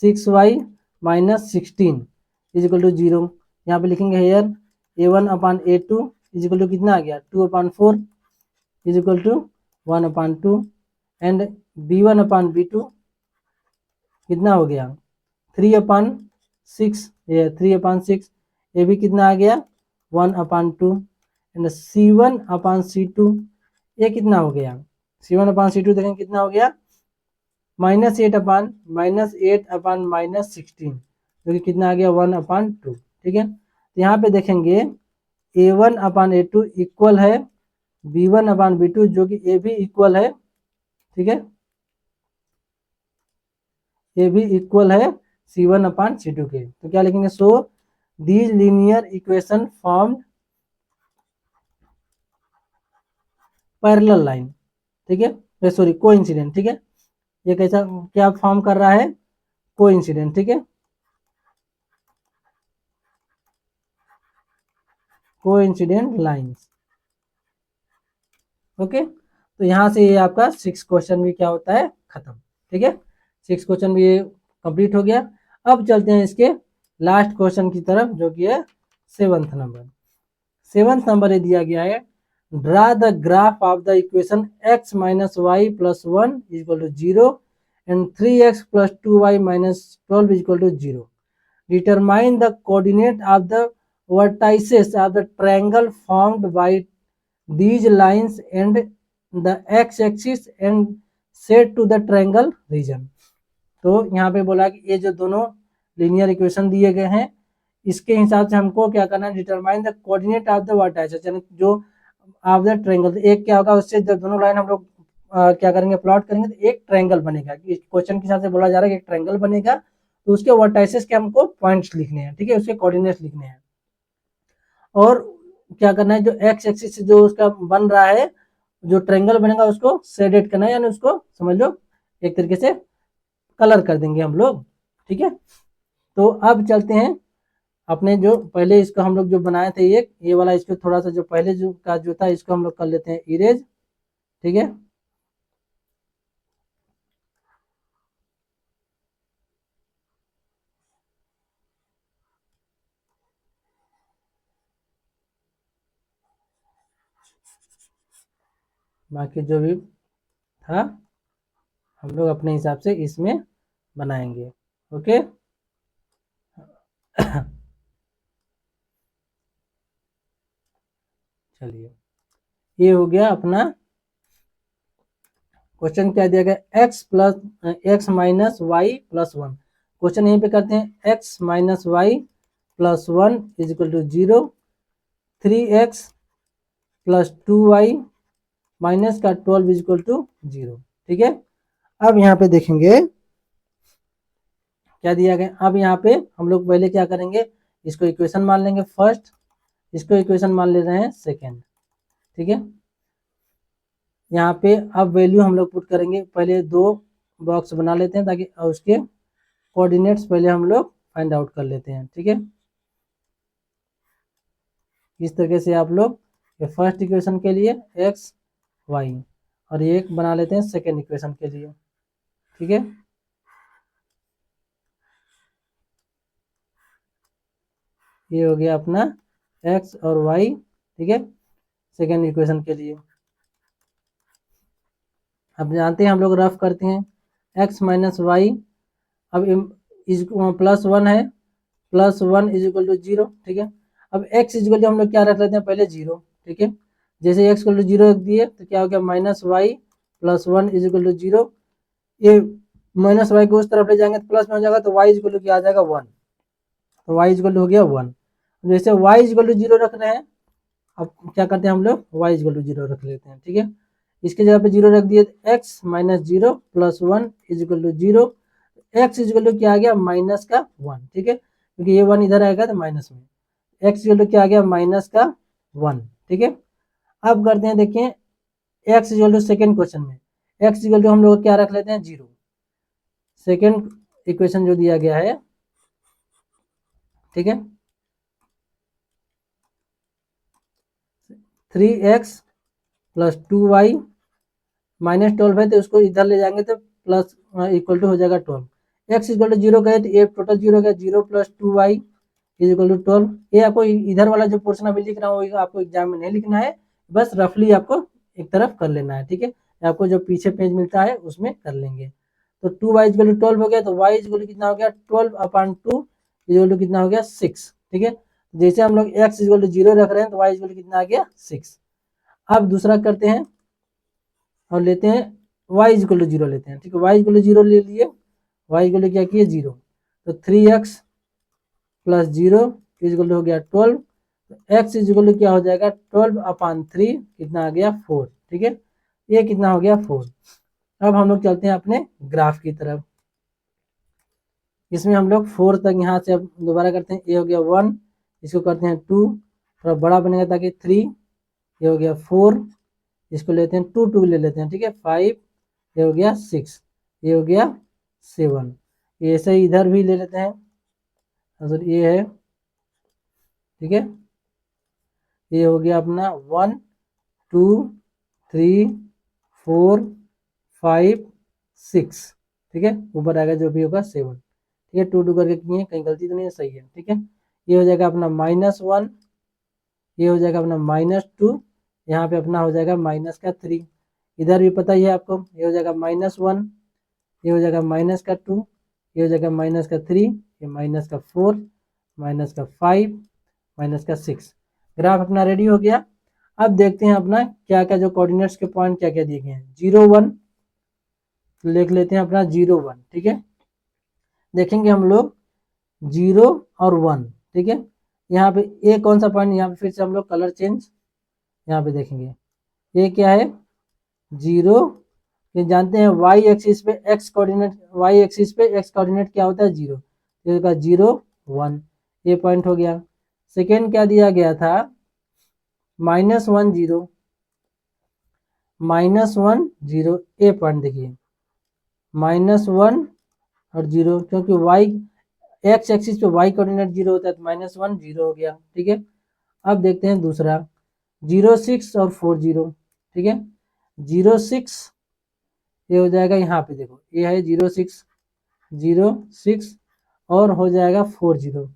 Speaker 1: 6y - 16 = 0। यहाँ पे लिखेंगे hair A1 upon A2 equal to कितना आ गया 2/4 equal to 1/2 and B1 upon B2 कितना हो गया 3/6, ये 3/6, ये भी कितना आ गया 1/2 एंड C1 अपान C2 ये कितना हो गया, C1 अपान C2 देखें कितना हो गया -8 अपान -16 जो कि कितना आ गया 1/2। ठीक है, तो यहाँ पे देखेंगे A1 अपान A2 इक्वल है B1 अपान B2 जो कि ये भी इक्वल है। ठीक है, ये भी इक्वल है C1 अपान C2 के। तो क्या लिखेंगे, सो these linear equation form parallel line. ठीक है, सॉरी कोइंसिडेंट। ठीक है, ये कैसा क्या फॉर्म कर रहा है, कोइंसिडेंट। ठीक है, कोइंसिडेंट लाइंस। ओके, तो यहाँ से ये आपका 6 क्वेश्चन भी क्या होता है खत्म। ठीक है, 6 क्वेश्चन भी ये कंप्लीट हो गया। अब चलते हैं इसके लास्ट क्वेश्चन की तरफ जो कि है 7th नंबर। 7th नंबर ये दिया गया है, draw the graph of the equation x - y + 1 = 0 and 3x + 2y - 12 = 0. Determine the coordinate of the vertices of the triangle formed by these lines and the x-axis and set to the triangle region. तो यहाँ पे बोला कि ये जो दोनों linear equation दिए गए हैं, इसके हिसाब से हमको क्या करना है, determine the coordinate of the vertices, यानी जो ऑफ द ट्रायंगल। एक क्या होगा, उससे जब दोनों लाइन हम लोग क्या करेंगे, प्लॉट करेंगे, तो एक ट्रायंगल बनेगा। क्वेश्चन के हिसाब से बोला जा रहा है कि एक ट्रायंगल बनेगा, तो उसके वर्टाइसेस के हमको पॉइंट्स लिखने हैं, ठीक है, उसके कोऑर्डिनेट्स लिखने हैं। और क्या करना है, जो एक्स एक्सिस से जो उसका बन रहा है, जो ट्रायंगल बनेगा, उसको शेडेड करना है, यानी उसको समझ लो एक तरीके से कलर कर देंगे हम लोग, ठीक है। तो अब चलते हैं अपने जो पहले इसको हम लोग जो बनाए थे, ये वाला, इसको थोड़ा सा जो पहले जो का जो था, इसको हम लोग कर लेते हैं इरेज, ठीक है। बाकी जो भी था हम लोग अपने हिसाब से इसमें बनाएंगे, ओके। चलिए, ये हो गया अपना क्वेश्चन। क्या दिया गया, x minus y plus one. Question यहीं पे करते हैं, x minus y plus one is equal to 0, 3x plus 2y minus का 12 इज इक्वल टू 0, ठीक है। अब यहाँ पे देखेंगे क्या दिया गया। अब यहाँ पे हम लोग पहले क्या करेंगे, इसको इक्वेशन मान लेंगे फर्स्ट, इसको इक्वेशन मान ले रहे हैं सेकेंड, ठीक है। यहाँ पे अब वैल्यू हम लोग पुट करेंगे, पहले दो बॉक्स बना लेते हैं ताकि उसके कोऑर्डिनेट्स पहले हम लोग फाइंड आउट कर लेते हैं, ठीक है। इस तरीके से आप लोग ये फर्स्ट इक्वेशन के लिए एक्स वाई, और ये एक बना लेते हैं सेकेंड इक्वेशन के लिए, ठीक है। ये हो गया अपना एक्स और वाई, ठीक है, सेकेंड इक्वेशन के लिए। अब जानते हैं हम लोग रफ करते हैं, एक्स माइनस वाई, अब इज प्लस वन है, plus one is equal to 0, ठीक है। अब एक्स इज इक्वल टू हम लोग क्या रख लेते हैं, पहले 0, ठीक है। जैसे एक्स इक्वल टू 0 रख दिए तो क्या हो गया, minus y plus one is equal to 0। ये माइनस वाई को उस तरफ ले जाएंगे तो प्लस में हो जाएगा, तो वाई इज इक्वल टू क्या आ जाएगा 1, तो वाई इज इक्वल टू हो गया 1। जैसे वाई इज इक्वल टू 0 रख रहे हैं, अब क्या करते हैं हम लोग, वाई इज इक्वल टू 0 रख लेते हैं, ठीक है। इसके जगह पे 0 रख दिए, x minus 0 plus one is equal to 0। X is equal to क्या आ गया, माइनस का 1, ठीक है, क्योंकि ये 1 इधर आएगा तो माइनस में, एक्स इक्वल टू क्या आ गया, माइनस का 1, ठीक है। अब करते हैं, देखिए x equal to second question में, एक्स इक्वल टू हम लोग क्या रख लेते हैं, 0। सेकेंड इक्वेशन जो दिया गया है, ठीक है, 3x प्लस 2y माइनस 12 है, तो उसको इधर ले जाएंगे तो प्लस इक्वल टू हो जाएगा 12। एक्स इक्वल टू 0 कहे तो ये टोटल 0 हो गया, 0 plus 2y is equal to 12। ये आपको इधर वाला जो पोर्शन अभी लिख रहा हूँ आपको एग्जाम में नहीं लिखना है, बस रफली आपको एक तरफ कर लेना है, ठीक है। आपको जो पीछे पेज मिलता है उसमें कर लेंगे। तो 2y इज इक्वल टू 12 हो गया, तो y इज इक्वल टू कितना हो गया, 12/2 इज इक्वल टू कितना हो गया, 6, ठीक है। जैसे हम लोग x इज इक्वल टू 0 रख रहे हैं तो y इज इक्वल टू कितना आ गया, 6। अब दूसरा करते हैं और लेते हैं y इज इक्वल टू 0 लेते हैं, ठीक है। y इज इक्वल टू 0 ले लिए, y इज इक्वल टू क्या किए, 0, तो 3x plus 0 is equal to हो गया 12। तो x इज इक्वल टू क्या हो जाएगा, 12/3 कितना आ गया, 4, ठीक है। ये कितना हो गया, 4। अब हम लोग चलते हैं अपने ग्राफ की तरफ। इसमें हम लोग 4 तक यहाँ से अब दोबारा करते हैं, ये हो गया 1, इसको करते हैं 2, थोड़ा बड़ा बनेगा ताकि 3, ये हो गया 4, इसको लेते हैं 2 2 ले लेते हैं, ठीक है, 5, ये हो गया 6, ये हो गया 7, ये ऐसे ही इधर भी ले लेते हैं, अगर ये है, ठीक है। ये हो गया अपना 1 2 3 4 5 6, ठीक है, ऊपर आएगा जो भी होगा 7, ठीक है। 2 2 करके किए, कहीं गलती तो नहीं है, सही है, ठीक है। ये हो जाएगा अपना -1, ये हो जाएगा अपना -2, यहाँ पे अपना हो जाएगा माइनस का 3, इधर भी पता ही है आपको, ये हो जाएगा -1, ये हो जाएगा माइनस का 2, ये हो जाएगा माइनस का 3, ये माइनस का 4, माइनस का 5, माइनस का 6। ग्राफ अपना रेडी हो गया। अब देखते हैं अपना क्या क्या जो कोऑर्डिनेट्स के पॉइंट क्या क्या दिए गए हैं, 0 1, तो लिख लेते हैं अपना 0 1, ठीक है। देखेंगे हम लोग 0 और 1, ठीक है। यहाँ पे ए कौन सा पॉइंट, यहाँ पे फिर से हम लोग कलर चेंज यहाँ पे देखेंगे। ये क्या है 0, ये जानते हैं वाई एक्सिस पे एक्स कोऑर्डिनेट क्या होता है 0, तो 0 1, ये पॉइंट हो गया। सेकेंड क्या दिया गया था -1 0, -1 0, ए पॉइंट देखिए -1 और 0, क्योंकि वाई एक्स एक्सिस पे वाई कोऑर्डिनेट 0 होता है तो -1 0 हो गया, ठीक है। अब देखते हैं दूसरा 0 6 और 4 0, ठीक है। 0 6 ये हो जाएगा यहाँ पे देखो, ये है 0 6 0 6 और हो जाएगा 4 0,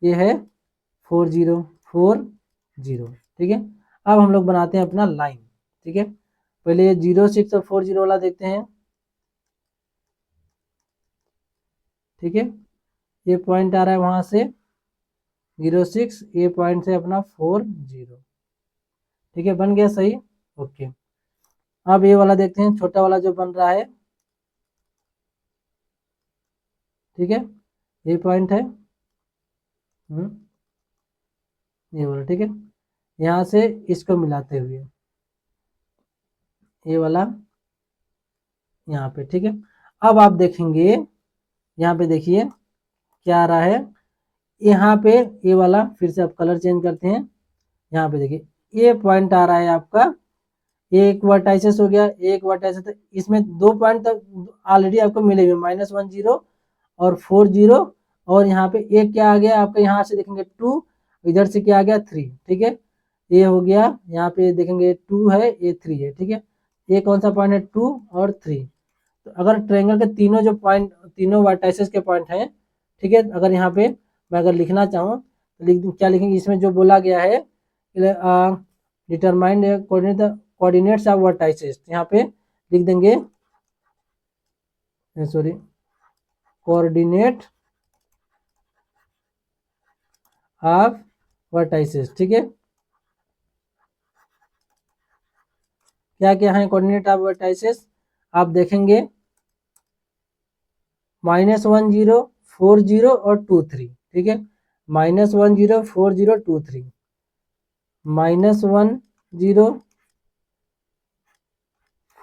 Speaker 1: ये है 4 0 4 0, ठीक है। अब हम लोग बनाते हैं अपना लाइन, ठीक है। पहले ये 0 6 और 4 0 वाला देखते हैं, ठीक है। ये पॉइंट आ रहा है वहां से 0 6, ये पॉइंट से अपना 4 0, ठीक है, बन गया सही, ओके। अब ये वाला देखते हैं, छोटा वाला जो बन रहा है, ठीक है, ये पॉइंट है, ये वाला, ठीक है। यहाँ से इसको मिलाते हुए ये वाला यहाँ पे, ठीक है। अब आप देखेंगे यहाँ पे देखिए क्या आ रहा है, यहाँ पे ये वाला फिर से आप कलर चेंज करते हैं, यहाँ पे देखिए ये पॉइंट आ रहा है आपका, एक वर्टाइसिस हो गया, एक वर्टाइसिस, तो इसमें 2 पॉइंट तक ऑलरेडी आपको मिले हुए -1 0 और 4 0, और यहाँ पे एक क्या आ गया आपका, यहाँ से देखेंगे 2, इधर से क्या आ गया 3, ठीक है। ये हो गया, यहाँ पे देखेंगे 2 है, ये 3 है, ठीक है। ये कौन सा पॉइंट है 2 और 3, तो अगर ट्रायंगल के तीनों जो पॉइंट, तीनों वर्टाइसिस के पॉइंट हैं, ठीक है, अगर यहाँ पे मैं अगर लिखना चाहूँ तो क्या लिखेंगे, इसमें जो बोला गया है डिटरमाइन कोऑर्डिनेट्स ऑफ वर्टाइसिस, यहाँ पे लिख देंगे, सॉरी, कोऑर्डिनेट ऑफ वर्टाइसिस, ठीक है। क्या क्या है कोऑर्डिनेट ऑफ वर्टाइसिस, आप देखेंगे -1 0 4 0 और 2 3, ठीक है। -1 0 4 0 2 3, -1 0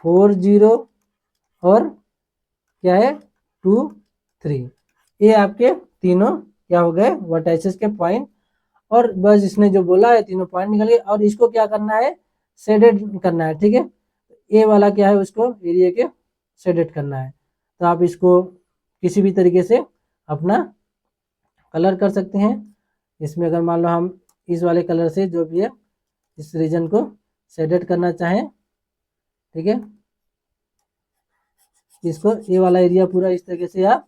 Speaker 1: 4 0 और क्या है 2 3, ये आपके तीनों क्या हो गए वर्टाइसिस के पॉइंट। और बस इसने जो बोला है तीनों पॉइंट निकल गए, और इसको क्या करना है शेडेड करना है, ठीक है। ए वाला क्या है उसको एरिया के शेडेड करना है, तो आप इसको किसी भी तरीके से अपना कलर कर सकते हैं। इसमें अगर मान लो हम इस वाले कलर से जो भी है इस रीजन को शेडेड करना चाहें, ठीक है, इसको ये वाला एरिया पूरा इस तरीके से आप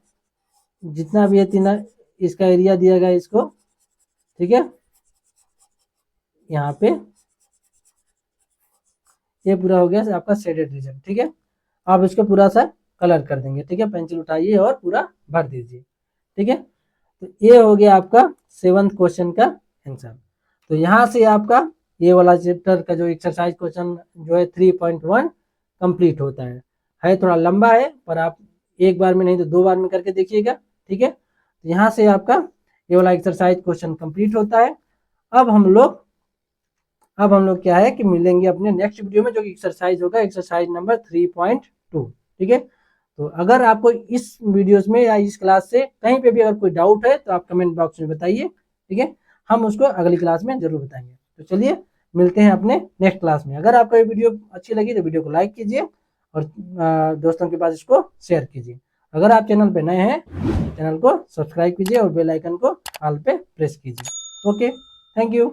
Speaker 1: जितना भी है तीना इसका एरिया दिया गया इसको, ठीक है, यहाँ पे ये पूरा हो गया आपका शेडेड रीजन, ठीक है। आप इसको पूरा सा कलर कर देंगे, ठीक है, पेंसिल उठाइए और पूरा भर दीजिए, ठीक है। तो ये हो गया आपका 7th क्वेश्चन का आंसर। तो यहाँ से आपका ये वाला चैप्टर का जो एक्सरसाइज क्वेश्चन जो है 3.1 कंप्लीट होता है थोड़ा लंबा है, पर आप एक बार में नहीं तो 2 बार में करके देखिएगा, ठीक है। तो यहाँ से आपका ये वाला एक्सरसाइज क्वेश्चन कंप्लीट होता है। अब हम लोग क्या है कि मिलेंगे अपने नेक्स्ट वीडियो में, जो एक्सरसाइज होगा एक्सरसाइज नंबर 3.2, ठीक है। तो अगर आपको इस वीडियोस में या इस क्लास से कहीं पे भी अगर कोई डाउट है तो आप कमेंट बॉक्स में बताइए, ठीक है, हम उसको अगली क्लास में जरूर बताएंगे। तो चलिए मिलते हैं अपने नेक्स्ट क्लास में। अगर आपको ये वीडियो अच्छी लगी तो वीडियो को लाइक कीजिए और दोस्तों के पास इसको शेयर कीजिए। अगर आप चैनल पे नए हैं चैनल को सब्सक्राइब कीजिए और बेल आइकन को ऑल पे प्रेस कीजिए। Okay, thank you.